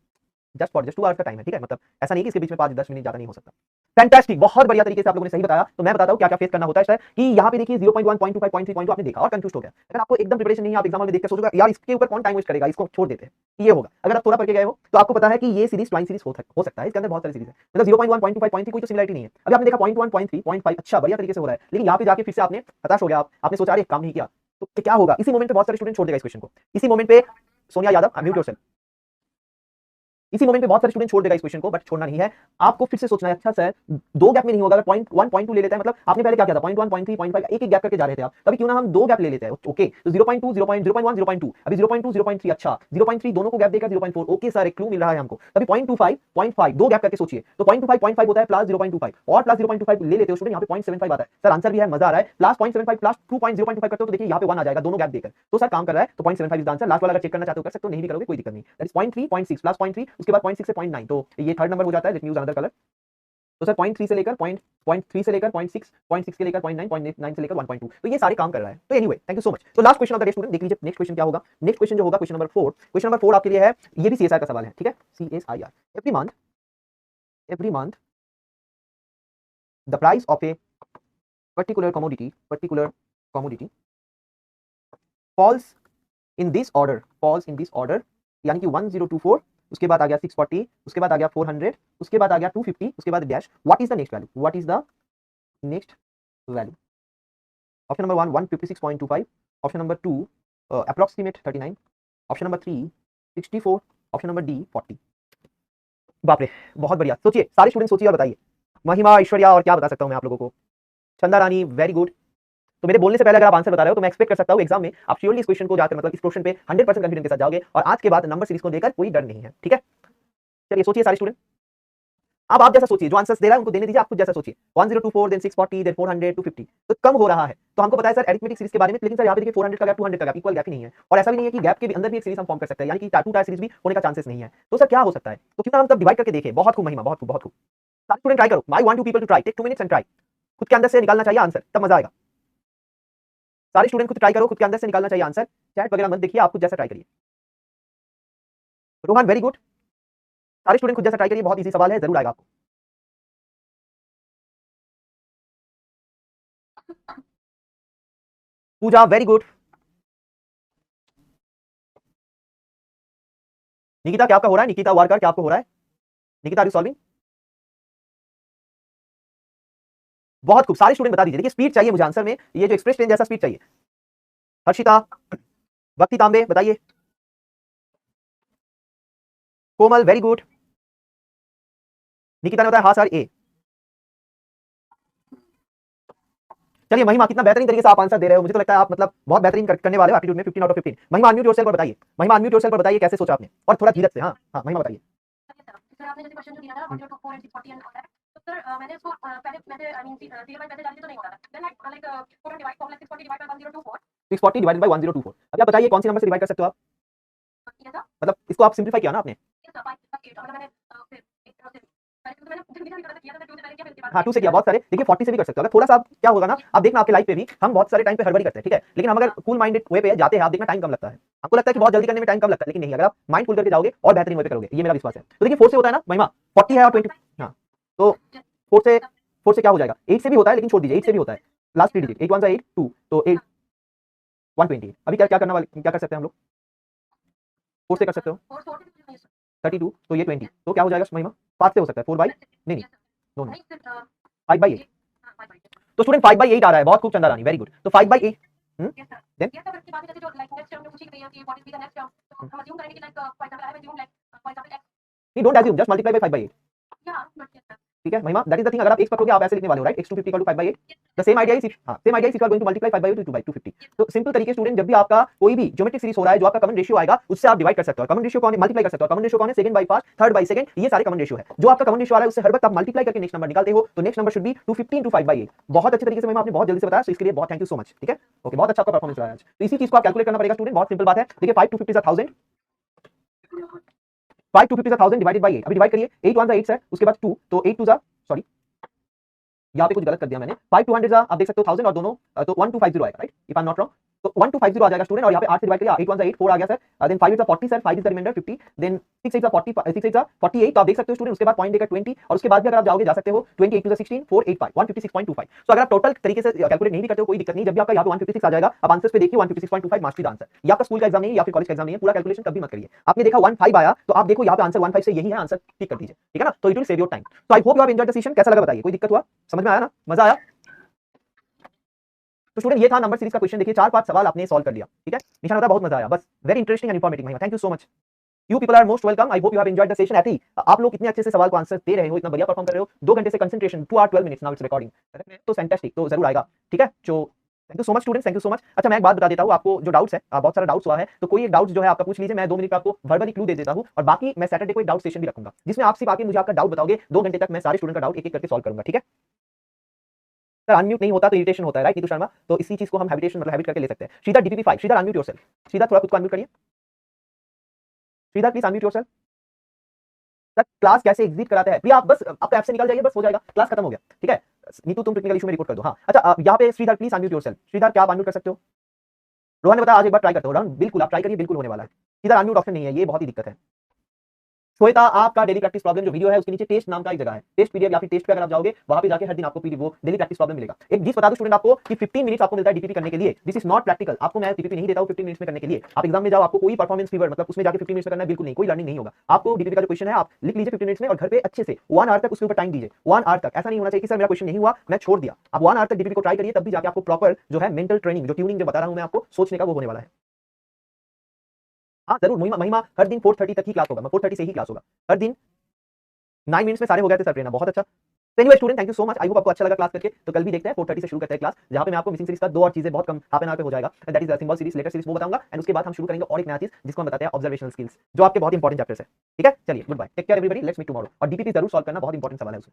जस्ट 2 आवर्स का टाइम है, ठीक है। मतलब ऐसा नहीं कि इसके बीच में 5-10 मिनट ज्यादा नहीं हो सकता। फैंटास्टिक, बहुत बढ़िया तरीके से आप लोगों ने सही बताया। तो मैं बताता हूं क्या क्या फेस करना होता है सर, कि यहाँ पे देखिए 0.1, 0.25, 0.3 आपने देखा और कंफ्यूज हो गया। अगर आपको एकदम प्रिपरेशन नहीं है, आप एग्जाम में देख के सोचोगे यार इसके ऊपर कौन टाइम वेस्ट करेगा, इसको छोड़ देते हैं, ये होगा। अगर आप थोड़ा पढ़ के गए हो तो आपको पता है कि ये सीरीज ट्वाइन सीरीज हो सकता है, इसके अंदर बहुत सारी सीरीज है। मतलब 0.1, 0.25, 0.3 कोई तो सिमिलरिटी नहीं है। अभी आपने देखा 0.1, 0.3, 0.5, अच्छा बढ़िया तरीके से हो रहा है, लेकिन यहाँ पे जाके फिर से आपने हताश हो गया, आपने सोचा अरे काम नहीं किया, तो क्या होगा। इसी मोमेंट पे बहुत सारे स्टूडेंट छोड़ देगा इस क्वेश्चन को, इसी मोमेंट पे सोनिया यादव म्यूट योरसेल्फ, इसी मोमेंट पे बहुत सारे स्टूडेंट छोड़ देगा इस क्वेश्चन को, बट छोड़ना नहीं है, आपको फिर से सोचना है। अच्छा सर दो गैप में नहीं होगा, अगर 0.1, 0.2 ले लेते हैं, मतलब आपने पहले क्या किया था 0.1, 0.3, 0.5 एक एक गैप करके जा रहे थे आप, तभी क्यों ना हम दो गैप ले लेते हैं। ओके तो 0.2, 0.1, 0.2, अभी 0.2, 0.3, अच्छा 0.3 दोनों को गैप देकर 0.4, ओके सर एक क्लू मिल रहा है हमको। तभी 0.25, 0.5 दो गैप करके सोचिए, तो 0.25, 0.5 होता है प्लस 0.25 और प्लस 0.25 ले लेते हो स्टूडेंट, यहाँ पे 0.75 आता है। सर आंसर भी है, मजा आ रहा है, प्लस 0.75 प्लस 2.0.25 करते हो तो देखिए यहाँ पे 1 आ जाएगा दोनों गैप देकर, तो सर काम कर रहा है। तो 0.75 इज आंसर, लास्ट वाला अगर चेक करना चाहते हो कर सकते हो, नहीं भी करोगे कोई दिक्कत नहीं। दैट इज 0.3, 0.6 प्लस 0.3 उसके बाद 0.6 से 0.9, तो ये थर्ड नंबर हो जाता है, let me use another colour. तो सर 0.3 से लेकर 0.3 से लेकर 0.6, 0.6 से लेकर 0.9, 0.9 से लेकर 1.2, तो ये सारे काम कर रहा है। तो anyway thank you so much. तो last question of the day student, देख लीजिए नेक्स्ट क्वेश्चन क्या होगा। नेक्स्ट क्वेश्चन जो होगा क्वेश्चन नंबर 4, क्वेश्चन नंबर 4 आपके लिए है, ये भी सीएसआर का सवाल है, ठीक है, CSIR. Every month the price of a particular commodity falls in this order, यानी कि 1024, उसके बाद आ गया 640, उसके बाद आ गया 400, उसके बाद आ गया 250, उसके बाद dash, what is the next value, what is the next value. Option number 1 156.25, option number 2 approximate 39, option number 3 64, option number D 40। बाप रे बहुत बढ़िया, सोचिए सारे स्टूडेंट सोचिए और बताइए। महिमा, ऐश्वर्या और क्या बता सकता हूं मैं आप लोगों को, चंदा रानी वेरी गुड। तो मेरे बोलने से पहले अगर आप आंसर बता रहे हो तो मैं एक्सपेक्ट कर सकता हूं एग्जाम में आप श्योरली इस क्वेश्चन को जाकर मतलब इस क्वेश्चन पे 100% कॉन्फिडेंस के साथ जाओगे और आज के बाद नंबर सीरीज को लेकर कोई डर नहीं है, ठीक है। चलिए सोचिए सारे स्टूडेंट, अब आप जैसा सोचिए, जो आंसर्स दे रहा है उनको देने दीजिए, आप खुद जैसा सोचिए। 1024 देन 640 देन 400 250, तो कम हो रहा है। तो हमको पता है सर अरिथमेटिक सीरीज के बारे में, लेकिन सर यहाँ पे देखिए 400 का गैप 200 का गैप इक्वल गैप ही नहीं है, और ऐसा भी नहीं है कि गैप के अंदर भी एक सीरीज हम फॉर्म कर सकते हैं, यानी कि टू टायर सीरीज भी होने का चांसेस नहीं है। तो सर क्या हो सकता है, तो क्यों ना हम तब डिवाइड करके देखें। बहुत खूब महिमा, बहुत खूब बहुत खूब। सारे स्टूडेंट ट्राई करो, I want to people to try, take 2 minutes and try. खुद के अंदर से निकालना चाहिए आंसर, तब मजा आएगा। सारे स्टूडेंट खुद ट्राई करो, खुद के अंदर से निकालना चाहिए आंसर, चैट वगैरह मत देखिए, आप खुद जैसा ट्राई करिए। रोहन वेरी गुड, सारे स्टूडेंट खुद जैसा ट्राई करिए, बहुत इजी सवाल है, जरूर आएगा आपको। पूजा वेरी गुड, निकिता क्या आपका हो रहा है, निकिता वारकर क्या आपको हो रहा है, निकिता आर यू सॉल्विंग। बहुत खूब, सारे स्टूडेंट बता दीजिए। देखिए स्पीड चाहिए मुझे आंसर में, ये जो एक्सप्रेस ट्रेन जैसा स्पीड चाहिए। हर्षिता, भक्ति तांबे बताइए, कोमल वेरी गुड, निकिता ने बताया हाँ सर ए। चलिए महिमा, कितना बेहतरीन तरीके से आप आंसर दे रहे हो, मुझे तो लगता है आप मतलब बहुत बेहतरीन करने वाले हो एप्टीट्यूड में 15 आउट ऑफ 15। महिमा अनम्यूट योरसेल्फ पर बताइए, महिमा अनम्यूट योरसेल्फ पर बताइए कैसे सोचा आपने, और थोड़ा धीरज से। हाँ हाँ महिमा बताइए। सर आपने जैसे क्वेश्चन जो दिया था 104 एंड 640 एंड ऑल दैट, तो सर मैंने इसको पहले मैंने आई मीन सीरियल वाइज पहले डाली तो नहीं होता था, then like 4 divide for 640 divide by 1024, 640 divided by 1024। अब आप बताइए कौन सी नंबर से डिवाइड कर सकते हो आप, ये था मतलब इसको आप सिंपलीफाई किया ना आपने। ये था 5 मतलब मैंने फिर एक तरह से मैंने मुझे भी किया था 2 से पहले किया, फिर उसके बाद हाँ 2 से किया, बहुत सारे। देखिए 40 से भी कर सकते हो, अगर थोड़ा सा क्या होगा ना, आप देखना आपके लाइफ पे भी हम बहुत सारे टाइम पे हड़बड़ी करते हैं, ठीक है, लेकिन हम अगर कूल माइंडेड वे पे जाते हैं, आप देखना टाइम कम लगता है। आपको लगता है कि बहुत जल्दी करने में टाइम कम लगता है, लेकिन नहीं, अगर आप माइंड फुल करके जाओगे और बेहतरीन वे पे करोगे, ये मेरा विश्वास है। तो देखिए 4 से होता है ना महिमा, 40 है और 20, हाँ तो 4 से क्या हो जाएगा, 8 से भी होता है, लेकिन छोड़ दीजिए 8 से भी होता है, लास्ट 3 डिजिट 8 1 8 2 तो 8 128 अभी क्या क्या करने वाले क्या कर सकते हैं हम लोग 4 से कर सकते हो 32 तो ये 20 तो क्या हो जाएगा महिमा 5 से हो सकता है 4 बाई नहीं नहीं नो नो 5 बाई 8 तो स्टूडेंट 5 बाई 8 आ रहा है बहुत खूब चंदा रानी वेरी गुड तो 5 बाई 8 देन नहीं don't assume just multiply by 5 by 8 ठीक है महिमा दैट इज द थिंग अगर आप x पकड़ोगे आप ऐसे लिखने वाले हो right x250 equal to 5 by 8 the same idea is हां same idea is if you are going to multiply 5 by 8 to 250 तो सिंपल तरीके स्टूडेंट जब भी आपका कोई भी ज्योमेट्रिक सीरीज हो रहा है जो आपका कॉमन रेशियो आएगा उससे आप डिवाइड कर सकते हो कॉमन रेशियो कौन है मल्टीप्लाई कर सकते हो कॉमन रेशियो कौन है second by first third by second ये सारे कॉमन रेशियो है जो आपका कॉमन रेशियो आ रहा है उससे हर वक्त आप मल्टीप्लाई करके नेक्स्ट नंबर निकालते हो तो next number should be 250 into 5 by 8 बहुत अच्छे तरीके से महिमा आपने बहुत जल्दी से बताया तो इसके लिए बहुत थैंक यू सो मच ठीक है ओके बहुत अच्छा आपका परफॉर्मेंस रहा है आज तो इसी चीज को आप कैलकुलेट करना पड़ेगा स्टूडेंट बहुत सिंपल बात है देखिए 5 250 इज 1000 5 250 इज 1000 डिवाइडेड बाय 8 अभी डिवाइड करिए 8 1 8 है उसके बाद 2 तो 8 2 सॉरी यहाँ पे कुछ गलत कर दिया मैंने 5 200 आप देख सकते हो 1000 और दोनों तो 1250 आएगा right if I am not wrong तो 1250 आ जाएगा स्टूडेंट और यहाँ पे 8 से डिवाइड करिए 8 1 8 4 आ गया sir then 5 is 40 sir 5 is the remainder 50 then 6 is 40 6 is 48 तो आप देख सकते हो स्टूडेंट उसके बाद पॉइंट देकर 20 और उसके बाद भी अगर आप जाओगे जा सकते हो 28 टू द 16 485 156.25 तो अगर आप टोटल तरीके से कैलकुलेट नहीं भी करते हो कोई दिक्कत नहीं जब भी आपका यहाँ पे 156 आ जाएगा आप आंसर्स पे देखिए 156.25 मास्टरी आंसर ये आपका स्कूल का एग्जाम नहीं है या फिर कॉलेज का एग्जाम नहीं है पूरा कैलकुलेशन कभी मत करिए आपने देखा 15 आया तो आप देखो यहाँ पे आंसर 15 से यही है आंसर टिक कर दीजिए ठीक है ना तो it will save your time तो I hope you have enjoyed the session कैसा लगा बताइए कोई दिक्कत हुआ समझ में आया ना मजा आया तो स्टूडेंट ये था नंबर सीरीज का क्वेश्चन देखिए 4-5 सवाल आपने सॉल्व कर लिया ठीक है निशान होता बहुत मजा आया बस very interesting and informative Mahima thank you so much you people are most welcome I hope you have enjoyed the session एट ही आप लोग इतने अच्छे से सवाल को आंसर दे रहे हो इतना बढ़िया परफॉर्म कर रहे हो 2 घंटे से concentration 2 hour 12 minutes now it's recording तो फैंटास्टिक तो जरूर आएगा ठीक है तो thank you so much students thank you so much अच्छा मैं एक बात बता देता हूँ आपको जो डाउट्स है बहुत सारा डाउट्स हुआ है तो कोई एक डाउट जो है आपका पूछ लीजिए मैं 2 मिनट का आपको वर्बली क्लू दे देता हूँ और बाकी मैं सैटरडे को एक डाउट सेशन भी रखूंगा जिसमें आप सिर्फ आके मुझे आपका डाउट बताओगे 2 घंटे तक मैं सारे स्टूडेंट का डाउट एक एक करके सॉल्व करूंगा ठीक है सर अनम्यूट नहीं होता तो इरिटेशन होता है राइट नीतू शर्मा तो इसी चीज को हम हैबिटेशन मतलब हैबिट करके ले सकते हैं Sridhar DPP 5 Sridhar unmute yourself Sridhar थोड़ा खुद को अनम्यूट करिए Sridhar please unmute yourself sir class कैसे एग्जिट कराते हैं प्रिया आप बस आपका ऐप से निकल जाइए बस हो जाएगा क्लास खत्म हो गया ठीक है नीतू तुम टेक्निकल इशू में रिपोर्ट कर दो हाँ अच्छा यहाँ पे Sridhar please unmute yourself Sridhar क्या आप अनम्यूट कर सकते हो रोहन ने बताया आज एक बार ट्राई करते हो रोहन बिल्कुल आप ट्राई करिए बिल्कुल होने वाला है श्रीधर अनम्यूट ऑप्शन नहीं है ये बहुत ही दिक्कत है श्वेता आपका डेली प्रैक्टिस प्रॉब्लम जो वीडियो है उसके नीचे टेस्ट नाम का एक जगह है टेस्ट पीडीएफ या फिर टेस्ट पे अगर आप जाओगे वहां पे जाके हर दिन आपको पीडीएफ वो डेली प्रैक्टिस प्रॉब्लम मिलेगा एक चीज बता दो स्टूडेंट आपको कि 15 मिनट्स आपको मिलता है डीपीपी करने के लिए दिस इज नॉट प्रैक्टिकल आपको मैं डीपीपी नहीं देता हूं 15 मिनट्स में करने के लिए आप एग्जाम में जाओ आपको कोई परफॉर्मेंस फीवर मतलब उसमें जाके 15 मिनट्स में करना है बिल्कुल नहीं कोई लर्निंग नहीं होगा आपको डीपीपी का जो क्वेश्चन है आप लिख लीजिए 15 मिनट्स में और घर पे अच्छे से 1 आवर तक उसके ऊपर टाइम दीजिए 1 आवर तक ऐसा नहीं होना चाहिए कि सर मेरा क्वेश्चन नहीं हुआ मैं छोड़ दिया आप 1 आवर तक डीपीपी को ट्राई करिए तब भी जाके आपको प्रॉपर जो है मेंटल ट्रेनिंग जो ट्यूनिंग जो बता रहा हूं मैं आपको सोचने का वो होने वाला है हाँ जरूर महिमा महिमा हर दिन 4:30 तक ही क्लास होगा 4:30 से ही क्लास होगा हर दिन 9 मिनट्स में सारे हो गए थे सर ट्रेनर बहुत अच्छा anyway student thank you so much I hope आपको अच्छा लगा क्लास करके तो कल भी देखते हैं 4:30 से शुरू करते हैं क्लास जहां पे मैं आपको मिसिंग सीरीज का 2 और चीजें बहुत कम हाफ एन आवर पे हो जाएगा that is symbol series letter series वो बताऊंगा एंड उसके बाद हम शुरू करेंगे और एक नया चीज जिसको हम बताते हैं ऑब्जर्वेशनल स्किल्स जो आपके बहुत इंपॉर्टेंट चैप्टर्स है ठीक है चलिए goodbye take care everybody let's meet tomorrow और डीपीपी जरूर सॉल्व करना बहुत इंपॉर्टेंट सवाल है उसमें